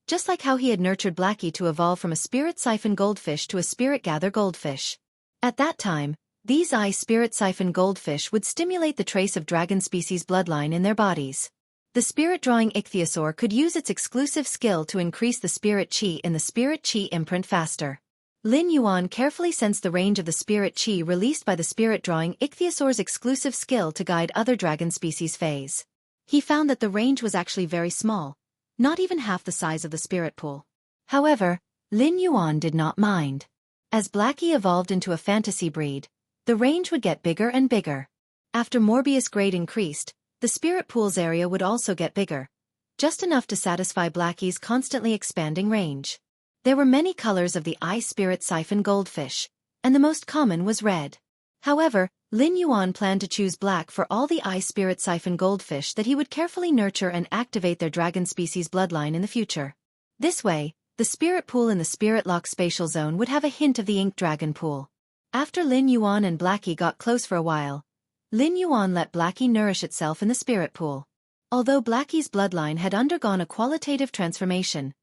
just like how he had nurtured Blackie to evolve from a spirit siphon goldfish to a spirit gather goldfish. At that time, these eye spirit siphon goldfish would stimulate the trace of dragon species bloodline in their bodies. The spirit-drawing ichthyosaur could use its exclusive skill to increase the spirit chi in the spirit chi imprint faster. Lin Yuan carefully sensed the range of the spirit chi released by the spirit-drawing ichthyosaur's exclusive skill to guide other dragon species phase. He found that the range was actually very small, not even half the size of the spirit pool. However, Lin Yuan did not mind. As Blackie evolved into a fantasy breed, the range would get bigger and bigger. After Morbius grade increased, the spirit pool's area would also get bigger, just enough to satisfy Blackie's constantly expanding range. There were many colors of the eye spirit siphon goldfish, and the most common was red. However, Lin Yuan planned to choose black for all the eye spirit siphon goldfish that he would carefully nurture and activate their dragon species bloodline in the future. This way, the spirit pool in the spirit lock spatial zone would have a hint of the ink dragon pool. After Lin Yuan and Blackie got close for a while, Lin Yuan let Blackie nourish itself in the spirit pool. Although Blackie's bloodline had undergone a qualitative transformation,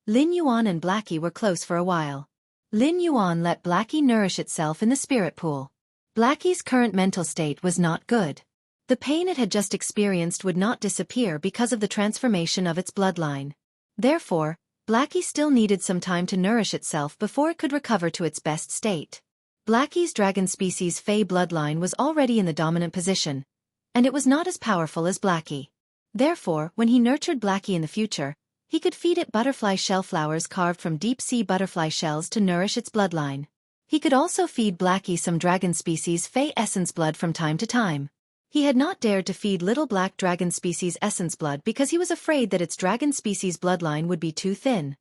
Lin Yuan and Blackie were close for a while. Lin Yuan let Blackie nourish itself in the spirit pool. Blackie's current mental state was not good. The pain it had just experienced would not disappear because of the transformation of its bloodline. Therefore, Blackie still needed some time to nourish itself before it could recover to its best state. Blackie's dragon species Fey bloodline was already in the dominant position, and it was not as powerful as Blackie. Therefore, when he nurtured Blackie in the future, he could feed it butterfly shell flowers carved from deep-sea butterfly shells to nourish its bloodline. He could also feed Blackie some dragon species Fey essence blood from time to time. He had not dared to feed little black dragon species essence blood because he was afraid that its dragon species bloodline would be too thin.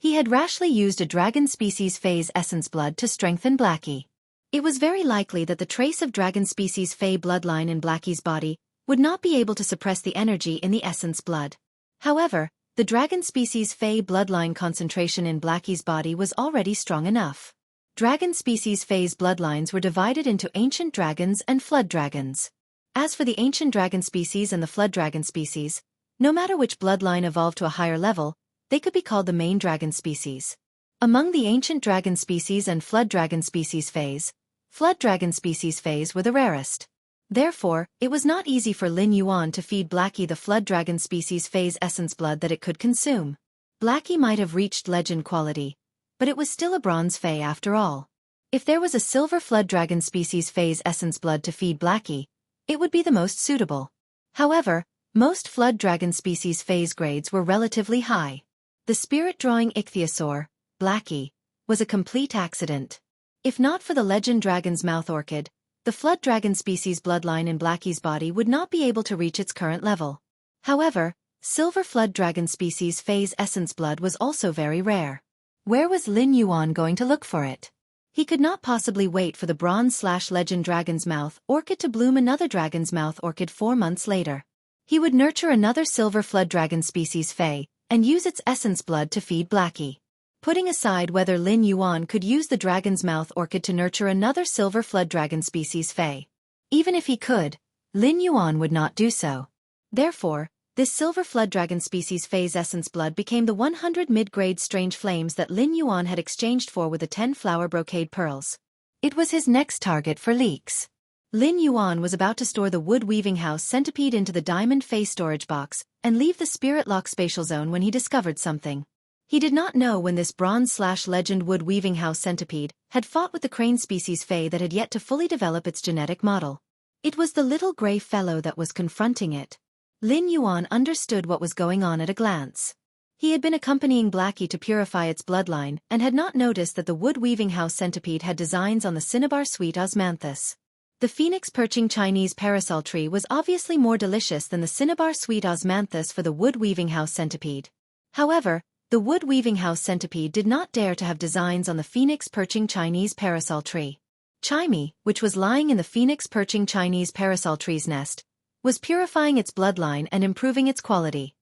He had rashly used a dragon species Fey's essence blood to strengthen Blackie. It was very likely that the trace of dragon species Fey bloodline in Blackie's body would not be able to suppress the energy in the essence blood. However, the dragon species Fey bloodline concentration in Blackie's body was already strong enough. Dragon species Fey's bloodlines were divided into ancient dragons and flood dragons. As for the ancient dragon species and the flood dragon species, no matter which bloodline evolved to a higher level, they could be called the main dragon species. Among the ancient dragon species and flood dragon species Feys, flood dragon species Feys were the rarest. Therefore, it was not easy for Lin Yuan to feed Blackie the flood dragon species Fey's essence blood that it could consume. Blackie might have reached legend quality, but it was still a bronze Fey after all. If there was a silver flood dragon species Fey's essence blood to feed Blackie, it would be the most suitable. However, most flood dragon species Fey's grades were relatively high. The spirit-drawing ichthyosaur, Blackie, was a complete accident. If not for the legend dragon's mouth orchid, the flood dragon species bloodline in Blackie's body would not be able to reach its current level. However, silver flood dragon species Fey's essence blood was also very rare. Where was Lin Yuan going to look for it? He could not possibly wait for the bronze/legend dragon's mouth orchid to bloom another dragon's mouth orchid 4 months later. He would nurture another silver flood dragon species Fey, and use its essence blood to feed Blackie. Putting aside whether Lin Yuan could use the dragon's mouth orchid to nurture another silver flood dragon species Fey. Even if he could, Lin Yuan would not do so. Therefore, this silver flood dragon species Fey's essence blood became the 100 mid-grade strange flames that Lin Yuan had exchanged for with the 10 flower brocade pearls. It was his next target for leaks. Lin Yuan was about to store the wood weaving house centipede into the diamond Fey storage box and leave the spirit lock spatial zone when he discovered something. He did not know when this bronze/legend wood weaving house centipede had fought with the crane species Fey that had yet to fully develop its genetic model. It was the little gray fellow that was confronting it. Lin Yuan understood what was going on at a glance. He had been accompanying Blackie to purify its bloodline and had not noticed that the wood weaving house centipede had designs on the cinnabar sweet osmanthus. The phoenix perching Chinese parasol tree was obviously more delicious than the cinnabar sweet osmanthus for the wood weaving house centipede. However, the wood weaving house centipede did not dare to have designs on the phoenix perching Chinese parasol tree. Chimey, which was lying in the phoenix perching Chinese parasol tree's nest, was purifying its bloodline and improving its quality.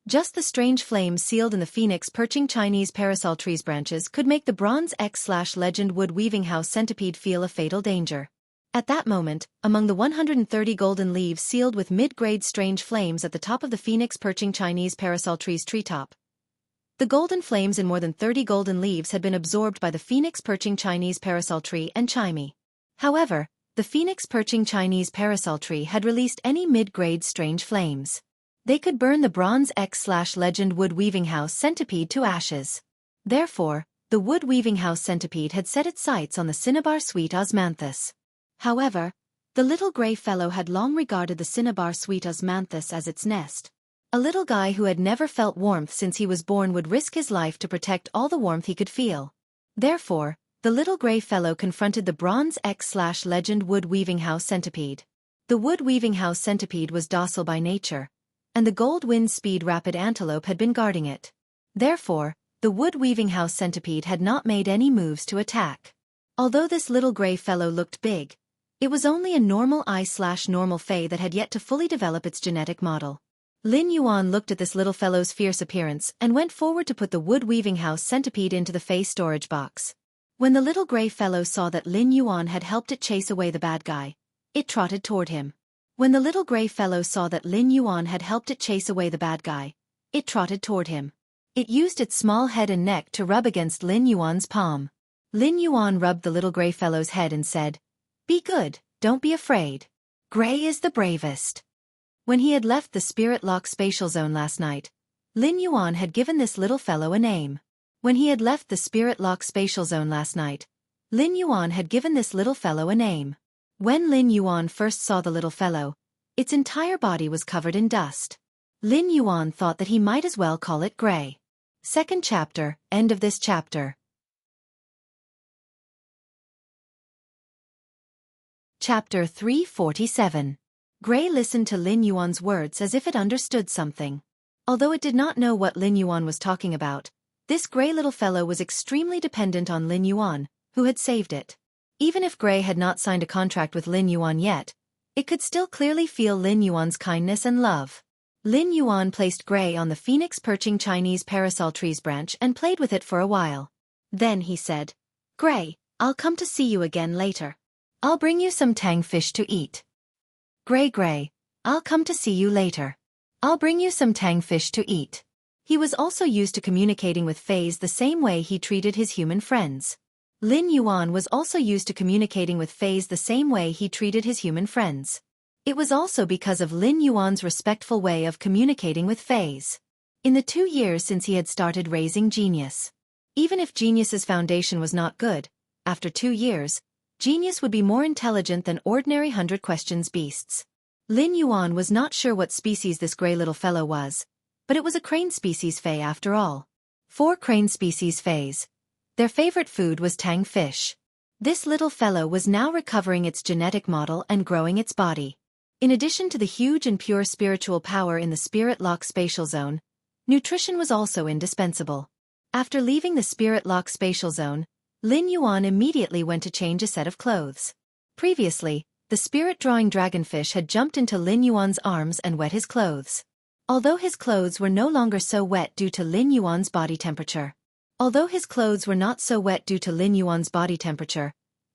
Just the strange flames sealed in the phoenix perching Chinese parasol tree's branches could make the bronze X/legend wood weaving house centipede feel a fatal danger. At that moment, among the 130 golden leaves sealed with mid-grade strange flames at the top of the phoenix perching Chinese parasol tree's treetop, the golden flames in more than 30 golden leaves had been absorbed by the phoenix perching Chinese parasol tree and Chimey. However, the phoenix perching Chinese parasol tree had released any mid-grade strange flames. They could burn the bronze X/legend wood weaving house centipede to ashes. Therefore, the wood weaving house centipede had set its sights on the cinnabar sweet osmanthus. However, the little gray fellow had long regarded the cinnabar sweet osmanthus as its nest. A little guy who had never felt warmth since he was born would risk his life to protect all the warmth he could feel. Therefore, the little gray fellow confronted the bronze X/legend wood weaving house centipede. The wood weaving house centipede was docile by nature, and the gold wind speed rapid antelope had been guarding it. Therefore, the wood weaving house centipede had not made any moves to attack. Although this little gray fellow looked big, it was only a normal I/normal Fey that had yet to fully develop its genetic model. Lin Yuan looked at this little fellow's fierce appearance and went forward to put the wood weaving house centipede into the Fey storage box. When the little gray fellow saw that Lin Yuan had helped it chase away the bad guy, it trotted toward him. When the little gray fellow saw that Lin Yuan had helped it chase away the bad guy, it trotted toward him. It used its small head and neck to rub against Lin Yuan's palm. Lin Yuan rubbed the little gray fellow's head and said, "Be good, don't be afraid. Gray is the bravest." When he had left the Spirit Lock spatial zone last night, Lin Yuan had given this little fellow a name. When he had left the Spirit Lock spatial zone last night, Lin Yuan had given this little fellow a name. When Lin Yuan first saw the little fellow, its entire body was covered in dust. Lin Yuan thought that he might as well call it Gray. Second chapter, end of this chapter. Chapter 347. Gray listened to Lin Yuan's words as if it understood something. Although it did not know what Lin Yuan was talking about, this gray little fellow was extremely dependent on Lin Yuan, who had saved it. Even if Gray had not signed a contract with Lin Yuan yet, it could still clearly feel Lin Yuan's kindness and love. Lin Yuan placed Gray on the phoenix perching Chinese parasol tree's branch and played with it for a while. Then he said, "Gray, I'll come to see you again later. I'll bring you some tang fish to eat." Gray, I'll come to see you later. I'll bring you some tang fish to eat." He was also used to communicating with fays the same way he treated his human friends. Lin Yuan was also used to communicating with fays the same way he treated his human friends. It was also because of Lin Yuan's respectful way of communicating with fays. In the 2 years since he had started raising Genius. Even if Genius's foundation was not good, after 2 years, Genius would be more intelligent than ordinary 100 questions beasts. Lin Yuan was not sure what species this gray little fellow was, but it was a crane species fay after all. 4 crane species fays. Their favorite food was tang fish. This little fellow was now recovering its genetic model and growing its body. In addition to the huge and pure spiritual power in the Spirit Lock spatial zone, nutrition was also indispensable. After leaving the Spirit Lock spatial zone, Lin Yuan immediately went to change a set of clothes. Previously, the spirit-drawing dragonfish had jumped into Lin Yuan's arms and wet his clothes. Although his clothes were no longer so wet due to Lin Yuan's body temperature.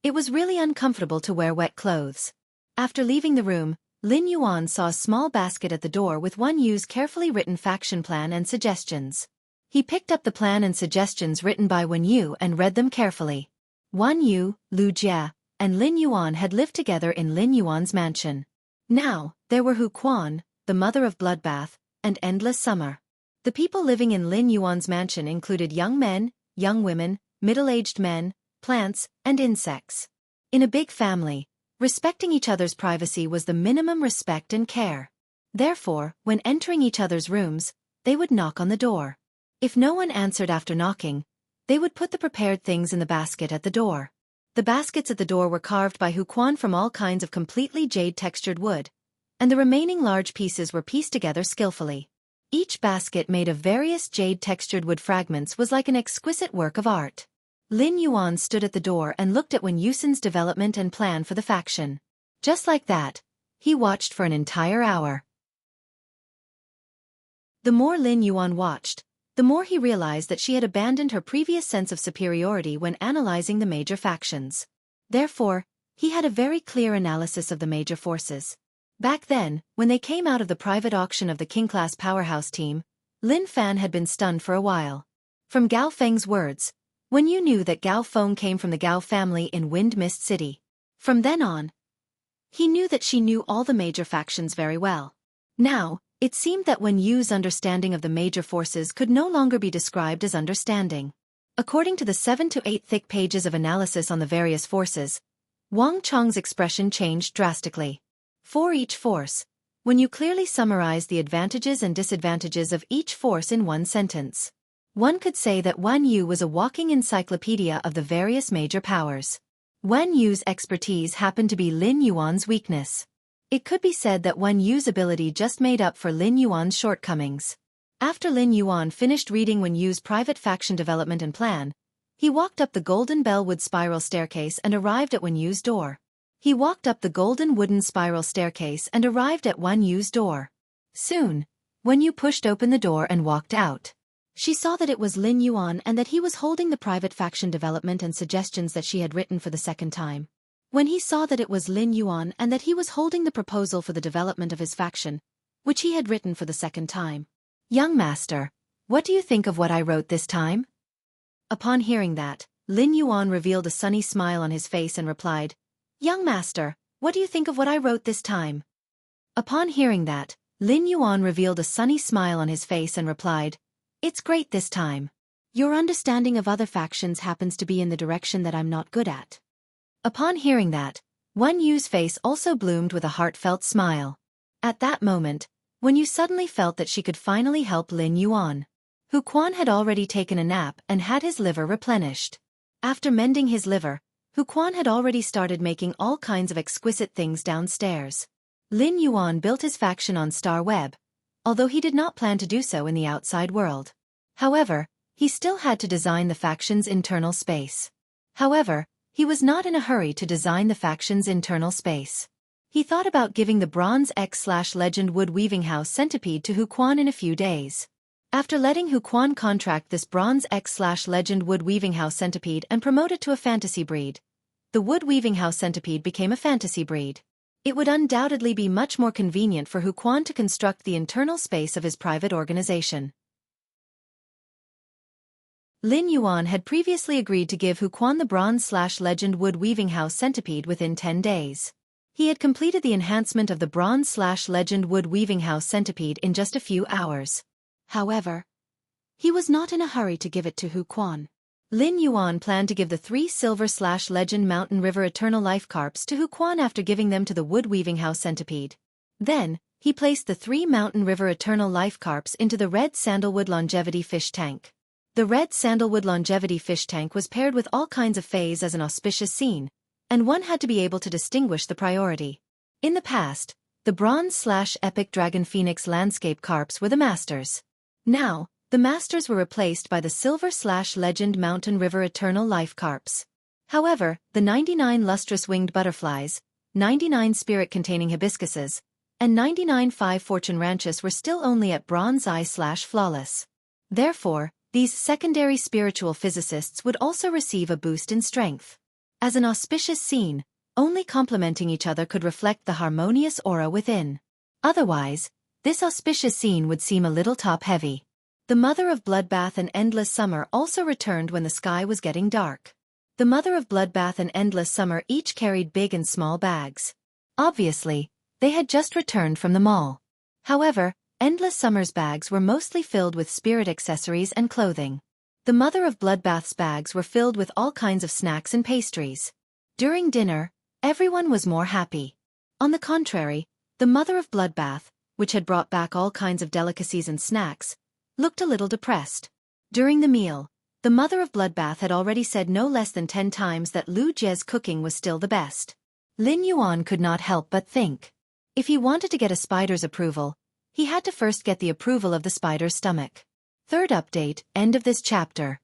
It was really uncomfortable to wear wet clothes. After leaving the room, Lin Yuan saw a small basket at the door with Wan Yu's carefully written faction plan and suggestions. He picked up the plan and suggestions written by Wan Yu and read them carefully. Wan Yu, Lu Jia, and Lin Yuan had lived together in Lin Yuan's mansion. Now, there were Hu Quan, the mother of Bloodbath, and Endless Summer. The people living in Lin Yuan's mansion included young men, young women, middle-aged men, plants, and insects. In a big family, respecting each other's privacy was the minimum respect and care. Therefore, when entering each other's rooms, they would knock on the door. If no one answered after knocking, they would put the prepared things in the basket at the door. The baskets at the door were carved by Hu Quan from all kinds of completely jade-textured wood, and the remaining large pieces were pieced together skillfully. Each basket made of various jade-textured wood fragments was like an exquisite work of art. Lin Yuan stood at the door and looked at Wan Yusin's development and plan for the faction. Just like that, he watched for an entire hour. The more Lin Yuan watched, the more he realized that she had abandoned her previous sense of superiority when analyzing the major factions. Therefore, he had a very clear analysis of the major forces. Back then, when they came out of the private auction of the King-class powerhouse team, Lin Fan had been stunned for a while. From Gao Feng's words, Wan Yu knew that Gao Feng came from the Gao family in Wind Mist City. From then on, he knew that she knew all the major factions very well. Now, it seemed that Wan Yu's understanding of the major forces could no longer be described as understanding. According to the 7 to 8 thick pages of analysis on the various forces, Wang Chong's expression changed drastically. For each force, Wan Yu clearly summarized the advantages and disadvantages of each force in one sentence. One could say that Wan Yu was a walking encyclopedia of the various major powers. Wan Yu's expertise happened to be Lin Yuan's weakness. It could be said that Wan Yu's ability just made up for Lin Yuan's shortcomings. After Lin Yuan finished reading Wan Yu's private faction development and plan, he walked up the golden bellwood spiral staircase and arrived at Wan Yu's door. Soon, Wan Yu pushed open the door and walked out. She saw that it was Lin Yuan and that he was holding the private faction development and suggestions that she had written for the second time. When he saw that it was Lin Yuan and that he was holding the proposal for the development of his faction, which he had written for the second time. "Young master, what do you think of what I wrote this time?" Upon hearing that, Lin Yuan revealed a sunny smile on his face and replied, "Young master, what do you think of what I wrote this time?" Upon hearing that, Lin Yuan revealed a sunny smile on his face and replied, "It's great this time. Your understanding of other factions happens to be in the direction that I'm not good at." Upon hearing that, Wen Yu's face also bloomed with a heartfelt smile. At that moment, Wen Yu suddenly felt that she could finally help Lin Yuan. Hu Quan had already taken a nap and had his liver replenished. After mending his liver, Hu Quan had already started making all kinds of exquisite things downstairs. Lin Yuan built his faction on Star Web, although he did not plan to do so in the outside world. However, he still had to design the faction's internal space. However, he was not in a hurry to design the faction's internal space. He thought about giving the Bronze X/Legend Wood Weaving House Centipede to Hu Quan in a few days. After letting Hu Quan contract this Bronze X/Legend Wood Weaving House Centipede and promote it to a fantasy breed, the Wood Weaving House Centipede became a fantasy breed. It would undoubtedly be much more convenient for Hu Quan to construct the internal space of his private organization. Lin Yuan had previously agreed to give Hu Quan the Bronze/Legend Wood Weaving House Centipede within 10 days. He had completed the enhancement of the Bronze/Legend Wood Weaving House Centipede in just a few hours. However, he was not in a hurry to give it to Hu Quan. Lin Yuan planned to give the 3 Silver/Legend Mountain River Eternal Life Carps to Hu Quan after giving them to the Wood Weaving House Centipede. Then, he placed the 3 Mountain River Eternal Life Carps into the Red Sandalwood Longevity Fish Tank. The Red Sandalwood Longevity Fish Tank was paired with all kinds of fays as an auspicious scene, and one had to be able to distinguish the priority. In the past, the Bronze/Epic Dragon Phoenix Landscape Carps were the masters. Now, the masters were replaced by the Silver/Legend Mountain River Eternal Life Carps. However, the 99 Lustrous Winged Butterflies, 99 Spirit-containing Hibiscuses, and 99 Five Fortune Ranches were still only at Bronze Eye/Flawless. Therefore, these secondary spiritual physicists would also receive a boost in strength. As an auspicious scene, only complementing each other could reflect the harmonious aura within. Otherwise, this auspicious scene would seem a little top-heavy. The Mother of Bloodbath and Endless Summer also returned when the sky was getting dark. The Mother of Bloodbath and Endless Summer each carried big and small bags. Obviously, they had just returned from the mall. However, Endless Summer's bags were mostly filled with spirit accessories and clothing. The Mother of Bloodbath's bags were filled with all kinds of snacks and pastries. During dinner, everyone was more happy. On the contrary, the Mother of Bloodbath, which had brought back all kinds of delicacies and snacks, looked a little depressed. During the meal, the Mother of Bloodbath had already said no less than 10 times that Lu Jie's cooking was still the best. Lin Yuan could not help but think. If he wanted to get a spider's approval, he had to first get the approval of the spider's stomach. Third update, end of this chapter.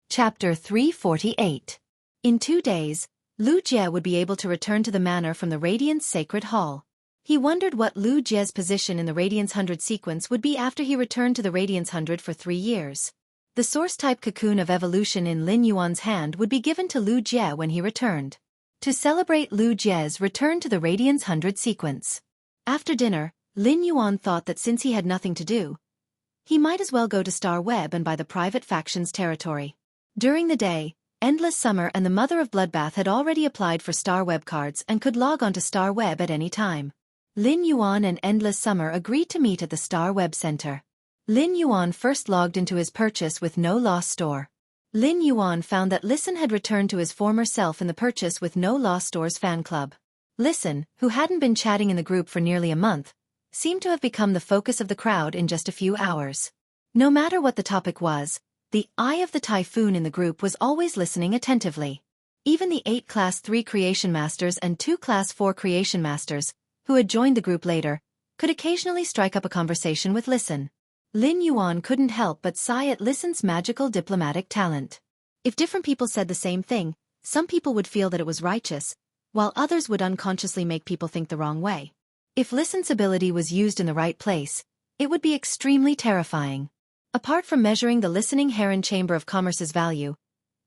Chapter 348. In 2 days, Lu Jie would be able to return to the manor from the Radiance Sacred Hall. He wondered what Lu Jie's position in the Radiance 100 sequence would be after he returned to the Radiance 100 for 3 years. The Source-type cocoon of evolution in Lin Yuan's hand would be given to Lu Jie when he returned. To celebrate Lu Jie's return to the Radiance 100 sequence. After dinner, Lin Yuan thought that since he had nothing to do, he might as well go to Star Web and buy the private faction's territory. During the day, Endless Summer and the Mother of Bloodbath had already applied for Star Web cards and could log on to Star Web at any time. Lin Yuan and Endless Summer agreed to meet at the Star Web Center. Lin Yuan first logged into his purchase with no loss store. Lin Yuan found that Listen had returned to his former self in the Purchase with No Loss Store's fan club. Listen, who hadn't been chatting in the group for nearly a month, seemed to have become the focus of the crowd in just a few hours. No matter what the topic was, the Eye of the Typhoon in the group was always listening attentively. Even the 8 Class 3 Creation Masters and 2 Class 4 Creation Masters, who had joined the group later, could occasionally strike up a conversation with Listen. Lin Yuan couldn't help but sigh at Listen's magical diplomatic talent. If different people said the same thing, some people would feel that it was righteous, while others would unconsciously make people think the wrong way. If Listen's ability was used in the right place, it would be extremely terrifying. Apart from measuring the Listening Heron Chamber of Commerce's value,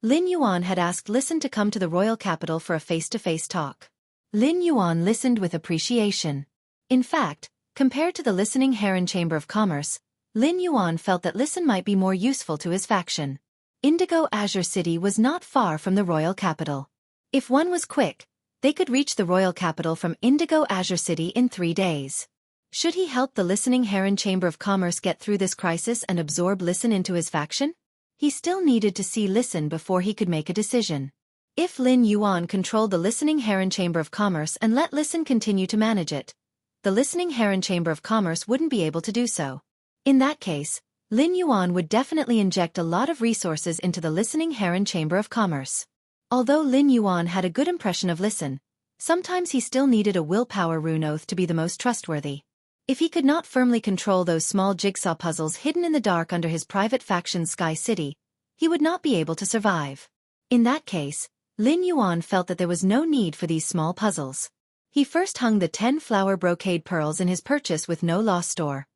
Lin Yuan had asked Listen to come to the royal capital for a face-to-face talk. Lin Yuan listened with appreciation. In fact, compared to the Listening Heron Chamber of Commerce, Lin Yuan felt that Listen might be more useful to his faction. Indigo Azure City was not far from the royal capital. If one was quick, they could reach the royal capital from Indigo Azure City in 3 days. Should he help the Listening Heron Chamber of Commerce get through this crisis and absorb Listen into his faction? He still needed to see Listen before he could make a decision. If Lin Yuan controlled the Listening Heron Chamber of Commerce and let Listen continue to manage it, the Listening Heron Chamber of Commerce wouldn't be able to do so. In that case, Lin Yuan would definitely inject a lot of resources into the Listening Heron Chamber of Commerce. Although Lin Yuan had a good impression of Listen, sometimes he still needed a willpower rune oath to be the most trustworthy. If he could not firmly control those small jigsaw puzzles hidden in the dark under his private faction's Sky City, he would not be able to survive. In that case, Lin Yuan felt that there was no need for these small puzzles. He first hung the 10 flower brocade pearls in his purchase with no loss store.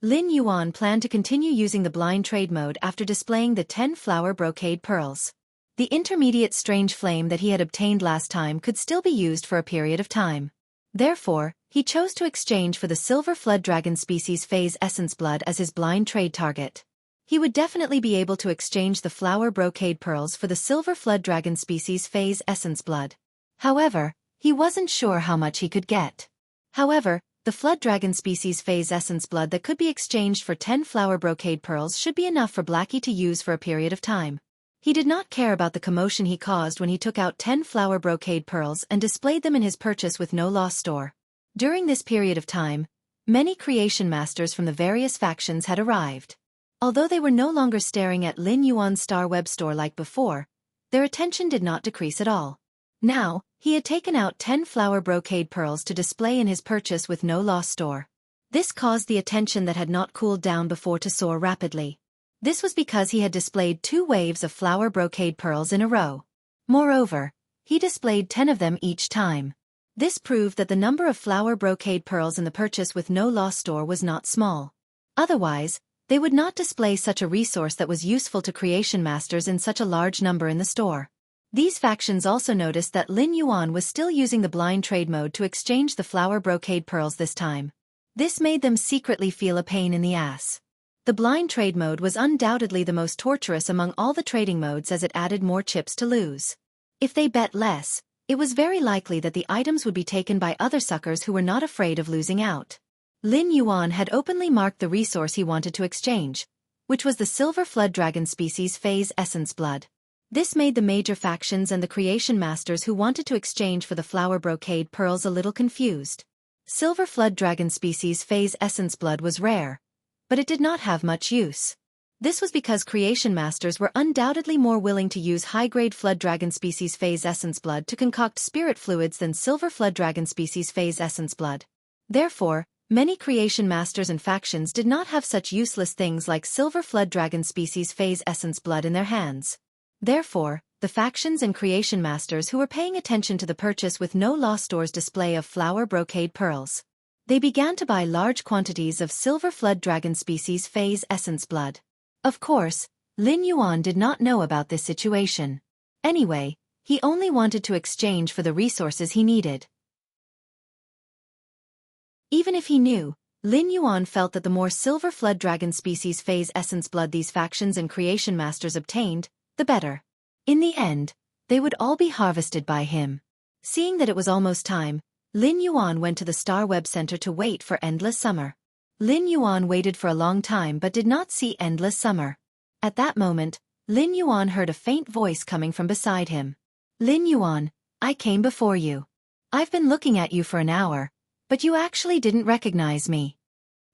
Lin Yuan planned to continue using the blind trade mode after displaying the 10 flower brocade pearls. The intermediate strange flame that he had obtained last time could still be used for a period of time. Therefore, he chose to exchange for the Silver Flood Dragon species Phase Essence Blood as his blind trade target. He would definitely be able to exchange the flower brocade pearls for the Silver Flood Dragon species Phase Essence Blood. However, he wasn't sure how much he could get. However, the Flood Dragon species Phase Essence Blood that could be exchanged for 10 flower brocade pearls should be enough for Blackie to use for a period of time. He did not care about the commotion he caused when he took out 10 flower brocade pearls and displayed them in his purchase with no loss store. During this period of time, many creation masters from the various factions had arrived. Although they were no longer staring at Lin Yuan's Star Web store like before, their attention did not decrease at all. Now, he had taken out 10 flower brocade pearls to display in his purchase with no loss store. This caused the attention that had not cooled down before to soar rapidly. This was because he had displayed 2 waves of flower brocade pearls in a row. Moreover, he displayed 10 of them each time. This proved that the number of flower brocade pearls in the purchase with no loss store was not small. Otherwise, they would not display such a resource that was useful to creation masters in such a large number in the store. These factions also noticed that Lin Yuan was still using the blind trade mode to exchange the flower brocade pearls this time. This made them secretly feel a pain in the ass. The blind trade mode was undoubtedly the most torturous among all the trading modes as it added more chips to lose. If they bet less, it was very likely that the items would be taken by other suckers who were not afraid of losing out. Lin Yuan had openly marked the resource he wanted to exchange, which was the Silver Flood Dragon species Phase Essence Blood. This made the major factions and the creation masters who wanted to exchange for the flower brocade pearls a little confused. Silver Flood Dragon species Phase Essence Blood was rare, but it did not have much use. This was because creation masters were undoubtedly more willing to use high-grade Flood Dragon species Phase Essence Blood to concoct spirit fluids than Silver Flood Dragon species Phase Essence Blood. Therefore, many creation masters and factions did not have such useless things like Silver Flood Dragon species Phase Essence Blood in their hands. Therefore, the factions and creation masters who were paying attention to the purchase with no loss store's display of flower brocade pearls, they began to buy large quantities of Silver Flood Dragon species Phase Essence Blood. Of course, Lin Yuan did not know about this situation. Anyway, he only wanted to exchange for the resources he needed. Even if he knew, Lin Yuan felt that the more Silver Flood Dragon species Phase Essence Blood these factions and creation masters obtained, the better. In the end, they would all be harvested by him. Seeing that it was almost time, Lin Yuan went to the Star Web Center to wait for Endless Summer. Lin Yuan waited for a long time but did not see Endless Summer. At that moment, Lin Yuan heard a faint voice coming from beside him. Lin Yuan, I came before you. I've been looking at you for an hour, but you actually didn't recognize me.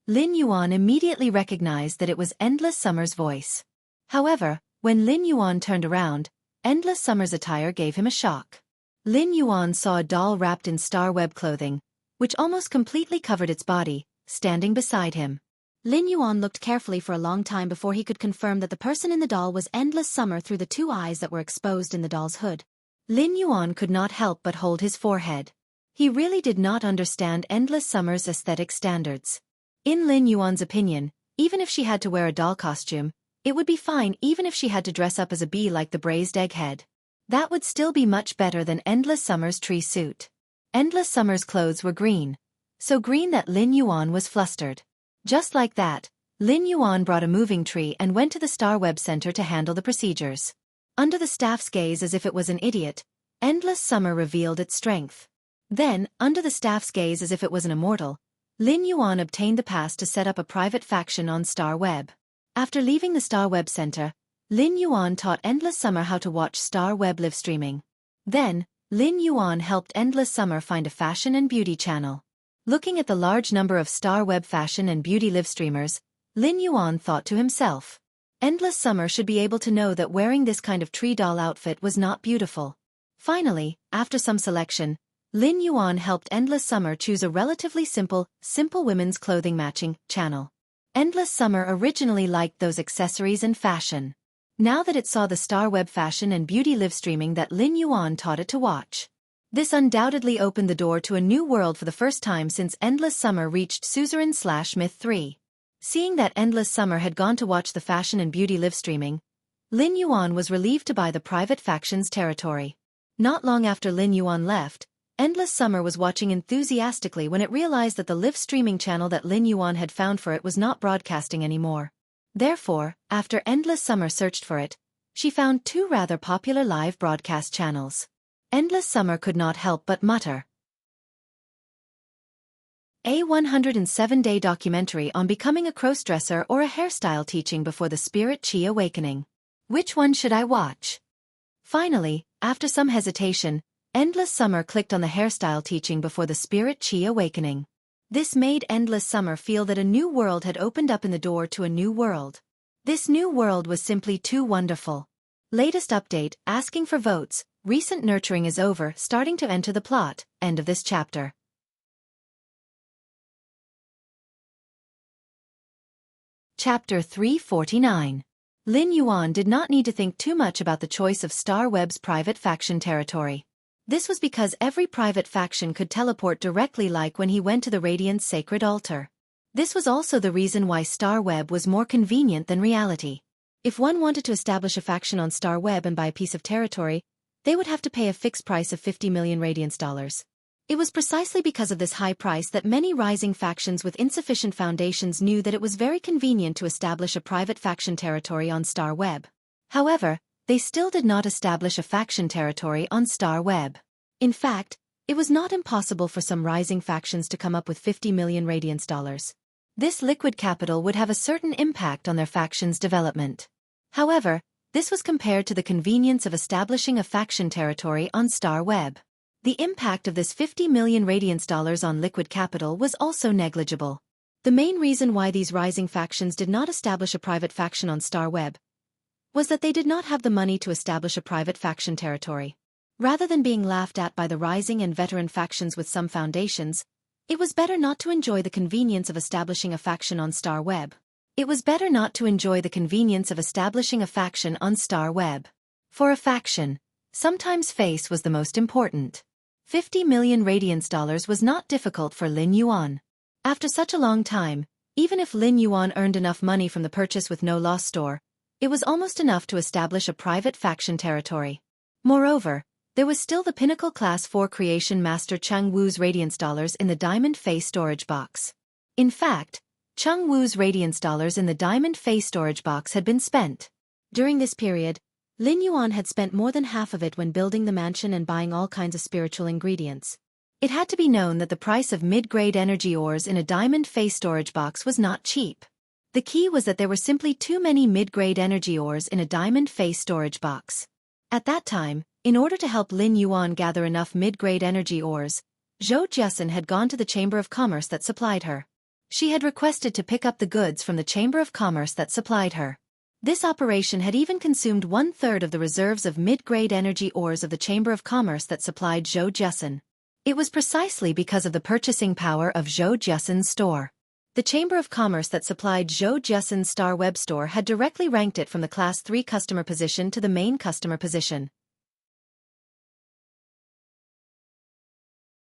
Lin Yuan immediately recognized that it was Endless Summer's voice. However, when Lin Yuan turned around, Endless Summer's attire gave him a shock. Lin Yuan saw a doll wrapped in star web clothing, which almost completely covered its body, standing beside him. Lin Yuan looked carefully for a long time before he could confirm that the person in the doll was Endless Summer through the 2 eyes that were exposed in the doll's hood. Lin Yuan could not help but hold his forehead. He really did not understand Endless Summer's aesthetic standards. In Lin Yuan's opinion, even if she had to wear a doll costume, it would be fine even if she had to dress up as a bee like the braised egghead. That would still be much better than Endless Summer's tree suit. Endless Summer's clothes were green, so green that Lin Yuan was flustered. Just like that, Lin Yuan brought a moving tree and went to the Star Web Center to handle the procedures. Under the staff's gaze as if it was an idiot, Endless Summer revealed its strength. Then, under the staff's gaze as if it was an immortal, Lin Yuan obtained the pass to set up a private faction on Star Web. After leaving the Star Web Center, Lin Yuan taught Endless Summer how to watch Star Web live streaming. Then, Lin Yuan helped Endless Summer find a fashion and beauty channel. Looking at the large number of Star Web fashion and beauty live streamers, Lin Yuan thought to himself, Endless Summer should be able to know that wearing this kind of tree doll outfit was not beautiful. Finally, after some selection, Lin Yuan helped Endless Summer choose a relatively simple women's clothing matching channel. Endless Summer originally liked those accessories and fashion. Now that it saw the Star Web fashion and beauty live streaming that Lin Yuan taught it to watch, this undoubtedly opened the door to a new world for the first time since Endless Summer reached Suzerain/Myth 3. Seeing that Endless Summer had gone to watch the fashion and beauty live streaming, Lin Yuan was relieved to buy the private faction's territory. Not long after Lin Yuan left, Endless Summer was watching enthusiastically when it realized that the live streaming channel that Lin Yuan had found for it was not broadcasting anymore. Therefore, after Endless Summer searched for it, she found two rather popular live broadcast channels. Endless Summer could not help but mutter. A 107-day documentary on becoming a crossdresser or a hairstyle teaching before the Spirit Chi awakening. Which one should I watch? Finally, after some hesitation, Endless Summer clicked on the hairstyle teaching before the Spirit Chi awakening. This made Endless Summer feel that a new world had opened up in the door to a new world. This new world was simply too wonderful. Latest update, asking for votes, recent nurturing is over, starting to enter the plot, end of this chapter. Chapter 349. Lin Yuan did not need to think too much about the choice of Star Web's private faction territory. This was because every private faction could teleport directly like when he went to the Radiant's sacred altar. This was also the reason why Star Web was more convenient than reality. If one wanted to establish a faction on Star Web and buy a piece of territory, they would have to pay a fixed price of 50 million Radiance dollars. It was precisely because of this high price that many rising factions with insufficient foundations knew that it was very convenient to establish a private faction territory on Star Web. However, they still did not establish a faction territory on Star Web. In fact, it was not impossible for some rising factions to come up with 50 million Radiance dollars. This liquid capital would have a certain impact on their faction's development. However, this was compared to the convenience of establishing a faction territory on Star Web. The impact of this 50 million Radiance dollars on liquid capital was also negligible. The main reason why these rising factions did not establish a private faction on Star Web was that they did not have the money to establish a private faction territory. Rather than being laughed at by the rising and veteran factions with some foundations, it was better not to enjoy the convenience of establishing a faction on Star Web. It was better not to enjoy the convenience of establishing a faction on Star Web. For a faction, sometimes face was the most important. 50 million Radiance dollars was not difficult for Lin Yuan. After such a long time, even if Lin Yuan earned enough money from the purchase with no loss store, it was almost enough to establish a private faction territory. Moreover, there was still the Pinnacle Class 4 Creation Master Chung Wu's Radiance dollars in the Diamond Face storage box. In fact, Chung Wu's Radiance dollars in the Diamond Face storage box had been spent. During this period, Lin Yuan had spent more than half of it when building the mansion and buying all kinds of spiritual ingredients. It had to be known that the price of mid-grade energy ores in a Diamond Face storage box was not cheap. The key was that there were simply too many mid-grade energy ores in a Diamond Face storage box. At that time, in order to help Lin Yuan gather enough mid-grade energy ores, Zhou Jiasun had gone to the Chamber of Commerce that supplied her. She had requested to pick up the goods from the Chamber of Commerce that supplied her. This operation had even consumed 1/3 of the reserves of mid-grade energy ores of the Chamber of Commerce that supplied Zhou Jiasun. It was precisely because of the purchasing power of Zhou Jiasun's store. The Chamber of Commerce that supplied Zhou Jiasun's Star Web store had directly ranked it from the Class 3 customer position to the main customer position.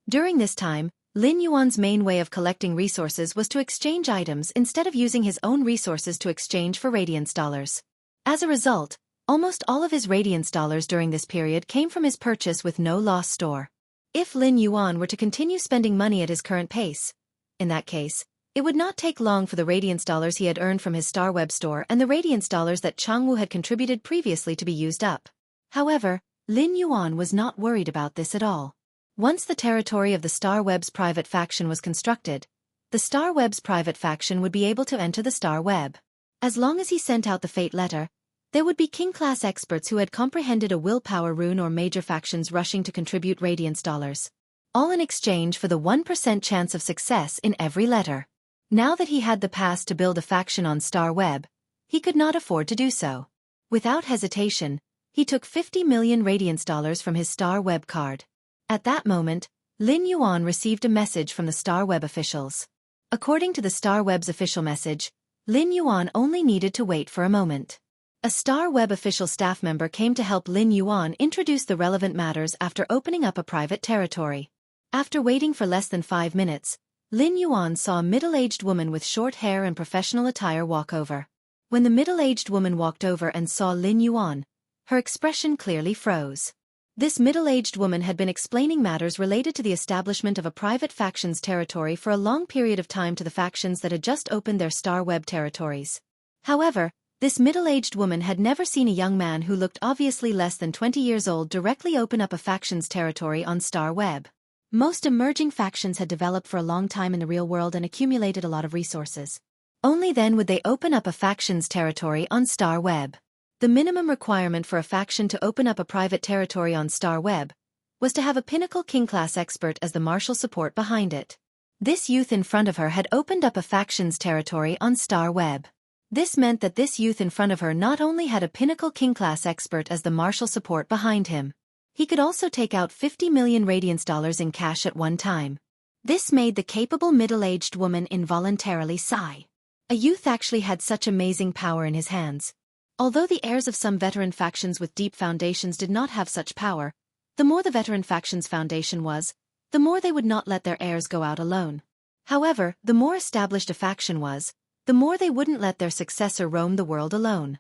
During this time, Lin Yuan's main way of collecting resources was to exchange items instead of using his own resources to exchange for Radiance dollars. As a result, almost all of his Radiance dollars during this period came from his purchase with no loss store. If Lin Yuan were to continue spending money at his current pace, in that case, It would not take long for the Radiance dollars he had earned from his Star Web store and the Radiance dollars that Changwu had contributed previously to be used up. However, Lin Yuan was not worried about this at all. Once the territory of the Star Web's private faction was constructed, the Star Web's private faction would be able to enter the Star Web. As long as he sent out the fate letter, there would be king-class experts who had comprehended a willpower rune or major factions rushing to contribute Radiance dollars, all in exchange for the 1% chance of success in every letter. Now that he had the pass to build a faction on Star Web, he could not afford to do so. Without hesitation, he took 50 million Radiance dollars from his Star Web card. At that moment, Lin Yuan received a message from the Star Web officials. According to the Star Web's official message, Lin Yuan only needed to wait for a moment. A Star Web official staff member came to help Lin Yuan introduce the relevant matters after opening up a private territory. After waiting for less than 5 minutes, Lin Yuan saw a middle-aged woman with short hair and professional attire walk over. When the middle-aged woman walked over and saw Lin Yuan, her expression clearly froze. This middle-aged woman had been explaining matters related to the establishment of a private faction's territory for a long period of time to the factions that had just opened their Star Web territories. However, this middle-aged woman had never seen a young man who looked obviously less than 20 years old directly open up a faction's territory on Star Web. Most emerging factions had developed for a long time in the real world and accumulated a lot of resources. Only then would they open up a faction's territory on Star Web. The minimum requirement for a faction to open up a private territory on Star Web was to have a pinnacle king-class expert as the martial support behind it. This youth in front of her had opened up a faction's territory on Star Web. This meant that this youth in front of her not only had a pinnacle king-class expert as the martial support behind him, he could also take out 50 million Radiance dollars in cash at one time. This made the capable middle-aged woman involuntarily sigh. A youth actually had such amazing power in his hands. Although the heirs of some veteran factions with deep foundations did not have such power, the more the veteran faction's foundation was, the more they would not let their heirs go out alone. However, the more established a faction was, the more they wouldn't let their successor roam the world alone.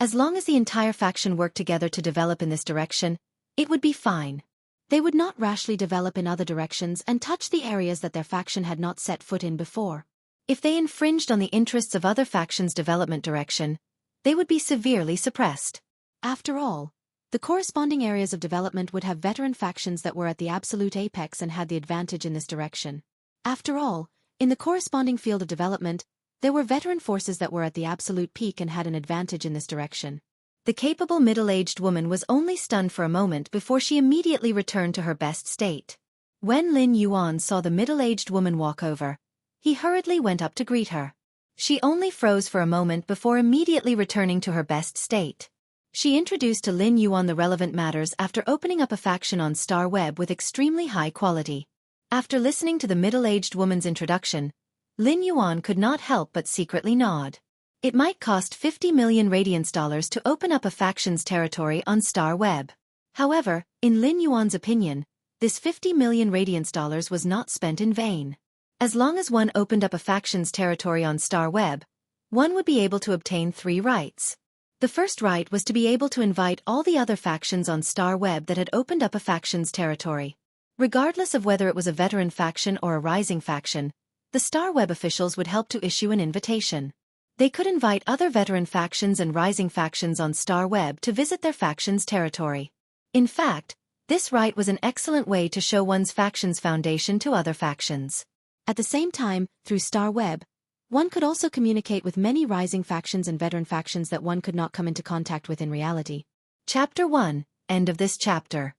As long as the entire faction worked together to develop in this direction, it would be fine. They would not rashly develop in other directions and touch the areas that their faction had not set foot in before. If they infringed on the interests of other factions' development direction, they would be severely suppressed. After all, the corresponding areas of development would have veteran factions that were at the absolute apex and had the advantage in this direction. After all, in the corresponding field of development, there were veteran forces that were at the absolute peak and had an advantage in this direction. The capable middle-aged woman was only stunned for a moment before she immediately returned to her best state. When Lin Yuan saw the middle-aged woman walk over, he hurriedly went up to greet her. She only froze for a moment before immediately returning to her best state. She introduced to Lin Yuan the relevant matters after opening up a faction on Star Web with extremely high quality. After listening to the middle-aged woman's introduction, Lin Yuan could not help but secretly nod. It might cost 50 million Radiance dollars to open up a faction's territory on Star Web. However, in Lin Yuan's opinion, this 50 million Radiance dollars was not spent in vain. As long as one opened up a faction's territory on Star Web, one would be able to obtain 3 rights. The first right was to be able to invite all the other factions on Star Web that had opened up a faction's territory. Regardless of whether it was a veteran faction or a rising faction, the Star Web officials would help to issue an invitation. They could invite other veteran factions and rising factions on Star Web to visit their faction's territory. In fact, this right was an excellent way to show one's faction's foundation to other factions. At the same time, through Star Web, one could also communicate with many rising factions and veteran factions that one could not come into contact with in reality. Chapter 1, End of this chapter.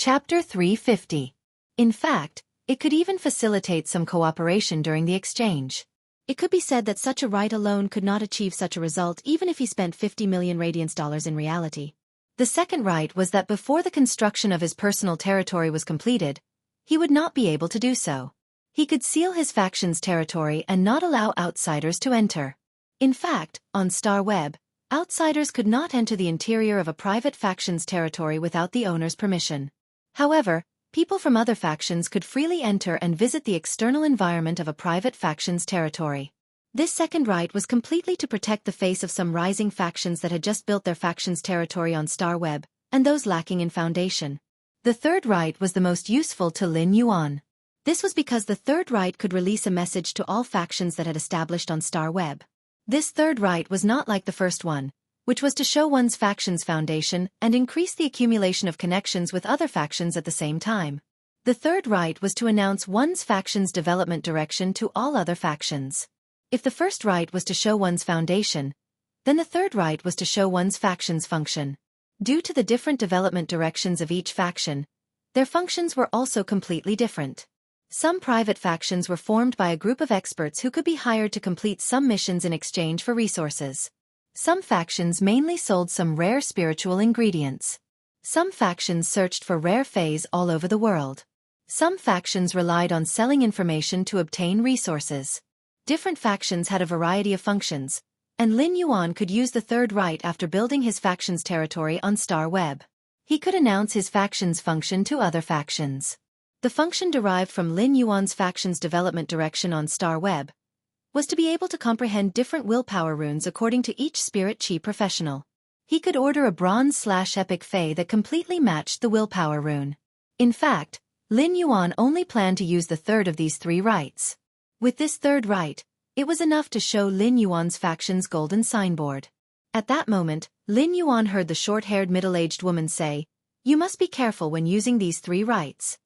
Chapter 350. In fact, it could even facilitate some cooperation during the exchange. It could be said that such a right alone could not achieve such a result even if he spent 50 million Radiance dollars in reality. The second right was that before the construction of his personal territory was completed, he would not be able to do so. He could seal his faction's territory and not allow outsiders to enter. In fact, on Star Web, outsiders could not enter the interior of a private faction's territory without the owner's permission. However, people from other factions could freely enter and visit the external environment of a private faction's territory. This second right was completely to protect the face of some rising factions that had just built their faction's territory on Star Web, and those lacking in foundation. The third right was the most useful to Lin Yuan. This was because the third right could release a message to all factions that had established on Star Web. This third right was not like the first one, which was to show one's faction's foundation and increase the accumulation of connections with other factions at the same time. The third right was to announce one's faction's development direction to all other factions. If the first right was to show one's foundation, then the third right was to show one's faction's function. Due to the different development directions of each faction, their functions were also completely different. Some private factions were formed by a group of experts who could be hired to complete some missions in exchange for resources. Some factions mainly sold some rare spiritual ingredients. Some factions searched for rare fays all over the world. Some factions relied on selling information to obtain resources. Different factions had a variety of functions, and Lin Yuan could use the third right after building his faction's territory on Star Web. He could announce his faction's function to other factions. The function derived from Lin Yuan's faction's development direction on Star Web was to be able to comprehend different willpower runes according to each spirit chi professional. He could order a bronze/epic fey that completely matched the willpower rune. In fact, Lin Yuan only planned to use the third of these three rights. With this third right, it was enough to show Lin Yuan's faction's golden signboard. At that moment, Lin Yuan heard the short-haired middle-aged woman say, "You must be careful when using these three rights.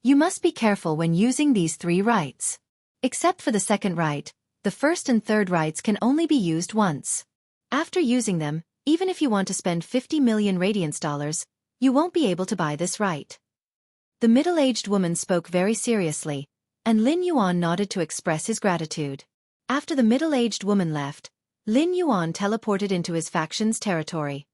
You must be careful when using these three rights. Except for the second right, the first and third rights can only be used once. After using them, even if you want to spend 50 million radiance dollars, you won't be able to buy this right." The middle-aged woman spoke very seriously, and Lin Yuan nodded to express his gratitude. After the middle-aged woman left, Lin Yuan teleported into his faction's territory.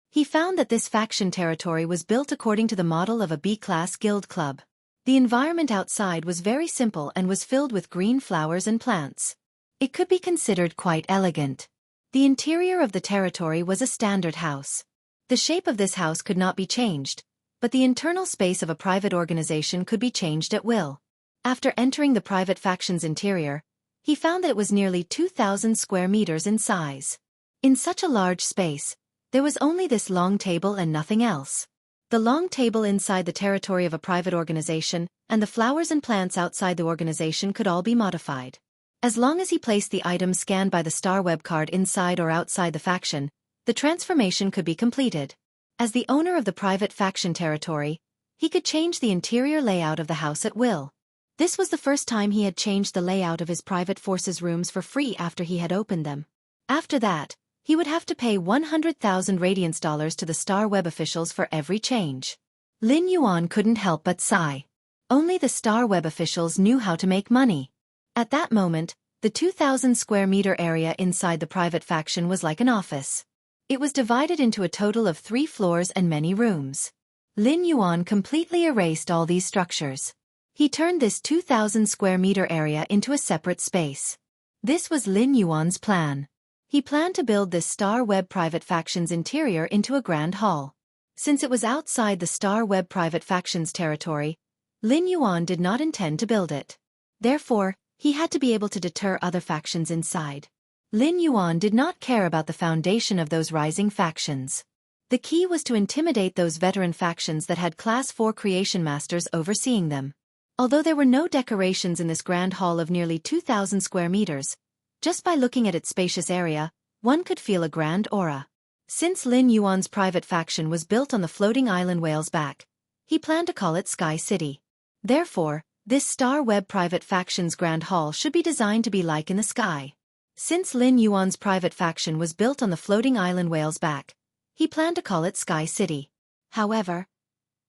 He found that this faction territory was built according to the model of a B-class guild club. The environment outside was very simple and was filled with green flowers and plants. It could be considered quite elegant. The interior of the territory was a standard house. The shape of this house could not be changed, but the internal space of a private organization could be changed at will. After entering the private faction's interior, he found that it was nearly 2,000 square meters in size. In such a large space, there was only this long table and nothing else. The long table inside the territory of a private organization, and the flowers and plants outside the organization could all be modified. As long as he placed the item scanned by the Star Web card inside or outside the faction, the transformation could be completed. As the owner of the private faction territory, he could change the interior layout of the house at will. This was the first time he had changed the layout of his private forces rooms for free after he had opened them. After that, he would have to pay 100,000 radiance dollars to the Star Web officials for every change. Lin Yuan couldn't help but sigh. Only the Star Web officials knew how to make money. At that moment, the 2,000 square meter area inside the private faction was like an office. It was divided into a total of 3 floors and many rooms. Lin Yuan completely erased all these structures. He turned this 2,000 square meter area into a separate space. This was Lin Yuan's plan. He planned to build this Star Web private faction's interior into a grand hall. Since it was outside the Star Web private faction's territory, Lin Yuan did not intend to build it. Therefore, he had to be able to deter other factions inside. Lin Yuan did not care about the foundation of those rising factions. The key was to intimidate those veteran factions that had Class 4 creation masters overseeing them. Although there were no decorations in this grand hall of nearly 2,000 square meters, just by looking at its spacious area, one could feel a grand aura. Since Lin Yuan's private faction was built on the floating island Whale's Back, he planned to call it Sky City. Therefore, this Star Web private faction's grand hall should be designed to be like in the sky. Since Lin Yuan's private faction was built on the floating island Whale's Back, he planned to call it Sky City. However,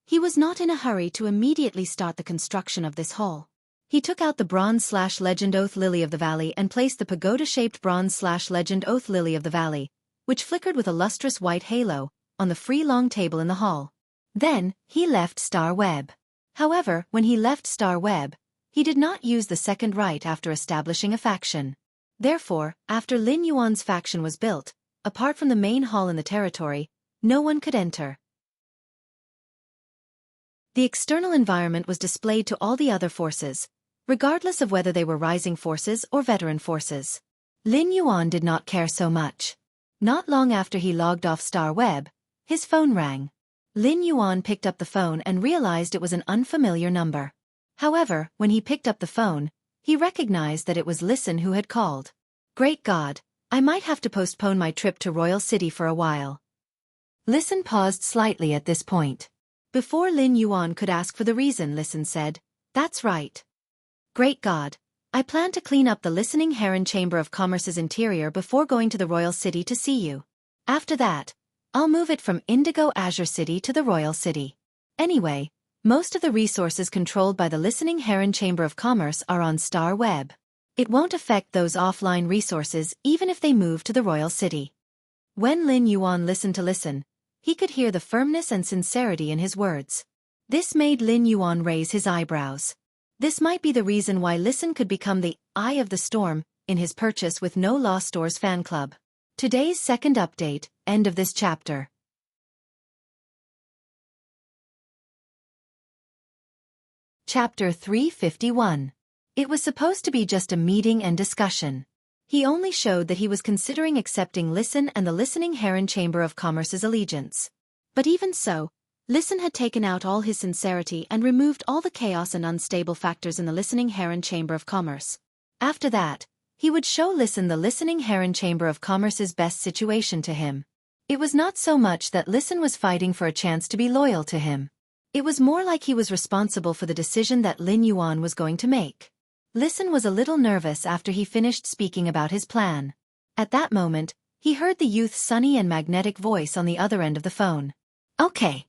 he was not in a hurry to immediately start the construction of this hall. He took out the bronze/legend Oath Lily of the Valley and placed the pagoda-shaped bronze/legend Oath Lily of the Valley, which flickered with a lustrous white halo, on the free long table in the hall. Then, he left Star Web. However, when he left Star Web, he did not use the second right after establishing a faction. Therefore, after Lin Yuan's faction was built, apart from the main hall in the territory, no one could enter. The external environment was displayed to all the other forces, regardless of whether they were rising forces or veteran forces. Lin Yuan did not care so much. Not long after he logged off Star Web, his phone rang. Lin Yuan picked up the phone and realized it was an unfamiliar number. However, when he picked up the phone, he recognized that it was Listen who had called. Great God, I might have to postpone my trip to Royal City for a while. Listen paused slightly at this point. Before Lin Yuan could ask for the reason, Listen said, "That's right. Great God, I plan to clean up the Listening Heron Chamber of Commerce's interior before going to the Royal City to see you. After that, I'll move it from Indigo Azure City to the Royal City. Anyway, most of the resources controlled by the Listening Heron Chamber of Commerce are on Star Web. It won't affect those offline resources even if they move to the Royal City." When Lin Yuan listened to Listen, he could hear the firmness and sincerity in his words. This made Lin Yuan raise his eyebrows. This might be the reason why Listen could become the eye of the storm in his Purchase with No Lost Stores fan club. Today's second update, end of this chapter. Chapter 351. It was supposed to be just a meeting and discussion. He only showed that he was considering accepting Listen and the Listening Heron Chamber of Commerce's allegiance. But even so, Listen had taken out all his sincerity and removed all the chaos and unstable factors in the Listening Heron Chamber of Commerce. After that, he would show Listen the Listening Heron Chamber of Commerce's best situation to him. It was not so much that Listen was fighting for a chance to be loyal to him. It was more like he was responsible for the decision that Lin Yuan was going to make. Listen was a little nervous after he finished speaking about his plan. At that moment, he heard the youth's sunny and magnetic voice on the other end of the phone. "Okay."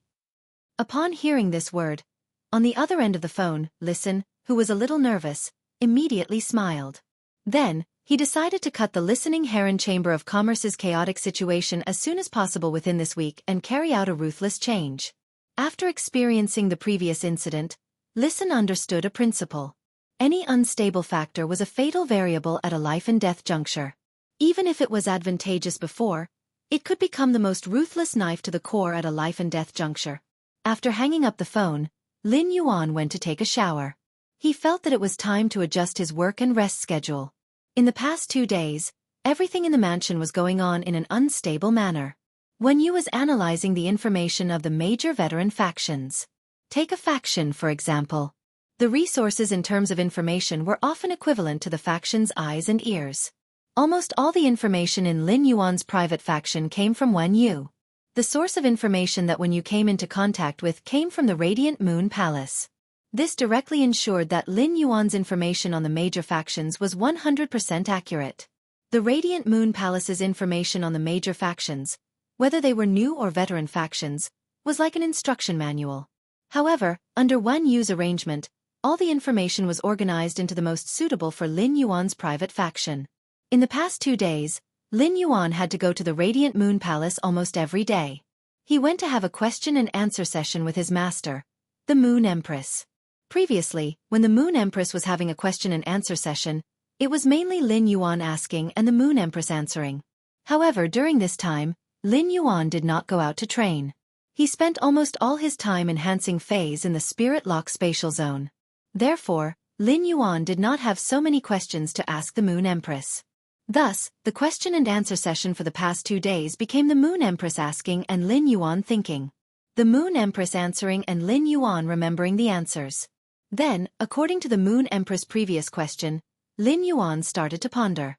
Upon hearing this word, on the other end of the phone, Listen, who was a little nervous, immediately smiled. Then, he decided to cut the Listening Heron Chamber of Commerce's chaotic situation as soon as possible within this week and carry out a ruthless change. After experiencing the previous incident, Listen understood a principle. Any unstable factor was a fatal variable at a life-and-death juncture. Even if it was advantageous before, it could become the most ruthless knife to the core at a life-and-death juncture. After hanging up the phone, Lin Yuan went to take a shower. He felt that it was time to adjust his work and rest schedule. In the past 2 days, everything in the mansion was going on in an unstable manner. Wen Yu was analyzing the information of the major veteran factions. Take a faction, for example. The resources in terms of information were often equivalent to the faction's eyes and ears. Almost all the information in Lin Yuan's private faction came from Wen Yu. The source of information that Wen Yu came into contact with came from the Radiant Moon Palace. This directly ensured that Lin Yuan's information on the major factions was 100% accurate. The Radiant Moon Palace's information on the major factions, whether they were new or veteran factions, was like an instruction manual. However, under Wen Yu's arrangement, all the information was organized into the most suitable for Lin Yuan's private faction. In the past 2 days, Lin Yuan had to go to the Radiant Moon Palace almost every day. He went to have a question and answer session with his master, the Moon Empress. Previously, when the Moon Empress was having a question and answer session, it was mainly Lin Yuan asking and the Moon Empress answering. However, during this time, Lin Yuan did not go out to train. He spent almost all his time enhancing phase in the Spirit Lock spatial zone. Therefore, Lin Yuan did not have so many questions to ask the Moon Empress. Thus, the question and answer session for the past 2 days became the Moon Empress asking and Lin Yuan thinking. The Moon Empress answering and Lin Yuan remembering the answers. Then, according to the Moon Empress' previous question, Lin Yuan started to ponder.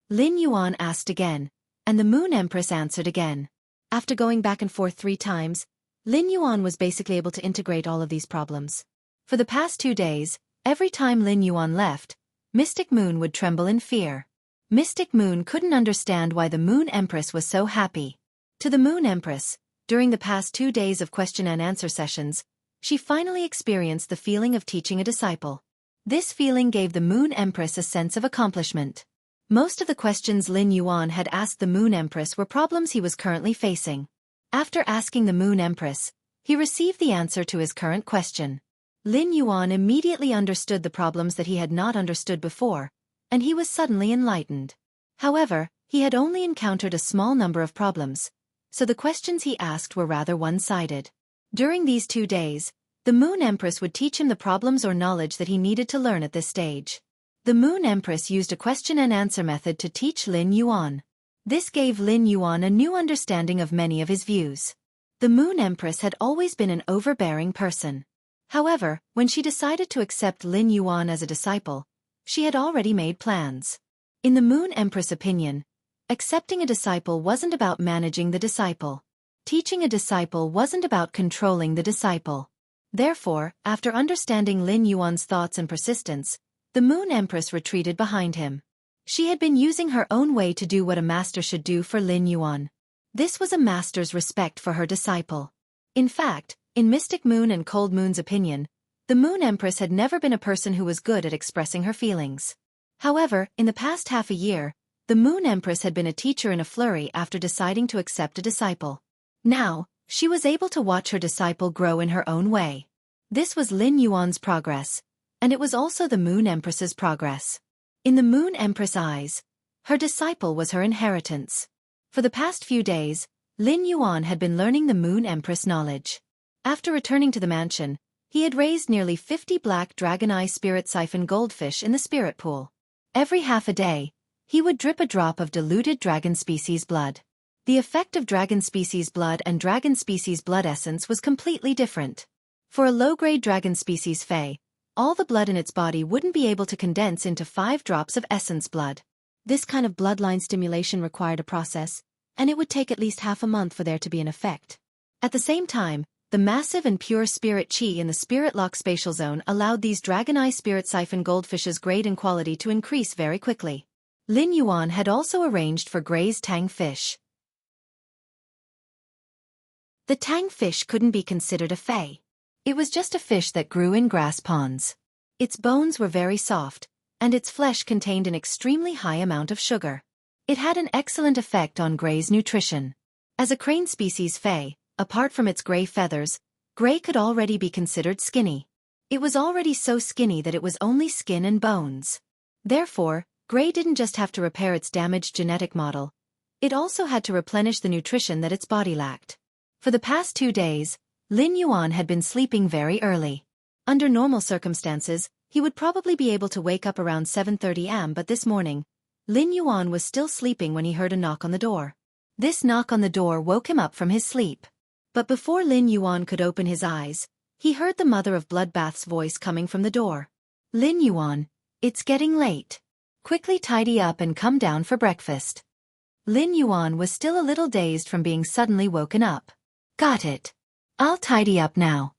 Lin Yuan asked again, and the Moon Empress answered again. After going back and forth 3 times, Lin Yuan was basically able to integrate all of these problems. For the past 2 days, every time Lin Yuan left, Mystic Moon would tremble in fear. Mystic Moon couldn't understand why the Moon Empress was so happy. To the Moon Empress, during the past 2 days of question and answer sessions, she finally experienced the feeling of teaching a disciple. This feeling gave the Moon Empress a sense of accomplishment. Most of the questions Lin Yuan had asked the Moon Empress were problems he was currently facing. After asking the Moon Empress, he received the answer to his current question. Lin Yuan immediately understood the problems that he had not understood before, and he was suddenly enlightened. However, he had only encountered a small number of problems, so the questions he asked were rather one-sided. During these 2 days, the Moon Empress would teach him the problems or knowledge that he needed to learn at this stage. The Moon Empress used a question-and-answer method to teach Lin Yuan. This gave Lin Yuan a new understanding of many of his views. The Moon Empress had always been an overbearing person. However, when she decided to accept Lin Yuan as a disciple, she had already made plans. In the Moon Empress' opinion, accepting a disciple wasn't about managing the disciple. Teaching a disciple wasn't about controlling the disciple. Therefore, after understanding Lin Yuan's thoughts and persistence, the Moon Empress retreated behind him. She had been using her own way to do what a master should do for Lin Yuan. This was a master's respect for her disciple. In fact, in Mystic Moon and Cold Moon's opinion, the Moon Empress had never been a person who was good at expressing her feelings. However, in the past half a year, the Moon Empress had been a teacher in a flurry after deciding to accept a disciple. Now, she was able to watch her disciple grow in her own way. This was Lin Yuan's progress, and it was also the Moon Empress's progress. In the Moon Empress' eyes, her disciple was her inheritance. For the past few days, Lin Yuan had been learning the Moon Empress knowledge. After returning to the mansion, he had raised nearly 50 black dragon eye spirit siphon goldfish in the spirit pool. Every half a day, he would drip a drop of diluted dragon species blood. The effect of dragon species blood and dragon species blood essence was completely different. For a low-grade dragon species Fae, all the blood in its body wouldn't be able to condense into 5 drops of essence blood. This kind of bloodline stimulation required a process, and it would take at least half a month for there to be an effect. At the same time, the massive and pure spirit chi in the spirit lock spatial zone allowed these dragon eye spirit siphon goldfish's grade and quality to increase very quickly. Lin Yuan had also arranged for Gray's tang fish. The tang fish couldn't be considered a Fae. It was just a fish that grew in grass ponds. Its bones were very soft, and its flesh contained an extremely high amount of sugar. It had an excellent effect on Gray's nutrition. As a crane species Fae, apart from its gray feathers, Gray could already be considered skinny. It was already so skinny that it was only skin and bones. Therefore, Gray didn't just have to repair its damaged genetic model, it also had to replenish the nutrition that its body lacked. For the past 2 days, Lin Yuan had been sleeping very early. Under normal circumstances, he would probably be able to wake up around 7:30 am, but this morning, Lin Yuan was still sleeping when he heard a knock on the door. This knock on the door woke him up from his sleep. But before Lin Yuan could open his eyes, he heard the mother of Bloodbath's voice coming from the door. "Lin Yuan, it's getting late. Quickly tidy up and come down for breakfast." Lin Yuan was still a little dazed from being suddenly woken up. "Got it. I'll tidy up now."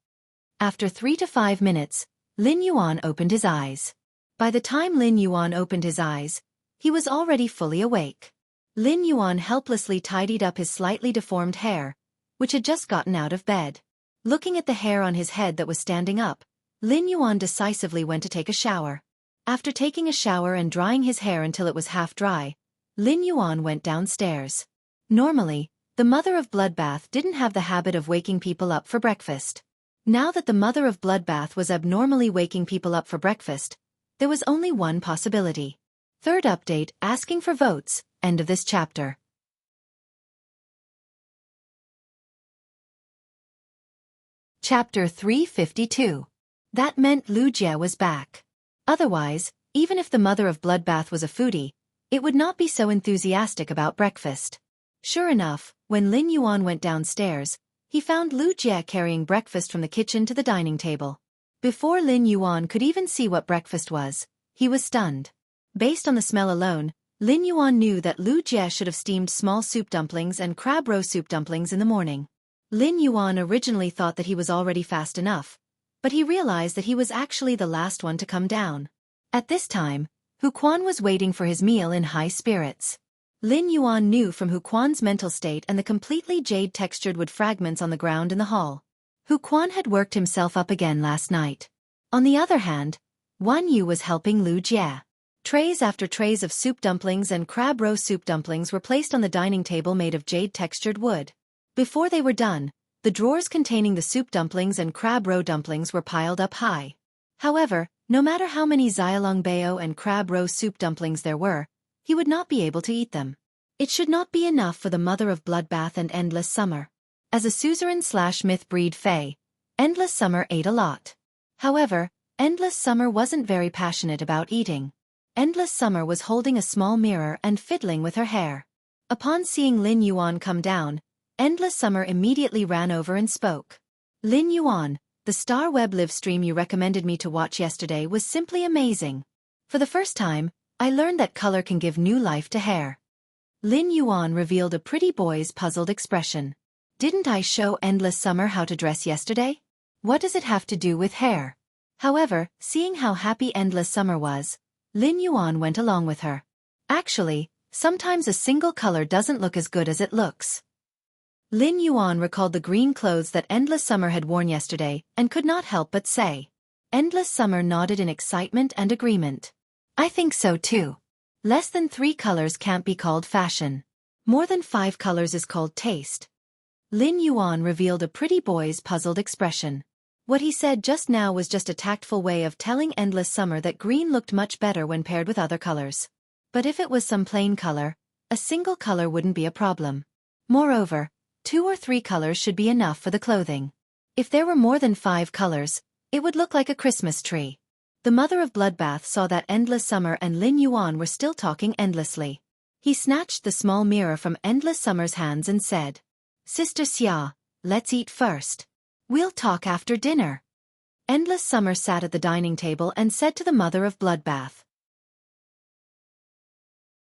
After 3 to 5 minutes, Lin Yuan opened his eyes. By the time Lin Yuan opened his eyes, he was already fully awake. Lin Yuan helplessly tidied up his slightly deformed hair, which had just gotten out of bed. Looking at the hair on his head that was standing up, Lin Yuan decisively went to take a shower. After taking a shower and drying his hair until it was half dry, Lin Yuan went downstairs. Normally, the mother of Bloodbath didn't have the habit of waking people up for breakfast. Now that the mother of Bloodbath was abnormally waking people up for breakfast, there was only one possibility. Third update, asking for votes, end of this chapter. Chapter 352. That meant Lu Jie was back. Otherwise, even if the mother of Bloodbath was a foodie, it would not be so enthusiastic about breakfast. Sure enough, when Lin Yuan went downstairs, he found Lu Jie carrying breakfast from the kitchen to the dining table. Before Lin Yuan could even see what breakfast was, he was stunned. Based on the smell alone, Lin Yuan knew that Lu Jie should have steamed small soup dumplings and crab roe soup dumplings in the morning. Lin Yuan originally thought that he was already fast enough, but he realized that he was actually the last one to come down. At this time, Hu Quan was waiting for his meal in high spirits. Lin Yuan knew from Hu Quan's mental state and the completely jade-textured wood fragments on the ground in the hall. Hu Quan had worked himself up again last night. On the other hand, Wan Yu was helping Lu Jie. Trays after trays of soup dumplings and crab roe soup dumplings were placed on the dining table made of jade-textured wood. Before they were done, the drawers containing the soup dumplings and crab roe dumplings were piled up high. However, no matter how many Xiaolong Bao and crab roe soup dumplings there were, he would not be able to eat them. It should not be enough for the mother of Bloodbath and Endless Summer. As a suzerain/myth breed Fae, Endless Summer ate a lot. However, Endless Summer wasn't very passionate about eating. Endless Summer was holding a small mirror and fiddling with her hair. Upon seeing Lin Yuan come down, Endless Summer immediately ran over and spoke. Lin Yuan, the Star Web live stream you recommended me to watch yesterday was simply amazing. For the first time, I learned that color can give new life to hair. Lin Yuan revealed a pretty boy's puzzled expression. Didn't I show Endless Summer how to dress yesterday? What does it have to do with hair? However, seeing how happy Endless Summer was, Lin Yuan went along with her. Actually, sometimes a single color doesn't look as good as it looks. Lin Yuan recalled the green clothes that Endless Summer had worn yesterday and could not help but say. Endless Summer nodded in excitement and agreement. I think so too. Less than 3 colors can't be called fashion. More than 5 colors is called taste. Lin Yuan revealed a pretty boy's puzzled expression. What he said just now was just a tactful way of telling Endless Summer that green looked much better when paired with other colors. But if it was some plain color, a single color wouldn't be a problem. Moreover, 2 or 3 colors should be enough for the clothing. If there were more than 5 colors, it would look like a Christmas tree. The mother of Bloodbath saw that Endless Summer and Lin Yuan were still talking endlessly. He snatched the small mirror from Endless Summer's hands and said, Sister Xia, let's eat first. We'll talk after dinner. Endless Summer sat at the dining table and said to the mother of Bloodbath.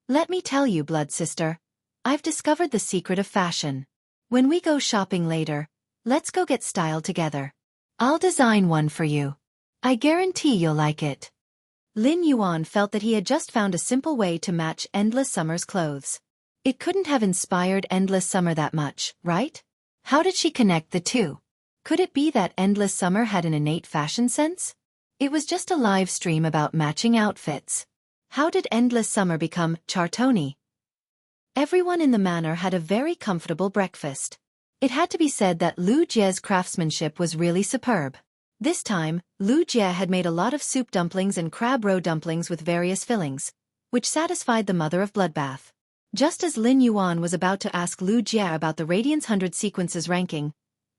Let me tell you, Blood Sister, I've discovered the secret of fashion. When we go shopping later, let's go get styled together. I'll design one for you. I guarantee you'll like it. Lin Yuan felt that he had just found a simple way to match Endless Summer's clothes. It couldn't have inspired Endless Summer that much, right? How did she connect the two? Could it be that Endless Summer had an innate fashion sense? It was just a live stream about matching outfits. How did Endless Summer become Chartoni? Everyone in the manor had a very comfortable breakfast. It had to be said that Lu Jie's craftsmanship was really superb. This time, Lu Jie had made a lot of soup dumplings and crab roe dumplings with various fillings, which satisfied the mother of Bloodbath. Just as Lin Yuan was about to ask Lu Jie about the Radiance 100 sequences ranking,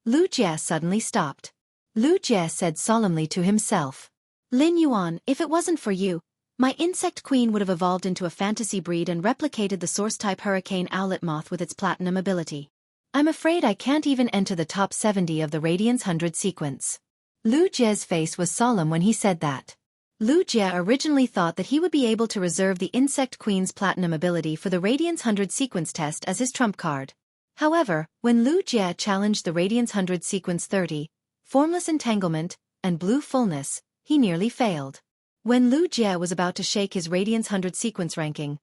Lu Jie suddenly stopped. Lu Jie said solemnly to himself, Lin Yuan, if it wasn't for you, my insect queen would have evolved into a fantasy breed and replicated the source-type hurricane owlet moth with its platinum ability. I'm afraid I can't even enter the top 70 of the Radiance 100 sequence. Lu Jie's face was solemn when he said that. Lu Jie originally thought that he would be able to reserve the Insect Queen's platinum ability for the Radiance 100 sequence test as his trump card. However, when Lu Jie challenged the Radiance 100 sequence 30, Formless Entanglement, and Blue Fullness, he nearly failed. When Lu Jie was about to shake his Radiance 100 sequence ranking,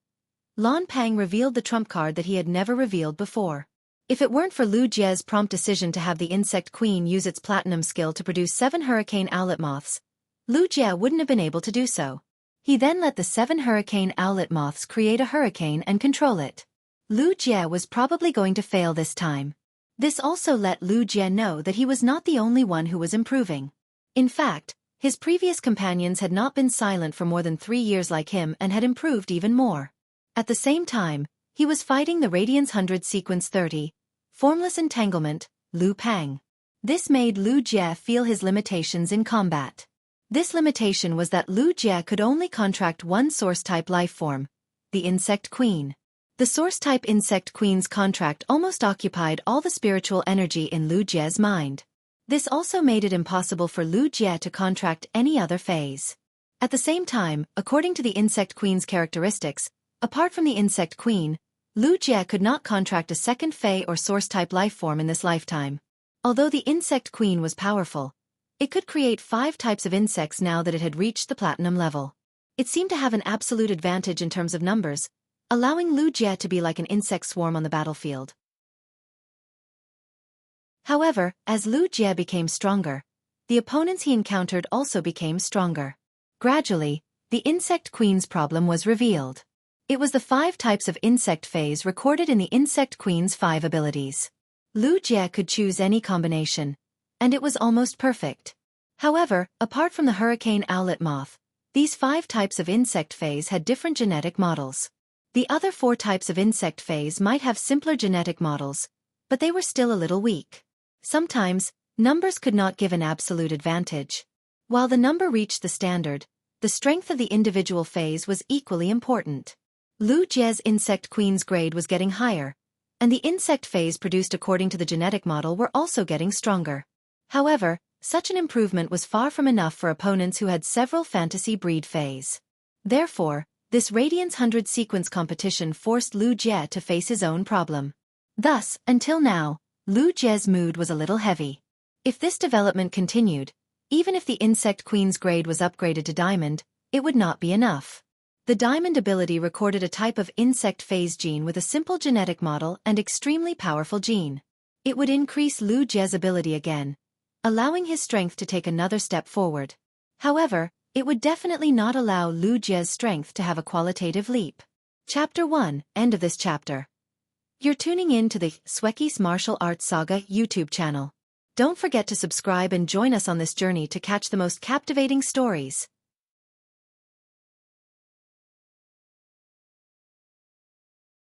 Lan Pang revealed the trump card that he had never revealed before. If it weren't for Lu Jie's prompt decision to have the Insect Queen use its platinum skill to produce 7 hurricane owlet moths, Lu Jie wouldn't have been able to do so. He then let the 7 hurricane owlet moths create a hurricane and control it. Lu Jie was probably going to fail this time. This also let Lu Jie know that he was not the only one who was improving. In fact, his previous companions had not been silent for more than 3 years like him and had improved even more. At the same time, he was fighting the Radiance 100 sequence 30, Formless Entanglement, Lu Pang. This made Lu Jie feel his limitations in combat. This limitation was that Lu Jie could only contract one source-type life form, the Insect Queen. The source-type Insect Queen's contract almost occupied all the spiritual energy in Lu Jie's mind. This also made it impossible for Lu Jie to contract any other phase. At the same time, according to the Insect Queen's characteristics, apart from the Insect Queen, Lu Jie could not contract a second Fey or source-type life form in this lifetime. Although the Insect Queen was powerful, it could create 5 types of insects now that it had reached the platinum level. It seemed to have an absolute advantage in terms of numbers, allowing Lu Jie to be like an insect swarm on the battlefield. However, as Lu Jie became stronger, the opponents he encountered also became stronger. Gradually, the Insect Queen's problem was revealed. It was the 5 types of insect phase recorded in the Insect Queen's 5 abilities. Lu Jie could choose any combination, and it was almost perfect. However, apart from the hurricane owlet moth, these 5 types of insect phase had different genetic models. The other 4 types of insect phase might have simpler genetic models, but they were still a little weak. Sometimes, numbers could not give an absolute advantage. While the number reached the standard, the strength of the individual phase was equally important. Lu Jie's Insect Queen's grade was getting higher, and the insect phase produced according to the genetic model were also getting stronger. However, such an improvement was far from enough for opponents who had several fantasy breed phase. Therefore, this Radiance 100 sequence competition forced Lu Jie to face his own problem. Thus, until now, Lu Jie's mood was a little heavy. If this development continued, even if the Insect Queen's grade was upgraded to Diamond, it would not be enough. The Diamond ability recorded a type of insect phase gene with a simple genetic model and extremely powerful gene. It would increase Lu Jie's ability again, allowing his strength to take another step forward. However, it would definitely not allow Lu Jie's strength to have a qualitative leap. Chapter 1, End of this chapter. You're tuning in to the Xueqi's Martial Arts Saga YouTube channel. Don't forget to subscribe and join us on this journey to catch the most captivating stories.